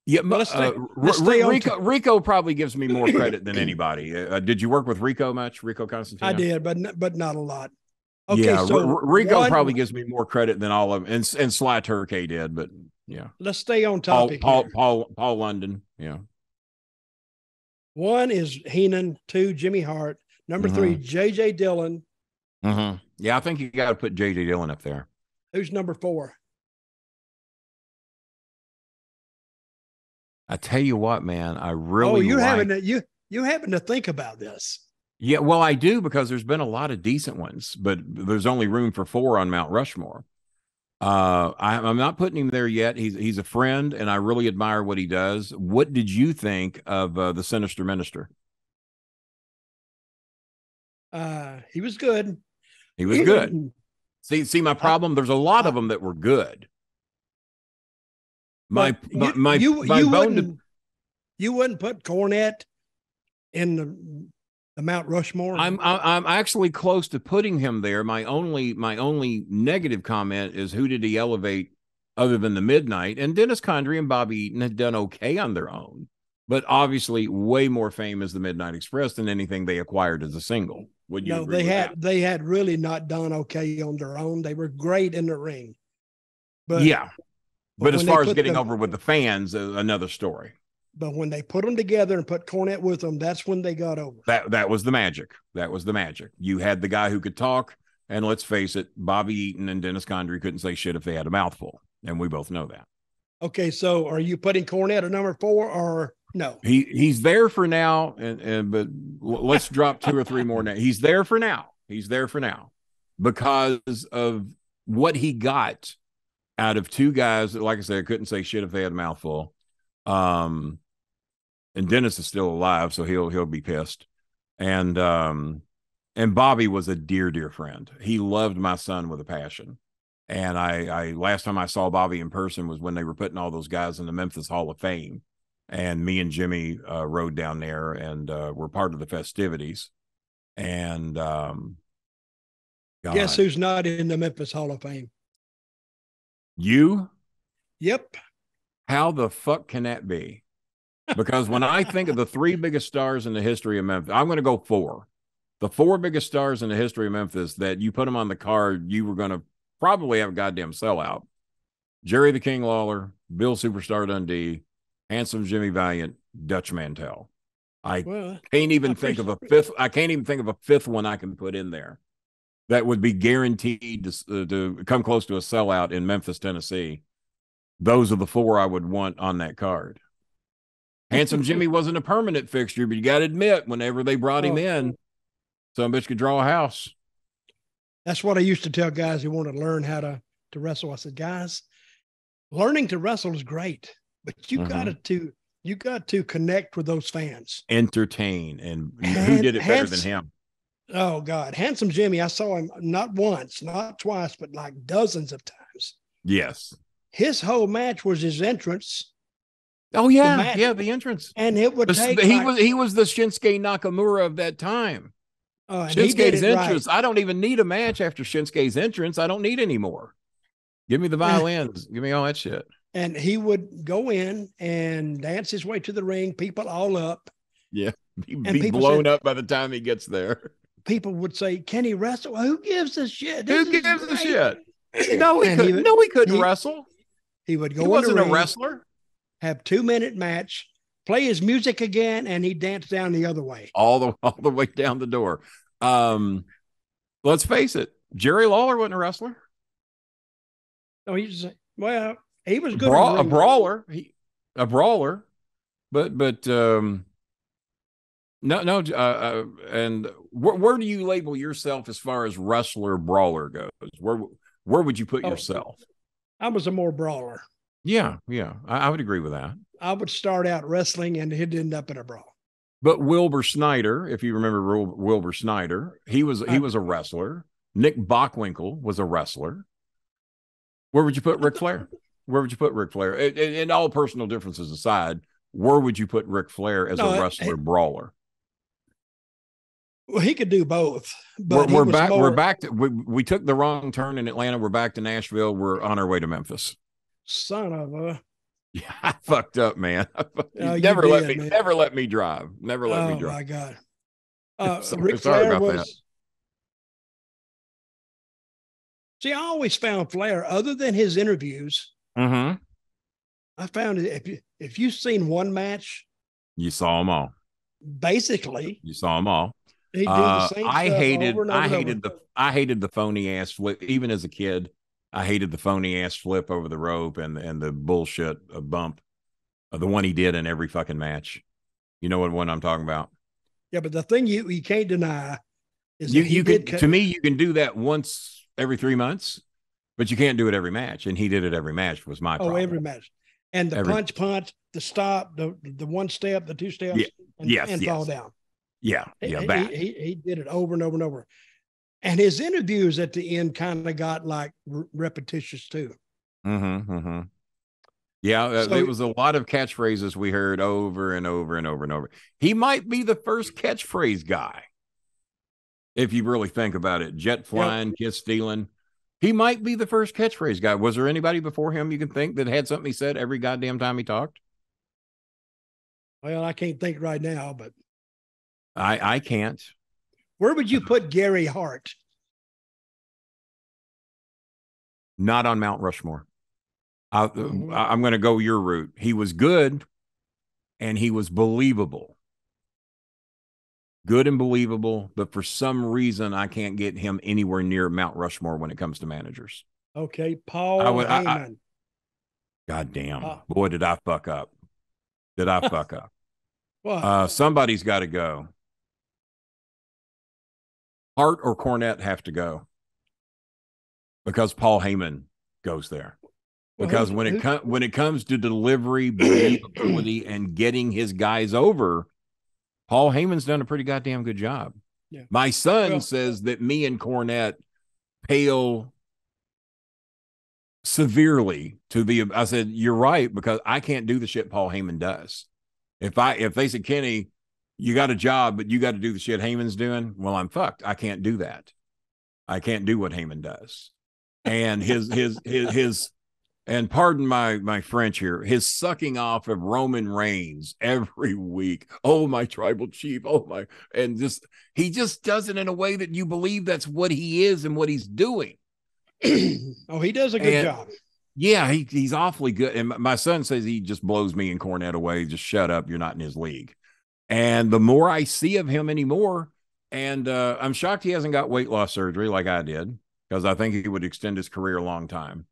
Yeah, Rico probably gives me more credit than anybody. Did you work with Rico much? Rico Constantino? I did, but not a lot. Okay, yeah, so Rico probably gives me more credit than all of them, and Sly Turkey did, but yeah. Let's stay on topic. Paul London, yeah. 1 is Heenan, 2 Jimmy Hart, number 3 J.J. Dillon. Yeah, I think you got to put J.J. Dillon up there. Who's number 4? I tell you what, man, I really. You having to think about this. Yeah, well, I do, because there's been a lot of decent ones, but there's only room for 4 on Mount Rushmore. I'm not putting him there yet. He's a friend, and I really admire what he does. What did you think of the Sinister Minister? He was good. He was good. See, my problem. There's a lot of them that were good. You wouldn't put Cornette in The Mount Rushmore. I'm actually close to putting him there. My only negative comment is, who did he elevate other than the Midnight? And Dennis Condrey and Bobby Eaton had done okay on their own, but obviously way more fame as the Midnight Express than anything they acquired as a single. Would you agree with that? They had really not done okay on their own. They were great in the ring. But yeah. But as far as getting over with the fans, another story. But when they put them together and put Cornette with them, that's when they got over. That was the magic. That was the magic. You had the guy who could talk, and let's face it, Bobby Eaton and Dennis Condrey couldn't say shit if they had a mouthful, and we both know that. Okay, so are you putting Cornette at number 4 or no? He's there for now, but let's drop 2 or 3 more now. He's there for now. He's there for now because of what he got out of 2 guys that, like I said, couldn't say shit if they had a mouthful. And Dennis is still alive, so he'll be pissed. And Bobby was a dear friend. He loved my son with a passion. And I last time I saw Bobby in person was when they were putting all those guys in the Memphis Hall of Fame. And me and Jimmy rode down there and were part of the festivities. And guess who's not in the Memphis Hall of Fame? You? Yep. How the fuck can that be? Because when I think of the 3 biggest stars in the history of Memphis, I'm going to go 4. The 4 biggest stars in the history of Memphis that you put them on the card, you were going to probably have a goddamn sellout. Jerry the King Lawler, Bill Superstar Dundee, Handsome Jimmy Valiant, Dutch Mantell. I can't even think of a fifth one I can put in there that would be guaranteed to come close to a sellout in Memphis, Tennessee. Those are the 4 I would want on that card. Handsome Jimmy wasn't a permanent fixture, but you got to admit, whenever they brought him in, some bitch could draw a house. That's what I used to tell guys who want to learn how to wrestle. I said, guys, learning to wrestle is great, but you got to connect with those fans. Entertain. And who did it better than him? Oh, God. Handsome Jimmy, I saw him not once, not twice, but like dozens of times. Yes. His whole match was his entrance. Oh yeah, the entrance, and it would take. He was the Shinsuke Nakamura of that time. Shinsuke's entrance. Right. I don't even need a match after Shinsuke's entrance. I don't need any more. Give me the violins. Give me all that shit. And he would go in and dance his way to the ring. People all up. Yeah, he'd be blown up by the time he gets there. People would say, "Can he wrestle? Who gives a shit? Who gives a shit?" No, he couldn't. He couldn't wrestle. He would go. He wasn't a wrestler. Have 2-minute match, play his music again, and he danced down the other way. All the way down the door. Let's face it, Jerry Lawler wasn't a wrestler. No, he was good. A brawler. A brawler. But no. And where do you label yourself as far as wrestler brawler goes? Where would you put yourself? I was a more brawler. Yeah. I would agree with that. I would start out wrestling and he'd end up in a brawl. But Wilbur Snyder, if you remember Wilbur Snyder, he was a wrestler. Nick Bockwinkel was a wrestler. Where would you put Ric Flair? And all personal differences aside, where would you put Ric Flair as a wrestler brawler? Well, he could do both. But we're back to we took the wrong turn in Atlanta. We're back to Nashville. We're on our way to Memphis. Son of a. Yeah, I fucked up, man. Never let me drive. Never let me drive. Oh my God. Ric Flair was. That. See, I always found Flair, other than his interviews. Mm-hmm. I found if you've seen one match, you saw them all. Basically, you saw them all. He did the same stuff over and over. I hated the phony ass flip. Even as a kid, I hated the phony ass flip over the rope and the bullshit bump, the one he did in every fucking match. You know what one I'm talking about? Yeah, but the thing you can't deny is you can do that once every 3 months, but you can't do it every match. And he did it every match. Was my problem. Every match, and the punch, the stop, the 1 step, the 2 steps, and fall down. Yeah, he did it over and over and over. And his interviews at the end kind of got like repetitious too. Mm-hmm. Yeah, So- it was a lot of catchphrases we heard over and over and over and over. He might be the first catchphrase guy, if you really think about it. Jet flying, kiss stealing. He might be the first catchphrase guy. Was there anybody before him you can think that had something he said every goddamn time he talked? Well, I can't think right now, but I can't. where would you put Gary Hart? Not on Mount Rushmore. I'm going to go your route. He was good and he was believable. Good and believable, but for some reason, I can't get him anywhere near Mount Rushmore when it comes to managers. Okay, Paul Heyman. God damn. Boy, did I fuck up. Did I fuck up? What? Somebody's got to go. Hart or Cornette have to go because Paul Heyman goes there. Because when it comes to delivery, believability, and getting his guys over, Paul Heyman's done a pretty goddamn good job. Yeah. My son says that me and Cornette pale severely to the. I said, you're right, because I can't do the shit Paul Heyman does. If they said, Kenny, you got a job, but you got to do the shit Heyman's doing, well, I'm fucked. I can't do that. I can't do what Heyman does. And his and pardon my French here, his sucking off of Roman Reigns every week. Oh, my tribal chief. Oh, my. And he just does it in a way that you believe that's what he is and what he's doing. Oh, he does a good job. Yeah, he's awfully good. And my son says he just blows me and Cornette away. Just shut up. You're not in his league. And the more I see of him anymore, and I'm shocked he hasn't got weight loss surgery like I did, because I think he would extend his career a long time.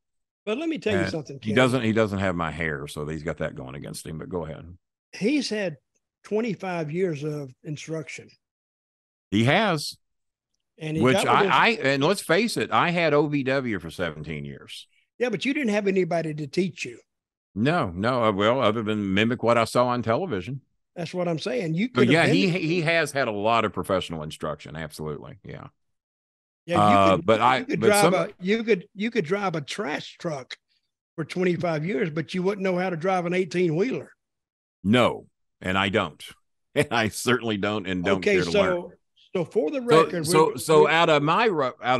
But let me tell you something, Ken. He doesn't have my hair, so he's got that going against him. But go ahead. He's had 25 years of instruction. He has. And and let's face it, I had OVW for 17 years. Yeah, but you didn't have anybody to teach you. No. Well, other than mimic what I saw on television. That's what I'm saying. He has had a lot of professional instruction. Absolutely. Yeah. Yeah, you could drive a trash truck for 25 years, but you wouldn't know how to drive an 18-wheeler. No, and I don't. And I certainly don't and don't care to learn. So for the record, out of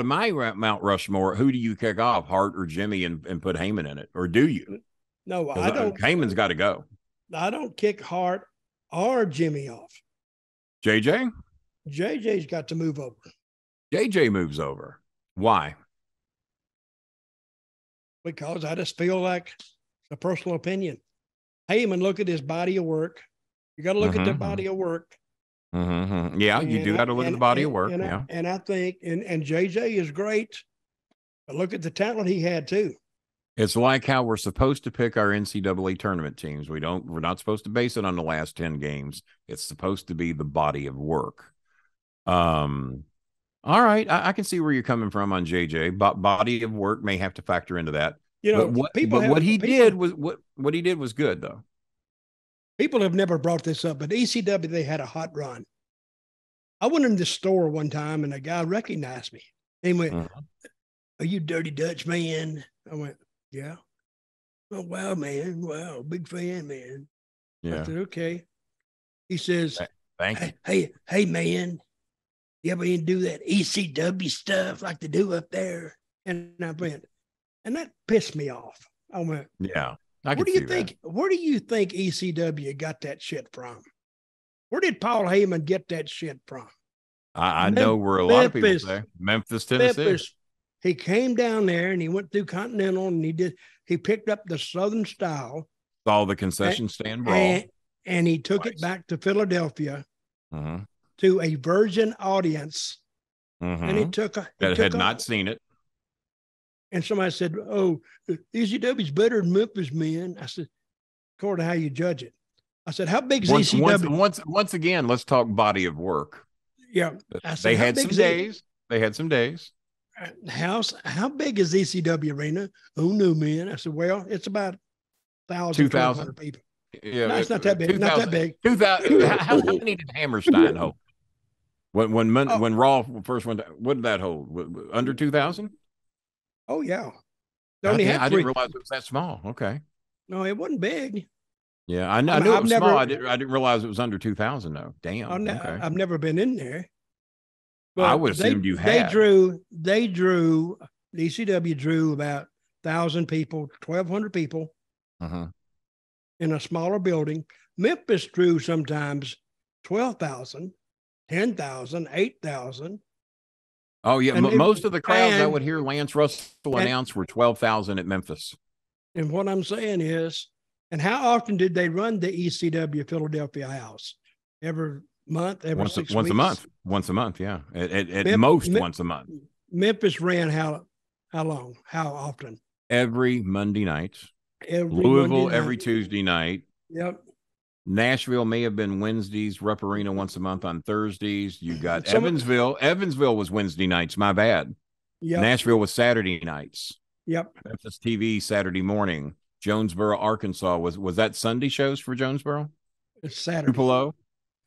my Mount Rushmore, who do you kick off, Hart or Jimmy, and put Heyman in it, or do you? No, I don't. Heyman's got to go. I don't kick Hart or Jimmy off. JJ? JJ's got to move over. JJ moves over. Why? Because I just feel like a personal opinion. Heyman, look at his body of work. You got to look at the body of work. Mm-hmm. Yeah, you do got to look at the body of work. And I think, and JJ is great, but look at the talent he had too. It's like how we're supposed to pick our NCAA tournament teams. We're not supposed to base it on the last 10 games. It's supposed to be the body of work. All right, I can see where you're coming from on JJ. But body of work may have to factor into that. You know, what he did was good though. People have never brought this up, but ECW, they had a hot run. I went in the store one time and a guy recognized me. He went, "Are you Dirty Dutch Man?" I went, "Yeah." "Oh, wow, man. Wow, big fan, man." Yeah. I said, "Okay." He says, "Thank you. Hey, man, you ever do that ECW stuff like they do up there?" And I went, and that pissed me off. I went, "Yeah. Where do you think ECW got that shit from? Where did Paul Heyman get that shit from?" I know where a lot of people say Memphis, Tennessee. Memphis. He came down there and he went through Continental and he picked up the Southern style. Saw the concession stand brawl. And he took it back to Philadelphia to a virgin audience. And he had not seen it. And somebody said, "Oh, ECW's better than Memphis, man." I said, "According to how you judge it." I said, "How big is ECW?" Once again, let's talk body of work. Yeah. They had some days. They had some days. How big is ECW arena? "Oh, no, man." I said, "Well, it's about 1,000, 2,000 people." Yeah, no, it's not that big. Not that big. 2,000. How many did Hammerstein hold? When Raw first went, what did that hold? Under 2,000? Oh, yeah. I didn't realize it was that small. Okay. No, it wasn't big. Yeah, I knew it was small. I didn't realize it was under 2,000 though. Damn. Okay. I've never been in there. But I would assume you had. They drew. The ECW drew about 1,000 people, 1,200 people in a smaller building. Memphis drew sometimes 12,000, 10,000, 8,000. Oh yeah, most of the crowds I would hear Lance Russell announce were 12,000 at Memphis. And what I'm saying is, and how often did they run the ECW Philadelphia house? Every month, every 6 weeks? Once a month, yeah. At most once a month. Memphis ran how long? How often? Every Monday night. Louisville every Tuesday night. Yep. Nashville may have been Wednesdays. Rupp Arena once a month on Thursdays. You got Evansville. Evansville was Wednesday nights. My bad. Yep. Nashville was Saturday nights. Yep. Memphis TV Saturday morning. Jonesboro, Arkansas was that Sunday shows for Jonesboro? It's Saturday. Tupelo.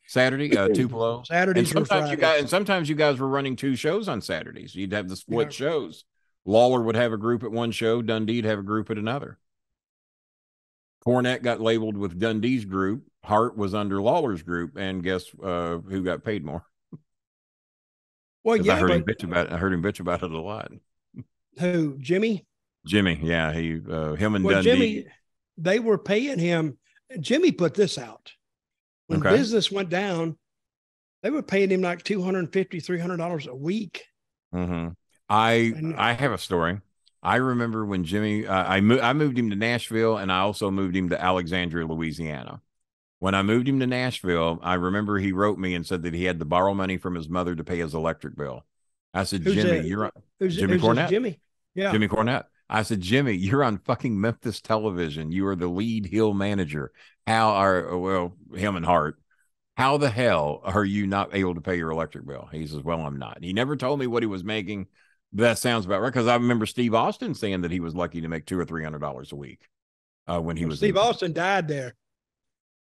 Saturday, Tupelo. Saturdays and sometimes you guys were running 2 shows on Saturdays. You'd have the split shows. Lawler would have a group at one show. Dundee'd have a group at another. Cornette got labeled with Dundee's group. Hart was under Lawler's group, and guess who got paid more? Well, yeah, I heard him bitch about it a lot. Who? Jimmy, yeah, him and Dundee. Jimmy, they were paying him. Jimmy put this out. When business went down, they were paying him like $250, $300 a week. Mm-hmm. I have a story. I remember when Jimmy, I moved him to Nashville, and I also moved him to Alexandria, Louisiana. When I moved him to Nashville, I remember he wrote me and said that he had to borrow money from his mother to pay his electric bill. I said, Jimmy, you're on Jimmy Cornette. Jimmy, yeah, Jimmy Cornette. I said, Jimmy, you're on fucking Memphis television. You are the lead heel manager. Him and Hart. How the hell are you not able to pay your electric bill? He says, well, I'm not. He never told me what he was making. That sounds about right, because I remember Steve Austin saying that he was lucky to make $200 or $300 a week when he was. Steve Austin died there.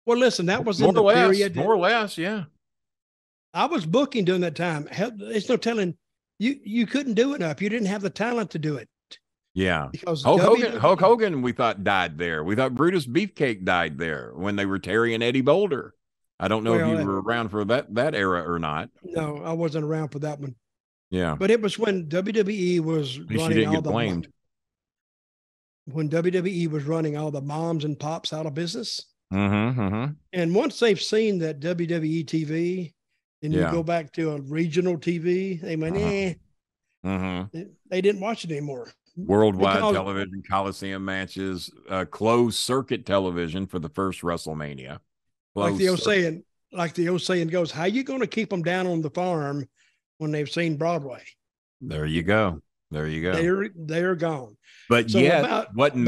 Well, listen, that was in the period. More or less, yeah. I was booking during that time. There's no telling you couldn't do enough. You didn't have the talent to do it. Yeah, because Hulk Hogan, we thought died there. We thought Brutus Beefcake died there when they were Terry and Eddie Boulder. I don't know if you were around for that era or not. No, I wasn't around for that one. Yeah, but it was when WWE was running all the blamed. When WWE was running all the moms and pops out of business. And once they've seen that WWE TV, then you go back to a regional TV, they went, they didn't watch it anymore. Worldwide television, Coliseum matches, closed circuit television for the first WrestleMania. Like the old saying goes, how you going to keep them down on the farm when they've seen Broadway? There you go. They're gone. But so yet, wasn't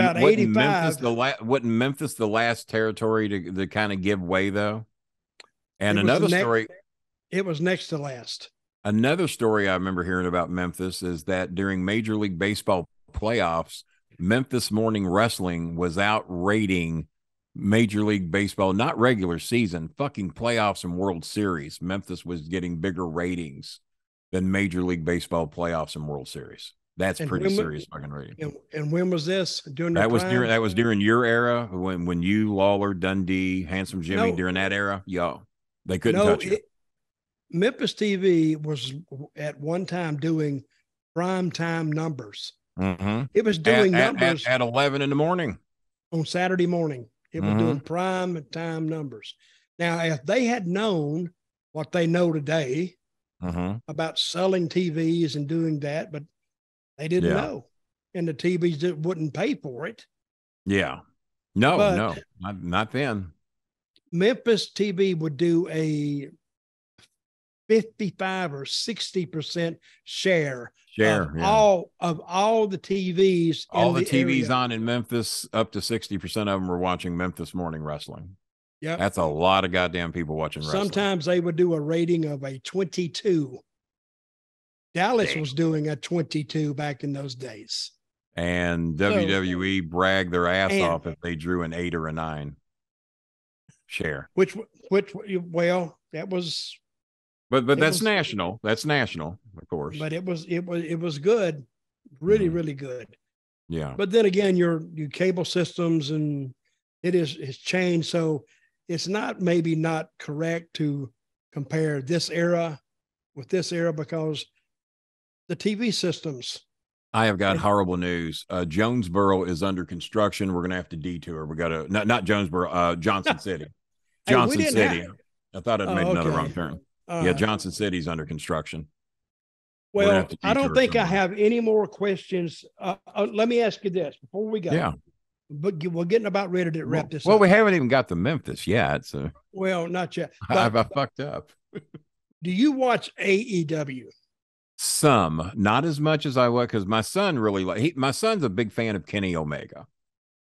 Memphis the last territory to kind of give way though? And another story. It was next to last. Another story I remember hearing about Memphis is that during Major League Baseball playoffs, Memphis Morning Wrestling was out rating Major League Baseball, not regular season, fucking playoffs and World Series. Memphis was getting bigger ratings than Major League Baseball playoffs and World Series. That's pretty serious fucking rating. And when was this? During that was during your era when you, Lawler, Dundee, Handsome Jimmy, during that era. They couldn't touch it. Memphis TV was at one time doing prime time numbers. It was doing numbers at 11 in the morning on Saturday morning. It was doing prime time numbers. Now, if they had known what they know today about selling TVs and doing that, but they didn't know, and the TVs wouldn't pay for it. Yeah, no, not then. Memphis TV would do a 55 or 60% share of all the TVs. All the TVs area. On in Memphis, up to 60% of them were watching Memphis Morning Wrestling. Yeah, that's a lot of goddamn people watching wrestling. Sometimes they would do a rating of a 22. Dallas was doing a 22 back in those days. And WWE bragged their ass off if they drew an 8 or a 9 share. Which that was. But that's national. That's national, of course. But it was good, really good. Yeah. But then again, your cable systems and it's changed. So it's maybe not correct to compare this era with this era because the TV systems. I have got horrible news. Jonesboro is under construction. We're going to have to detour. We got to not Jonesboro, Johnson City. Johnson City. I thought I'd made another wrong turn. Yeah, Johnson City's under construction. Well, I don't think I have any more questions. Let me ask you this before we go. Yeah. But we're getting about ready to wrap this up. Well, we haven't even got to Memphis yet. So. Well, not yet. I fucked up. Do you watch AEW? Some, not as much as I was, because my son really my son's a big fan of Kenny Omega,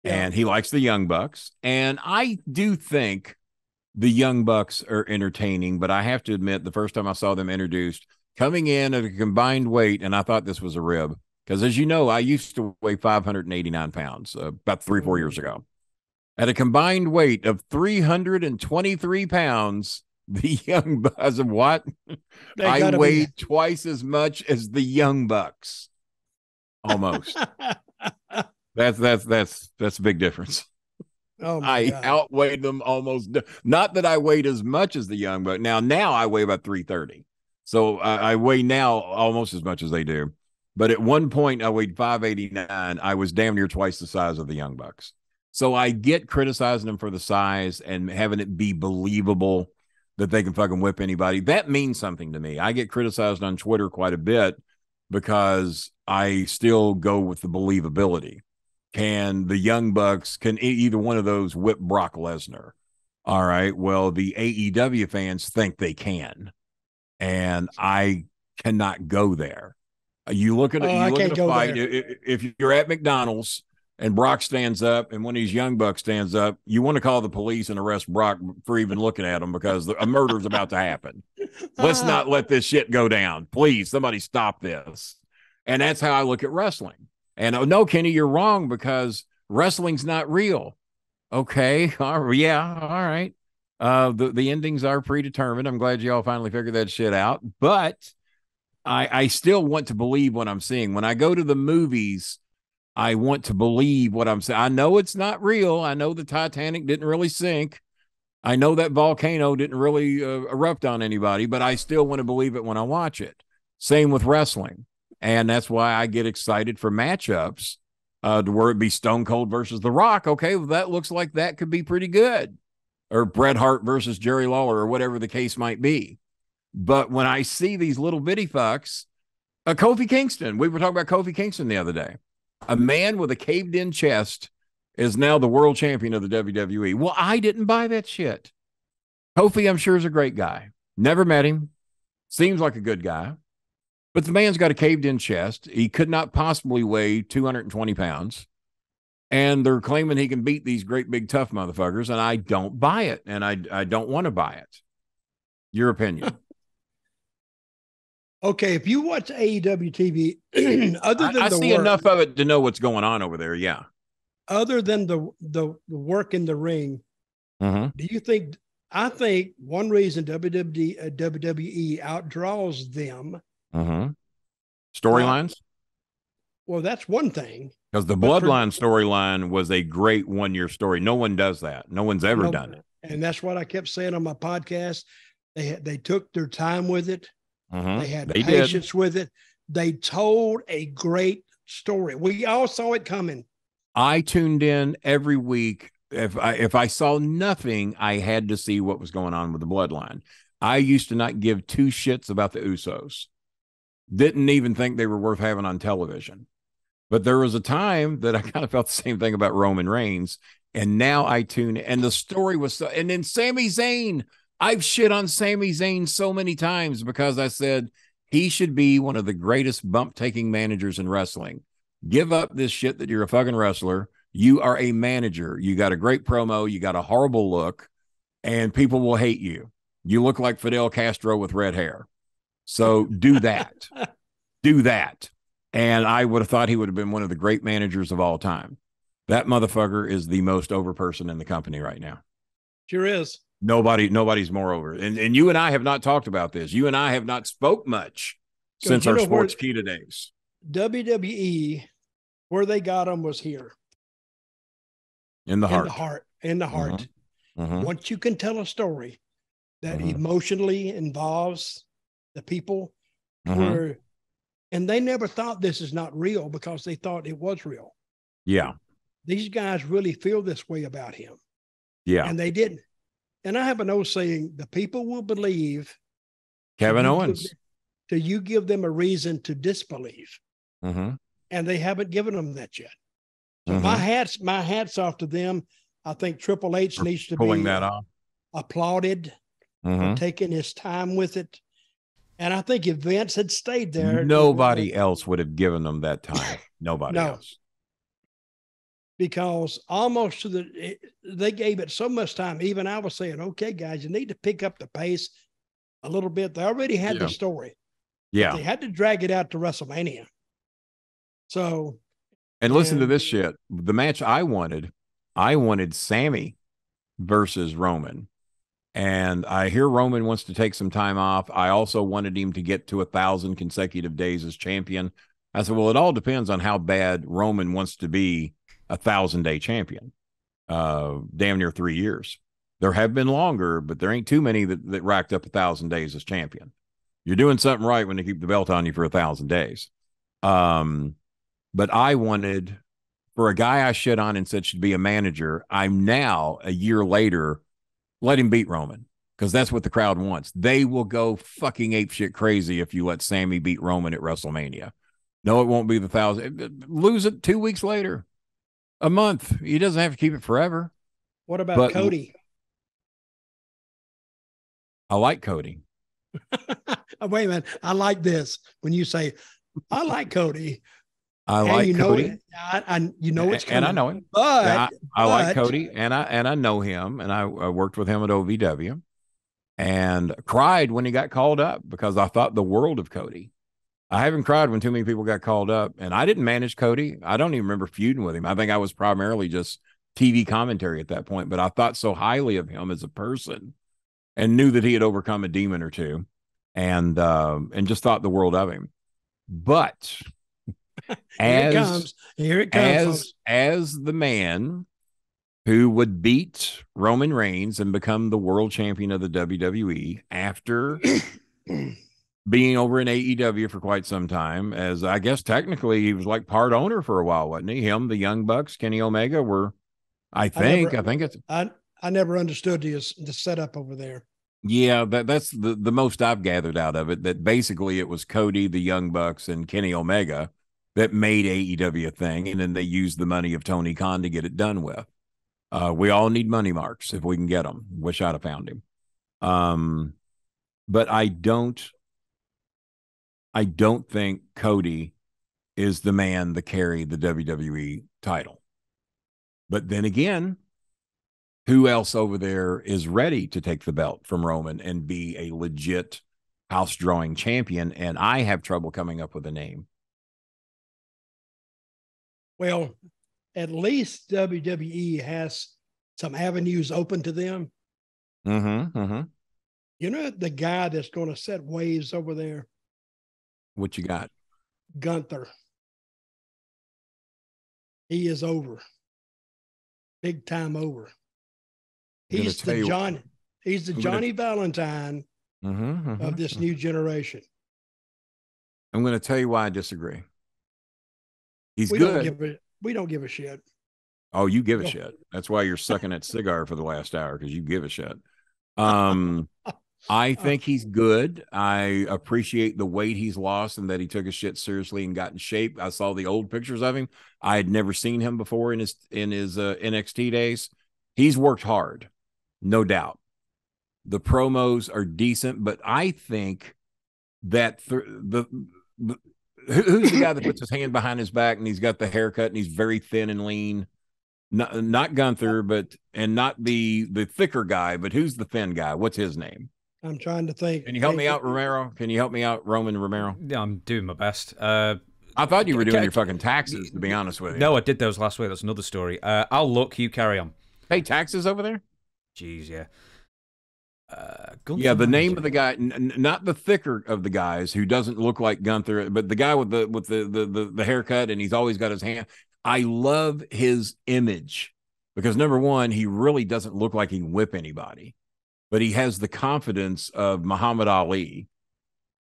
and he likes the Young Bucks. And I do think the Young Bucks are entertaining, but I have to admit, the first time I saw them introduced, coming in at a combined weight, and I thought this was a rib, because as you know, I used to weigh 589 pounds about 3-4 years ago. At a combined weight of 323 pounds, the Young Bucks of what? I weighed twice as much as the Young Bucks. Almost. That's a big difference. Oh I God. Outweighed them almost. Not that I weighed as much as the Young Bucks. Now I weigh about 330. So I weigh now almost as much as they do. But at one point I weighed 589. I was damn near twice the size of the Young Bucks. So I get criticizing them for the size and having it be believable that they can fucking whip anybody. That means something to me. I get criticized on Twitter quite a bit because I still go with the believability. Can the Young Bucks, can either one of those whip Brock Lesnar? All right. Well, the AEW fans think they can, and I cannot go there. You look at a fight. If you're at McDonald's and Brock stands up and one of these Young Bucks stands up, you want to call the police and arrest Brock for even looking at him because a murder is about to happen. Let's not let this shit go down. Please, somebody stop this. And that's how I look at wrestling. And no, Kenny, you're wrong because wrestling's not real. Okay. All right. The endings are predetermined. I'm glad you all finally figured that shit out. But I still want to believe what I'm seeing. When I go to the movies, I want to believe what I'm saying. I know it's not real. I know the Titanic didn't really sink. I know that volcano didn't really erupt on anybody, but I still want to believe it when I watch it. Same with wrestling. And that's why I get excited for matchups to where it be Stone Cold versus The Rock. Okay, well, that looks like that could be pretty good. Or Bret Hart versus Jerry Lawler or whatever the case might be. But when I see these little bitty fucks, Kofi Kingston, we were talking about Kofi Kingston the other day. A man with a caved-in chest is now the world champion of the WWE. Well, I didn't buy that shit. Kofi, I'm sure, is a great guy. Never met him. Seems like a good guy. But the man's got a caved-in chest. He could not possibly weigh 220 pounds. And they're claiming he can beat these great big tough motherfuckers, and I don't buy it, and I don't want to buy it. Your opinion? Okay, if you watch AEW TV, I see enough of it to know what's going on over there. Yeah. Other than the work in the ring, do you think? I think one reason WWE outdraws them. Storylines. Well, that's one thing. Because the Bloodline storyline was a great one-year story. No one does that. No one's ever done it. And that's what I kept saying on my podcast. They took their time with it. They had patience with it. They told a great story. We all saw it coming. I tuned in every week. If I saw nothing, I had to see what was going on with the Bloodline. I used to not give two shits about the Usos. Didn't even think they were worth having on television. But there was a time that I kind of felt the same thing about Roman Reigns. And now I tune in. And the story was so. And then Sami Zayn. I've shit on Sami Zayn so many times because I said he should be one of the greatest bump-taking managers in wrestling. Give up this shit that you're a fucking wrestler. You are a manager. You got a great promo. You got a horrible look. And people will hate you. You look like Fidel Castro with red hair. So do that. Do that. And I would have thought he would have been one of the great managers of all time. That motherfucker is the most over person in the company right now. Sure is. Nobody's more over. And you and I have not talked about this. You and I have not spoke much since our Sports Kita days. WWE, where they got them was here. In the heart. and the Hart. Once you can tell a story that emotionally involves the people, and they never thought this is not real because they thought it was real. Yeah. These guys really feel this way about him. Yeah. And they didn't. And I have an old saying, the people will believe Kevin Owens till you give them a reason to disbelieve. And they haven't given them that yet. So my hats off to them. I think Triple H needs to pulling be that off. Applauded for taking his time with it. And I think if Vince had stayed there, nobody else would have given them that time. Nobody else. Because almost they gave it so much time. Even I was saying, okay, guys, you need to pick up the pace a little bit. They already had the story. Yeah. They had to drag it out to WrestleMania. So. And listen to this shit. The match I wanted Sammy versus Roman. And I hear Roman wants to take some time off. I also wanted him to get to 1,000 consecutive days as champion. I said, well, it all depends on how bad Roman wants to be 1,000-day champion. Damn near 3 years. There have been longer, but there ain't too many that racked up 1,000 days as champion. You're doing something right when they keep the belt on you for 1,000 days. But I wanted, for a guy I shit on and said should be a manager, I'm now, a year later, let him beat Roman, because that's what the crowd wants. They will go fucking apeshit crazy if you let Sammy beat Roman at WrestleMania. No, it won't be the 1,000. Lose it 2 weeks later, a month. He doesn't have to keep it forever. What about Cody? I like Cody. Wait a minute. I like this. When you say, I like Cody. I like Cody. You know it's coming. And I know him. But I like Cody, and I know him, and I worked with him at OVW, and cried when he got called up because I thought the world of Cody. I haven't cried when too many people got called up, and I didn't manage Cody. I don't even remember feuding with him. I think I was primarily just TV commentary at that point, but I thought so highly of him as a person and knew that he had overcome a demon or two, and just thought the world of him. But Here it comes. As the man who would beat Roman Reigns and become the world champion of the WWE after being over in AEW for quite some time, as I guess technically he was like part owner for a while, wasn't he? Him, the Young Bucks, Kenny Omega were, I think it's. I never understood the setup over there. Yeah, that's the most I've gathered out of it, that basically it was Cody, the Young Bucks, and Kenny Omega that made AEW a thing, and then they used the money of Tony Khan to get it done with. We all need money marks if we can get them. Wish I'd have found him. But I don't think Cody is the man that carried the WWE title. But then again, who else over there is ready to take the belt from Roman and be a legit house-drawing champion? And I have trouble coming up with a name. Well, at least WWE has some avenues open to them. You know, the guy that's going to set waves over there? What you got? Gunther. He is over. Big time over. He's the Johnny Valentine of this new generation. I'm going to tell you why I disagree. He's good. We don't give a shit. Oh, you give a shit. That's why you're sucking that cigar for the last hour, because you give a shit. I think he's good. I appreciate the weight he's lost and that he took his shit seriously and got in shape. I saw the old pictures of him. I had never seen him before in his NXT days. He's worked hard, no doubt. The promos are decent, but I think that who's the guy that puts his hand behind his back and he's got the haircut and he's very thin and lean? Not Gunther, and not the thicker guy, but who's the thin guy? What's his name? I'm trying to think. Can you help me out, Romero? Can you help me out, Roman Romero? Yeah, I'm doing my best. I thought you were doing your fucking taxes, to be honest with you. No, I did those last week. That's another story. I'll look. You carry on. Pay taxes over there? Jeez, yeah. Yeah, the name of the guy, not the thicker of the guys who doesn't look like Gunther, but the guy with the haircut, and he's always got his hand. I love his image because number one, he really doesn't look like he can whip anybody, but he has the confidence of Muhammad Ali,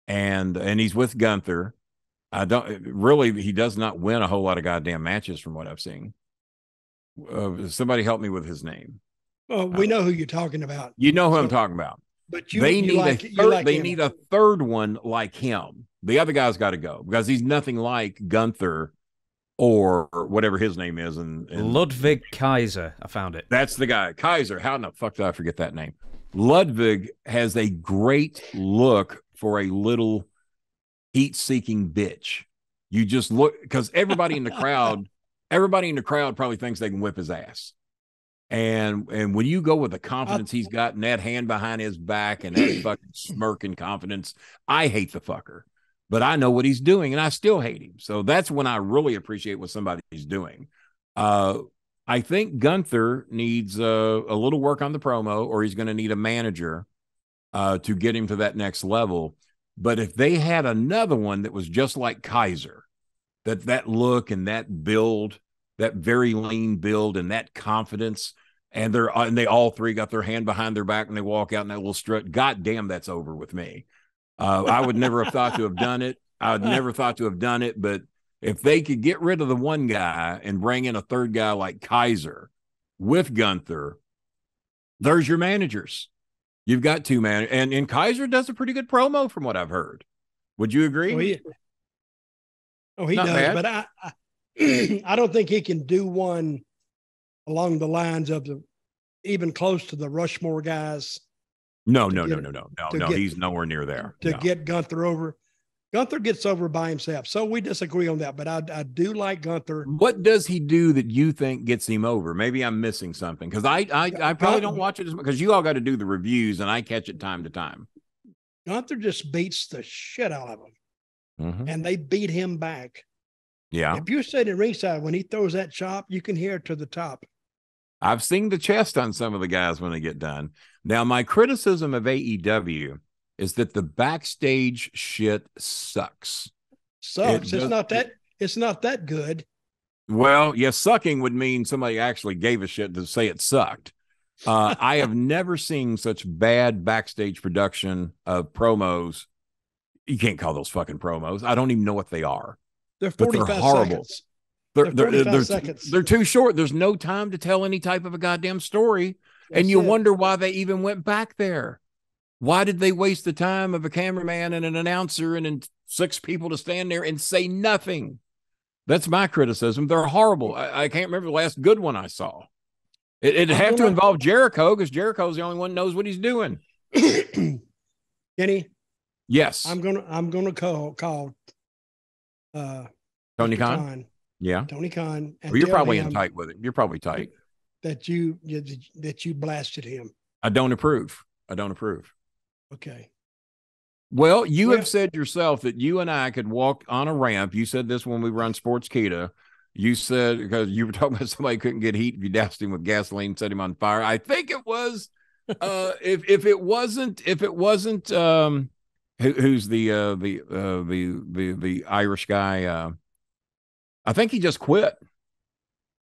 and he's with Gunther. He does not win a whole lot of goddamn matches from what I've seen. Somebody help me with his name. Well, we know who you're talking about. You know who I'm talking about. But they need a third one like him. The other guy's got to go because he's nothing like Gunther or whatever his name is. And Ludwig Kaiser. I found it. That's the guy. Kaiser. How in the fuck did I forget that name? Ludwig has a great look for a little heat-seeking bitch. You just look, because everybody in the crowd probably thinks they can whip his ass. And when you go with the confidence he's got and that hand behind his back and that fucking smirking confidence, I hate the fucker. But I know what he's doing, and I still hate him. So that's when I really appreciate what somebody's doing. I think Gunther needs a little work on the promo, or he's going to need a manager to get him to that next level. But if they had another one that was just like Kaiser, that look and that build, that very lean build and that confidence, and they all three got their hand behind their back and they walk out in that little strut, God damn, that's over with me. I would never have thought to have done it. But if they could get rid of the one guy and bring in a third guy like Kaiser with Gunther, there's your managers. You've got two man, and Kaiser does a pretty good promo from what I've heard. Would you agree? He does, bad. But I don't think he can do one along the lines of even close to the Rushmore guys. No. He's nowhere near there. Get Gunther over. Gunther gets over by himself. So we disagree on that, but I do like Gunther. What does he do that you think gets him over? Maybe I'm missing something, because I probably don't watch it as much, because you all got to do the reviews and I catch it time to time. Gunther just beats the shit out of him, and they beat him back. Yeah. If you're sitting ringside, when he throws that chop, you can hear it to the top. I've seen the chest on some of the guys when they get done. Now, my criticism of AEW is that the backstage shit sucks. It's not that good. Well, yes, sucking would mean somebody actually gave a shit to say it sucked. I have never seen such bad backstage production of promos. You can't call those fucking promos. I don't even know what they are. They're 45 they're horrible. seconds. They're too short. There's no time to tell any type of a goddamn story. And you wonder why they even went back there. Why did they waste the time of a cameraman and an announcer and 6 people to stand there and say nothing? That's my criticism. They're horrible. I can't remember the last good one I saw. It'd have to involve Jericho, because Jericho's the only one who knows what he's doing. Kenny? Yes. I'm gonna call Tony Khan? Yeah. Tony Khan. Well, you're probably in tight with it. You're probably tight. That you blasted him. I don't approve. Okay. Well, you have said yourself that you and I could walk on a ramp. You said this when we were on Sportskeeda. You said, because you were talking about somebody couldn't get heat if you doused him with gasoline, set him on fire. I think it was if it wasn't who's the Irish guy. I think he just quit.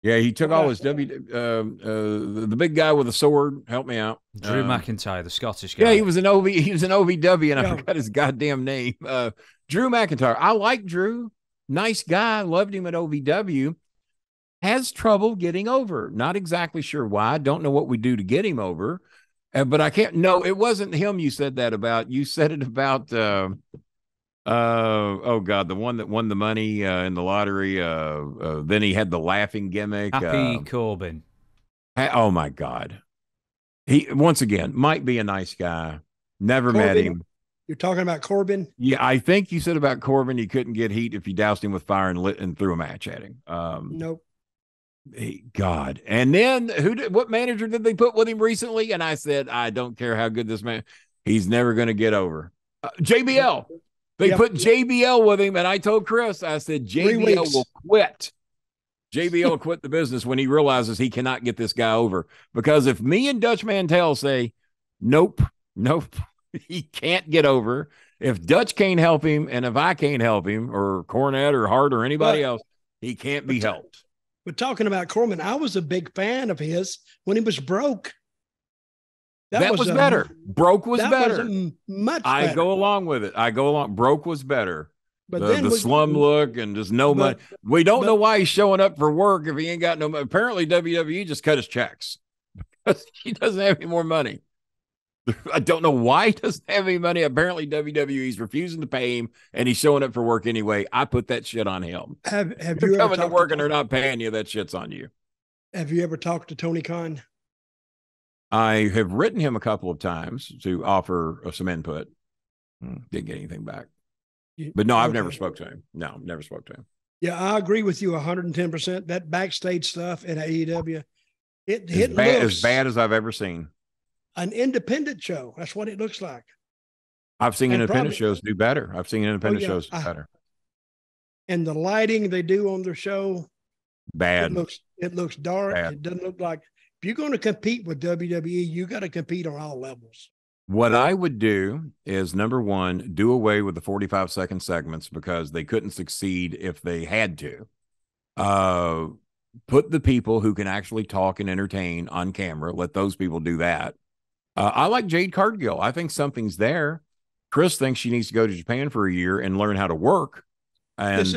Yeah, he took all his the big guy with the sword. Help me out. Drew McIntyre, the Scottish guy. Yeah, he was an OVW, and I forgot his goddamn name. Drew McIntyre. I like Drew. Nice guy. Loved him at OVW. Has trouble getting over. Not exactly sure why. Don't know what we do to get him over. But I can't. No, it wasn't him you said that about. You said it about oh God, the one that won the money in the lottery. Then he had the laughing gimmick. Happy Corbin. Oh my God. He once again might be a nice guy. Never met him. You're talking about Corbin? Yeah, I think you said about Corbin he couldn't get heat if you doused him with fire and threw a match at him. Nope. God. And then what manager did they put with him recently? And I said, I don't care how good this man, he's never going to get over. JBL. They put JBL with him, and I told Chris, I said, JBL will quit. JBL will quit the business when he realizes he cannot get this guy over. Because if me and Dutch Mantell say, nope, he can't get over. If Dutch can't help him, and if I can't help him, or Cornette or Hart or anybody else, he can't be helped. But talking about Corbin, I was a big fan of his when he was broke. That was better. Broke was better. Much better. I go along with it. Broke was better. But the slum look and just no money. We don't know why he's showing up for work if he ain't got no money. Apparently, WWE just cut his checks because he doesn't have any more money. I don't know why he doesn't have any money. Apparently, WWE's refusing to pay him, and he's showing up for work anyway. I put that shit on him. Have You're you coming to work and they're not paying you? That shit's on you. Have you ever talked to Tony Khan? I have written him a couple of times to offer some input. Didn't get anything back. But no, I've never spoke to him. No, never spoke to him. Yeah, I agree with you 110%. That backstage stuff in AEW, it looks as bad as I've ever seen. An independent show. That's what it looks like. I've seen independent shows do better. I've seen independent shows do better. And the lighting they do on their show, bad. It looks dark. Bad. It doesn't look like, if you're going to compete with WWE, you got to compete on all levels. What I would do is, number one, do away with the 45-second segments because they couldn't succeed if they had to. Put the people who can actually talk and entertain on camera. Let those people do that. I like Jade Cargill. I think something's there. Chris thinks she needs to go to Japan for a year and learn how to work. And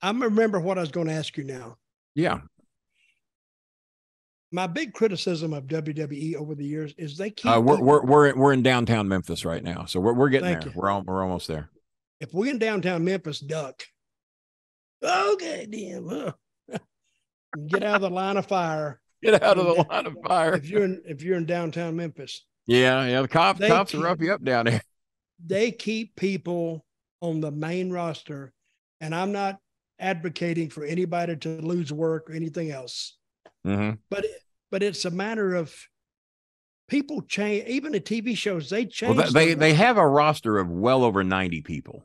I remember what I was going to ask you now. Yeah. My big criticism of WWE over the years is they keep. We're in downtown Memphis right now, so we're getting there. We're almost there. If we're in downtown Memphis, duck. Okay, damn. Get out of the line of fire. Get out of the line of fire. If you're in downtown Memphis. Yeah. The cops will rough you up down there. They keep people on the main roster, and I'm not advocating for anybody to lose work or anything else. Mm-hmm. But it's a matter of people change. Even the TV shows, they change. Well, they have a roster of well over 90 people.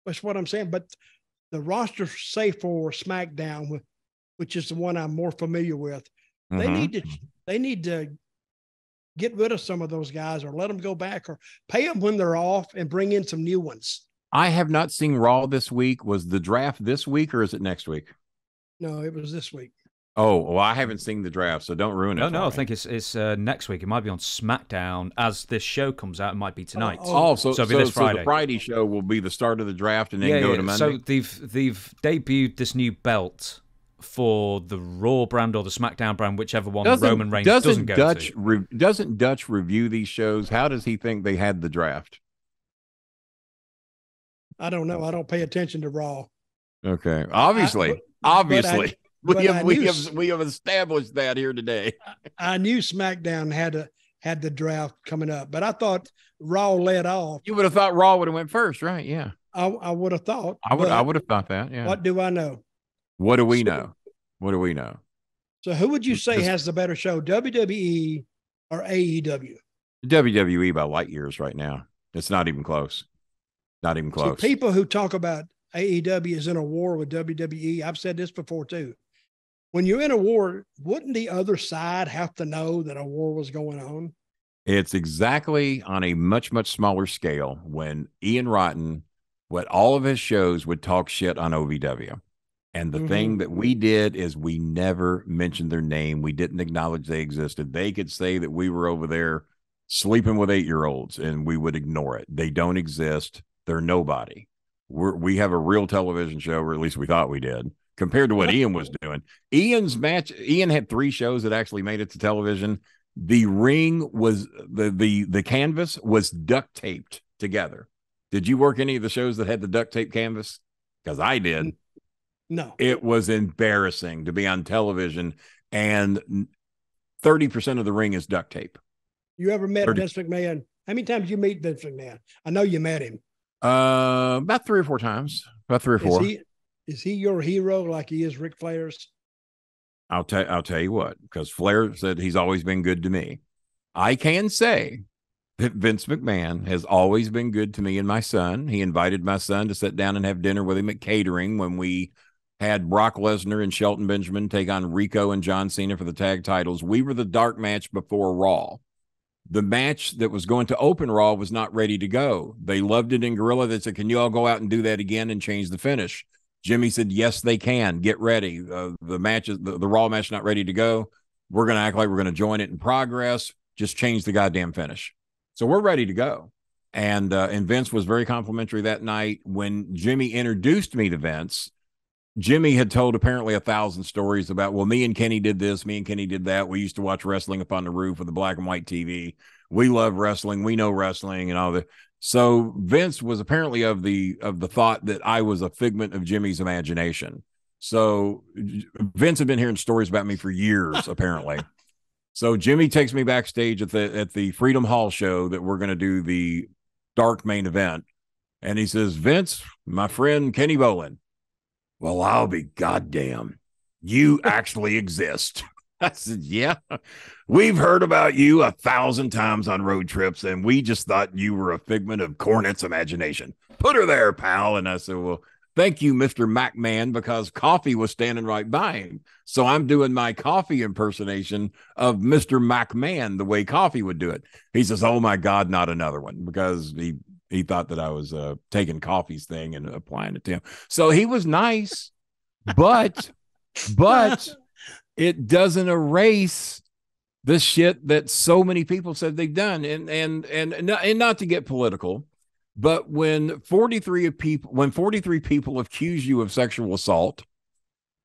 That's what I'm saying. But the roster, say for SmackDown, which is the one I'm more familiar with, they need to get rid of some of those guys, or let them go back, or pay them when they're off and bring in some new ones. I have not seen Raw this week. Was the draft this week or is it next week? No, it was this week. Oh, well, I haven't seen the draft, so don't ruin it. No, I think it's next week. It might be on SmackDown as this show comes out. It might be tonight. So it'll be this Friday. So the Friday show will be the start of the draft and then go to Monday. So they've debuted this new belt for the Raw brand or the SmackDown brand, whichever one Roman Reigns doesn't go to. Doesn't Dutch review these shows? How does he think they had the draft? I don't know. I don't pay attention to Raw. Okay, obviously. We have established that here today. I knew SmackDown had the draft coming up, but I thought Raw led off. You would have thought Raw would have went first, right? Yeah, I would have thought. I would have thought that. Yeah. What do I know? What do we know? What do we know? So who would you say has the better show, WWE or AEW? WWE by light years right now. It's not even close. Not even close. See, people who talk about AEW is in a war with WWE, I've said this before too. When you're in a war, wouldn't the other side have to know that a war was going on? It's exactly on a much, much smaller scale when Ian Rotten, what all of his shows would talk shit on OVW. And the thing that we did is we never mentioned their name. We didn't acknowledge they existed. They could say that we were over there sleeping with 8-year-olds and we would ignore it. They don't exist. They're nobody. We have a real television show, or at least we thought we did, compared to what Ian was doing. Ian had 3 shows that actually made it to television. The ring was the canvas was duct taped together. Did you work any of the shows that had the duct tape canvas? Because I did. No. It was embarrassing to be on television, and 30% of the ring is duct tape. You ever met Vince McMahon? How many times you meet Vince McMahon? I know you met him. About 3 or 4 times. About 3 or 4. Is he your hero like he is Ric Flair's? I'll tell you what, because Flair said he's always been good to me. I can say that Vince McMahon has always been good to me and my son. He invited my son to sit down and have dinner with him at catering when we had Brock Lesnar and Shelton Benjamin take on Rico and John Cena for the tag titles. We were the dark match before Raw. The match that was going to open Raw was not ready to go. They loved it in Gorilla. They said, can you all go out and do that again and change the finish? Jimmy said, yes, they can. Get ready. The match is the Raw match not ready to go. We're going to act like we're going to join it in progress. Just change the goddamn finish. So we're ready to go. And Vince was very complimentary that night. When Jimmy introduced me to Vince, Jimmy had told apparently 1,000 stories about, well, me and Kenny did this, me and Kenny did that. We used to watch wrestling up on the roof with the black and white TV. We love wrestling. We know wrestling and all that. So Vince was apparently of the thought that I was a figment of Jimmy's imagination. So Vince had been hearing stories about me for years, apparently. So Jimmy takes me backstage at the Freedom Hall show that we're going to do the dark main event. And he says, Vince, my friend Kenny Bolin. Well, I'll be goddamn. You actually exist. I said, yeah, we've heard about you 1,000 times on road trips, and we just thought you were a figment of Cornette's imagination. Put her there, pal. And I said, well, thank you, Mr. McMahon, because Coffee was standing right by him. So I'm doing my Coffee impersonation of Mr. McMahon the way Coffee would do it. He says, oh, my God, not another one, because he thought that I was taking Coffee's thing and applying it to him. So he was nice, but it doesn't erase the shit that so many people said they've done. And not to get political, but when 43 people accuse you of sexual assault,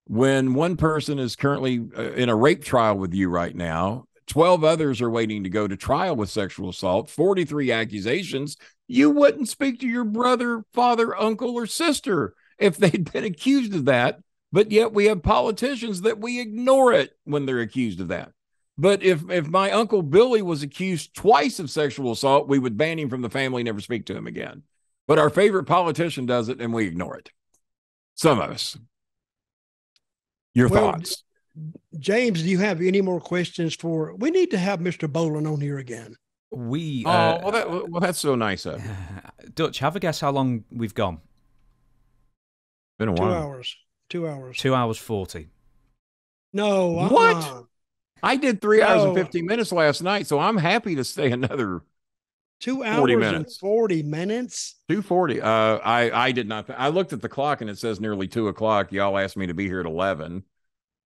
when one person is currently in a rape trial with you right now, 12 others are waiting to go to trial with sexual assault, 43 accusations, you wouldn't speak to your brother, father, uncle, or sister if they'd been accused of that. But yet we have politicians that we ignore it when they're accused of that. But if my Uncle Billy was accused twice of sexual assault, we would ban him from the family, never speak to him again. But our favorite politician does it, and we ignore it. Some of us. Your thoughts? James, do you have any more questions for? We need to have Mr. Bolin on here again. That's so nice of you. Dutch, have a guess how long we've gone. Been a while. 2 hours. 2 hours. 2 hours 40. No. What? I did 3 hours and 15 minutes last night, so I'm happy to stay another 2 hours and 40 minutes. 2:40. I did not. I looked at the clock and it says nearly 2:00. Y'all asked me to be here at 11.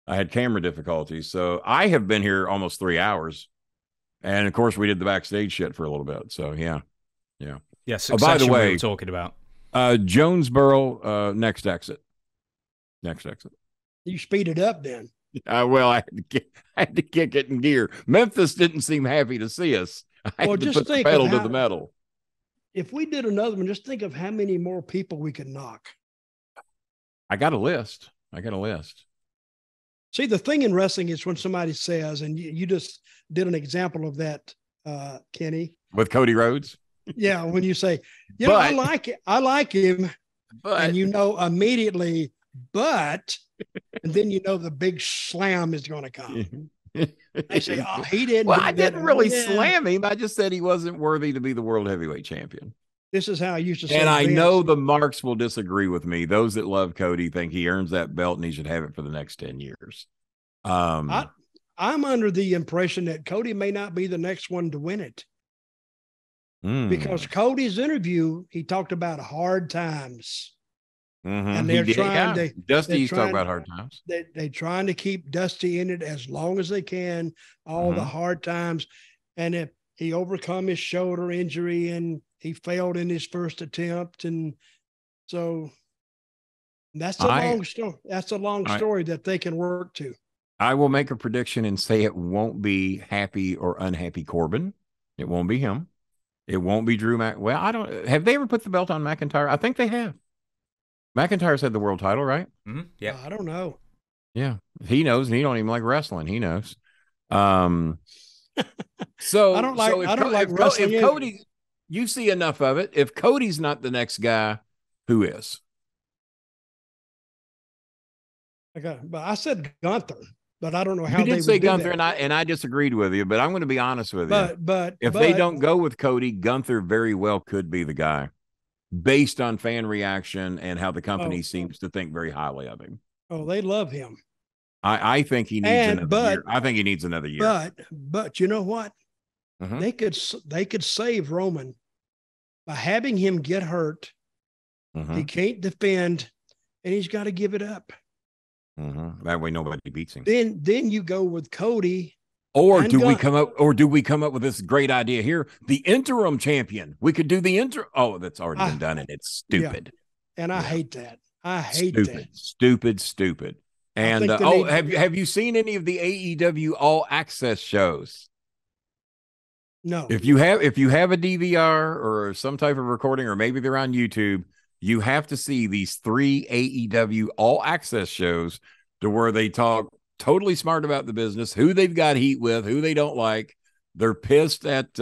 I had camera difficulties, so I have been here almost 3 hours. And of course, we did the backstage shit for a little bit. So yeah. Yes. By the way, we were talking about Jonesboro, next exit. You speed it up then. Well, I had to kick it in gear. Memphis didn't seem happy to see us. I had to put the pedal to the metal. If we did another one, just think of how many more people we could knock. I got a list. See, the thing in wrestling is when somebody says, and you just did an example of that, Kenny. With Cody Rhodes? Yeah, when you say, I like him, but, and you know immediately, but, and then you know the big slam is going to come. I say, oh, he didn't. Well, I didn't really slam him. I just said he wasn't worthy to be the world heavyweight champion. This is how I used to say. And I know the marks will disagree with me. Those that love Cody think he earns that belt and he should have it for the next 10 years. I'm under the impression that Cody may not be the next one to win it. Because Cody's interview, he talked about hard times. And they're trying to Dusty's talking about hard times. They're trying to keep Dusty in it as long as they can, all the hard times. And if he overcome his shoulder injury and he failed in his first attempt, and so that's a long story. That's a long story that they can work to. I will make a prediction and say it won't be happy or unhappy Corbin. It won't be him. It won't be Drew Well, I don't. Have they ever put the belt on McIntyre? I think they have. McIntyre's had the world title, right? Yeah. I don't know. Yeah, he knows, and he don't even like wrestling. He knows. So I don't like wrestling. If Cody, you see enough of it. If Cody's not the next guy, who is? Okay, but I said Gunther, but I don't know how you they did say would do Gunther, that. and I disagreed with you. But I'm going to be honest with you. But if they don't go with Cody, Gunther very well could be the guy, based on fan reaction and how the company seems to think very highly of him. Oh, they love him. I think he needs another year. I think he needs another year. But you know what? They could save Roman by having him get hurt. He can't defend. and he's got to give it up. Mm-hmm. That way nobody beats him. Then you go with Cody. Or do we come up with this great idea here? The interim champion. We could do the interim. Oh, that's already been done, and it's stupid. Yeah. And I hate that. I hate that. Stupid. And have you seen any of the AEW All Access shows? No. If you have a DVR or some type of recording, or maybe they're on YouTube, you have to see these 3 AEW All Access shows to where they talk totally smart about the business, who they've got heat with, who they don't like. They're pissed at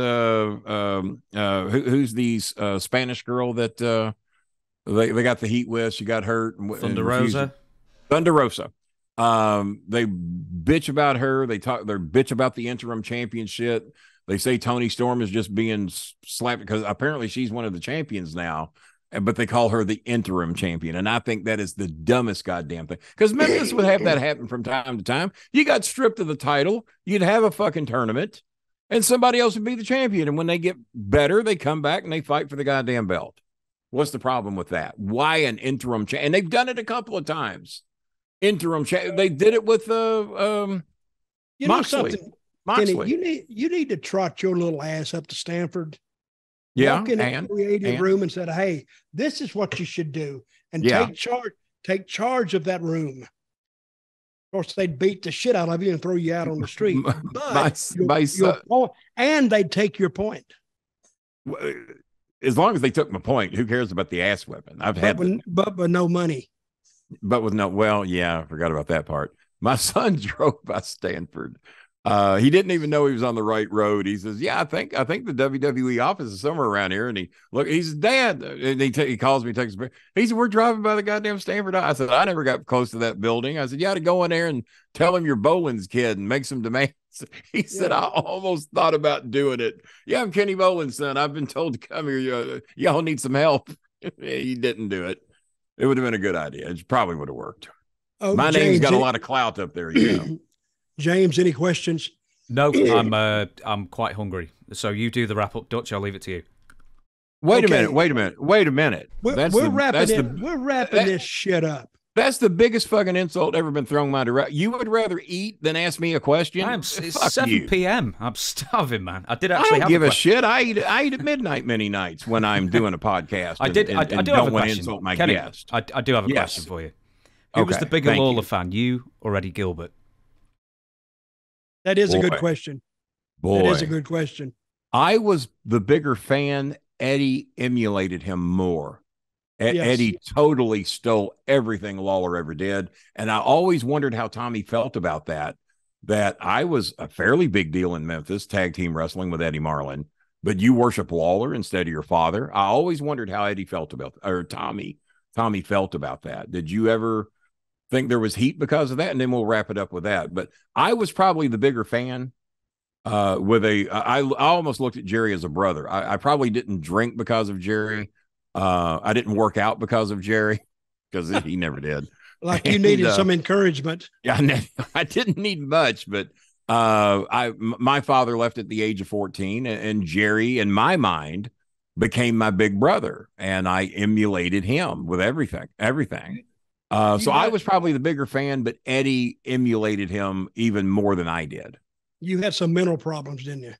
who's these Spanish girl that they got the heat with. She got hurt. Thunder Rosa. They bitch about her. They bitch about the interim championship. They say Toni Storm is just being slapped because apparently she's one of the champions now, but they call her the interim champion. And I think that is the dumbest goddamn thing, because Memphis would have that happen from time to time. You got stripped of the title, you'd have a fucking tournament, and somebody else would be the champion. And when they get better, they come back and they fight for the goddamn belt. What's the problem with that? Why an interim champion? And they've done it a couple of times. Interim champion. They did it with you know something, Kenny, you need to trot your little ass up to Stanford. Yeah, walk in a creative room and said, "Hey, this is what you should do," and take charge of that room. Of course, they'd beat the shit out of you and throw you out on the street. And they'd take your point. As long as they took my point, who cares about the ass whipping? But no money. But with no, well, yeah, I forgot about that part. My son drove by Stanford. He didn't even know he was on the right road. He says, "Yeah, I think the WWE office is somewhere around here." And he's Dad. And he calls me, takes me. He said, "We're driving by the goddamn Stanford." I said, "I never got close to that building." I said, "You ought to go in there and tell him you're Bolin's kid and make some demands." He said, "I almost thought about doing it." "Yeah, I'm Kenny Bolin's son. I've been told to come here. Y'all need some help." He didn't do it. It would have been a good idea. It probably would have worked. Oh, my name's got a lot of clout up there, you know. James, any questions? No, I'm quite hungry. So you do the wrap up, Dutch. I'll leave it to you. Wait a minute. We're wrapping this shit up. That's the biggest fucking insult ever been thrown my direction. You would rather eat than ask me a question? It's 7 p.m. I'm starving, man. I did actually I don't give a shit. I eat at midnight many nights when I'm doing a podcast. I do have a question. Insult my Kenny, guest. I do have a question for you. Who was the bigger Lawler fan, you or Eddie Gilbert? That is a good question. That is a good question. I was the bigger fan. Eddie emulated him more. Eddie totally stole everything Lawler ever did. And I always wondered how Tommy felt about that I was a fairly big deal in Memphis, tag team wrestling with Eddie Marlin, but you worship Lawler instead of your father. I always wondered how Eddie felt about, or Tommy felt about that. Did you ever think there was heat because of that? And then we'll wrap it up with that. But I was probably the bigger fan. I almost looked at Jerry as a brother. I probably didn't drink because of Jerry. I didn't work out because of Jerry, because he never did. Like you needed some encouragement. Yeah, I didn't need much, but my father left at the age of 14, and Jerry, in my mind, became my big brother, and I emulated him with everything. So I was probably the bigger fan, but Eddie emulated him even more than I did. You had some mental problems, didn't you?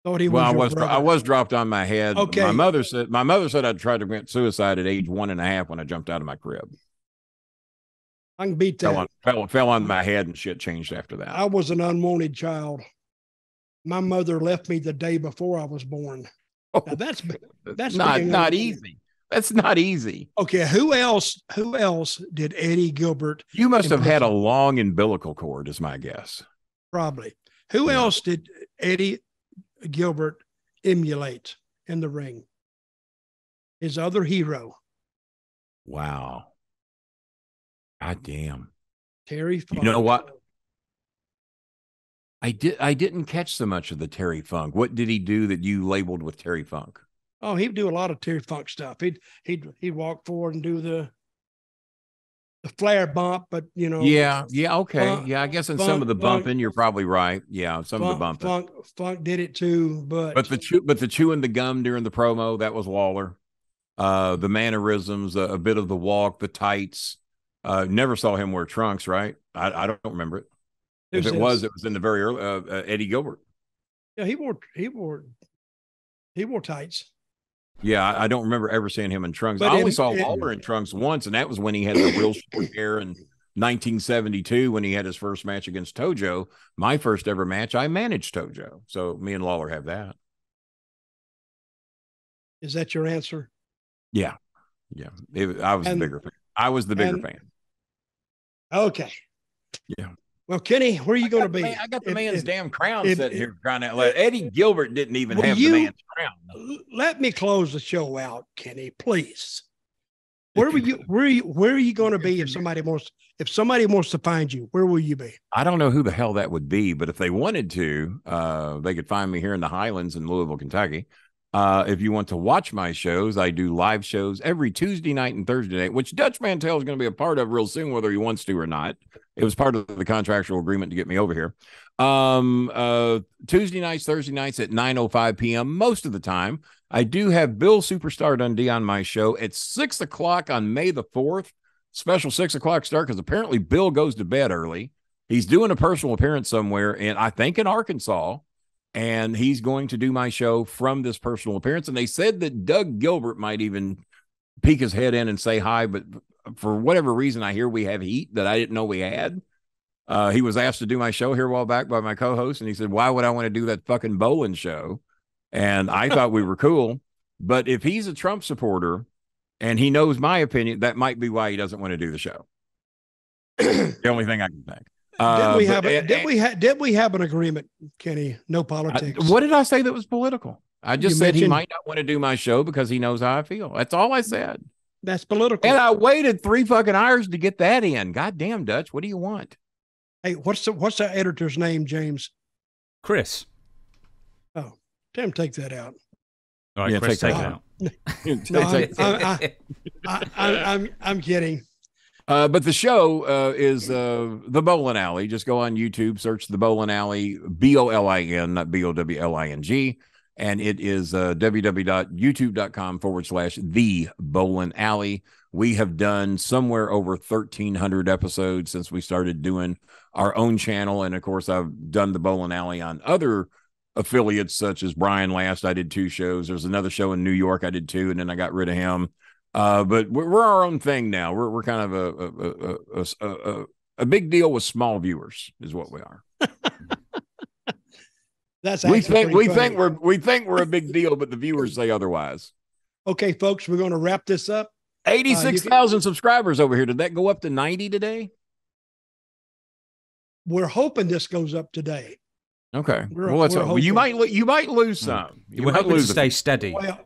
I was dropped on my head. Okay. My mother said I tried to commit suicide at age 1.5 when I jumped out of my crib. I can beat that. Fell on my head and shit changed after that. I was an unwanted child. My mother left me the day before I was born. Oh, now that's not easy. That's not easy. Okay, who else did Eddie Gilbert? You must have had a long umbilical cord, is my guess. Probably. Who else did Eddie Gilbert emulate in the ring? His other hero. Wow. God damn. Terry Funk. You know what? I didn't catch so much of the Terry Funk. What did he do that you labeled with Terry Funk? Oh, he'd do a lot of Terry Funk stuff. He'd walk forward and do the Flair bump, but you know. Yeah, okay. I guess in some of the bumping, you're probably right. Yeah, some of the bumping. Funk did it too, but the chewing the gum during the promo, that was Lawler. the mannerisms, a bit of the walk, the tights. Never saw him wear trunks, right? I don't remember it. If it was in the very early Eddie Gilbert. Yeah, he wore tights. Yeah, I don't remember ever seeing him in trunks. I only saw Lawler in trunks once, and that was when he had the real short hair in 1972 when he had his first match against Tojo. My first ever match, I managed Tojo. So me and Lawler have that. Is that your answer? Yeah. Yeah. I was the bigger fan. I was the bigger fan. Okay. Yeah. Well, Kenny, where are you going to be? I got the man's damn crown sitting here crying out loud. Eddie Gilbert didn't even have the man's crown. Let me close the show out, Kenny, please. Where are you going to be if somebody wants to find you? Where will you be? I don't know who the hell that would be, but if they wanted to, they could find me here in the Highlands in Louisville, Kentucky. If you want to watch my shows, I do live shows every Tuesday night and Thursday night, which Dutch Mantell is going to be a part of real soon, whether he wants to or not. It was part of the contractual agreement to get me over here. Tuesday nights, Thursday nights at 9:05 p.m. Most of the time, I do have Bill Superstar Dundee on my show at 6 o'clock on May the 4th. Special 6 o'clock start because apparently Bill goes to bed early. He's doing a personal appearance somewhere, and I think in Arkansas. And he's going to do my show from this personal appearance. And they said that Doug Gilbert might even peek his head in and say hi. But for whatever reason, I hear we have heat that I didn't know we had. He was asked to do my show here a while back by my co-host. And he said, why would I want to do that fucking Bolin show? And I thought we were cool. But if he's a Trump supporter and he knows my opinion, that might be why he doesn't want to do the show. The only thing I can think. Did we have an agreement, Kenny? No politics. What did I say that was political? I just said he might not want to do my show because he knows how I feel. That's all I said. That's political. And I waited 3 fucking hours to get that in. Goddamn, Dutch. What do you want? Hey, what's the editor's name, James? Chris. Oh, Tim, take that out. All right, yeah, Chris, take it No, out. I'm kidding. But the show is The Bolin Alley. Just go on YouTube, search The Bolin Alley, BOLIN, not BOWLING. And it is www.youtube.com/The Bolin Alley. We have done somewhere over 1,300 episodes since we started doing our own channel. And of course, I've done The Bolin Alley on other affiliates, such as Brian Last. I did 2 shows. There's another show in New York. I did 2, and then I got rid of him. But we're our own thing now. We're kind of a big deal with small viewers, is what we are. That's we think we're a big deal, but the viewers say otherwise. Okay, folks, we're going to wrap this up. 86,000 subscribers over here. Did that go up to 90 today? We're hoping this goes up today. Okay. You might lose some. You might lose to stay steady. Well,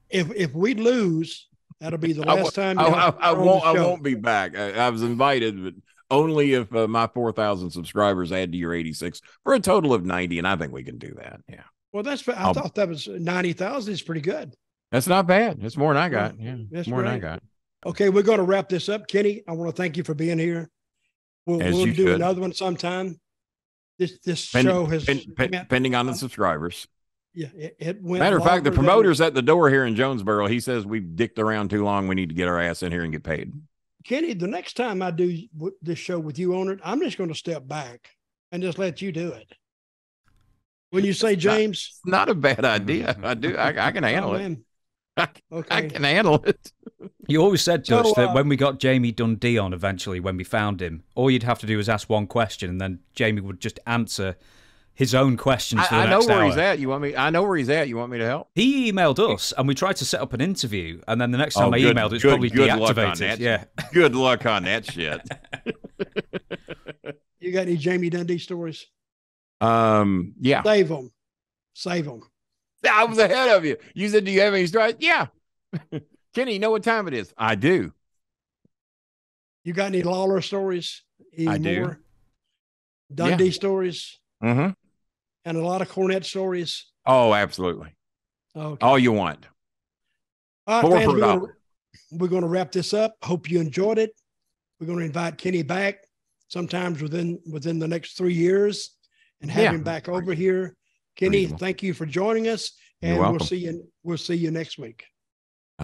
if we lose, that'll be the last time. I won't be back. I was invited, but only if my 4,000 subscribers add to your 86 for a total of 90, and I think we can do that. Yeah. Well, I thought that was 90,000 is pretty good. That's not bad. That's more than I got. Yeah, that's more great. than I got. Okay, we're going to wrap this up, Kenny. I want to thank you for being here. We'll do another one sometime. This show has pending on the subscribers. Yeah, it went. Matter of fact, the promoter's at the door here in Jonesboro. He says we've dicked around too long. We need to get our ass in here and get paid. Kenny, the next time I do this show with you on it, I'm just going to step back and just let you do it. When you say James, it's not a bad idea. I can handle it. Okay. I can handle it. You always said, Dutch, that when we got Jamie Dundee on eventually, when we found him, all you'd have to do was ask one question, and then Jamie would just answer his own questions for the next hour. I know where he's at. I know where he's at. You want me to help? He emailed us, and we tried to set up an interview, and then the next time I emailed, it was probably deactivated. Yeah. Good luck on that shit. You got any Jamie Dundee stories? Yeah. Save them. I was ahead of you. You said, do you have any stories? Yeah. Kenny, you know what time it is? I do. You got any Lawler stories? I do. Dundee stories? Mm-hmm. And a lot of Cornette stories? Oh, absolutely. Okay. All you want. All right, fans, we're going to wrap this up. Hope you enjoyed it. We're going to invite Kenny back sometimes within the next 3 years and have him back over here. Kenny, thank you for joining us, and we'll see you next week.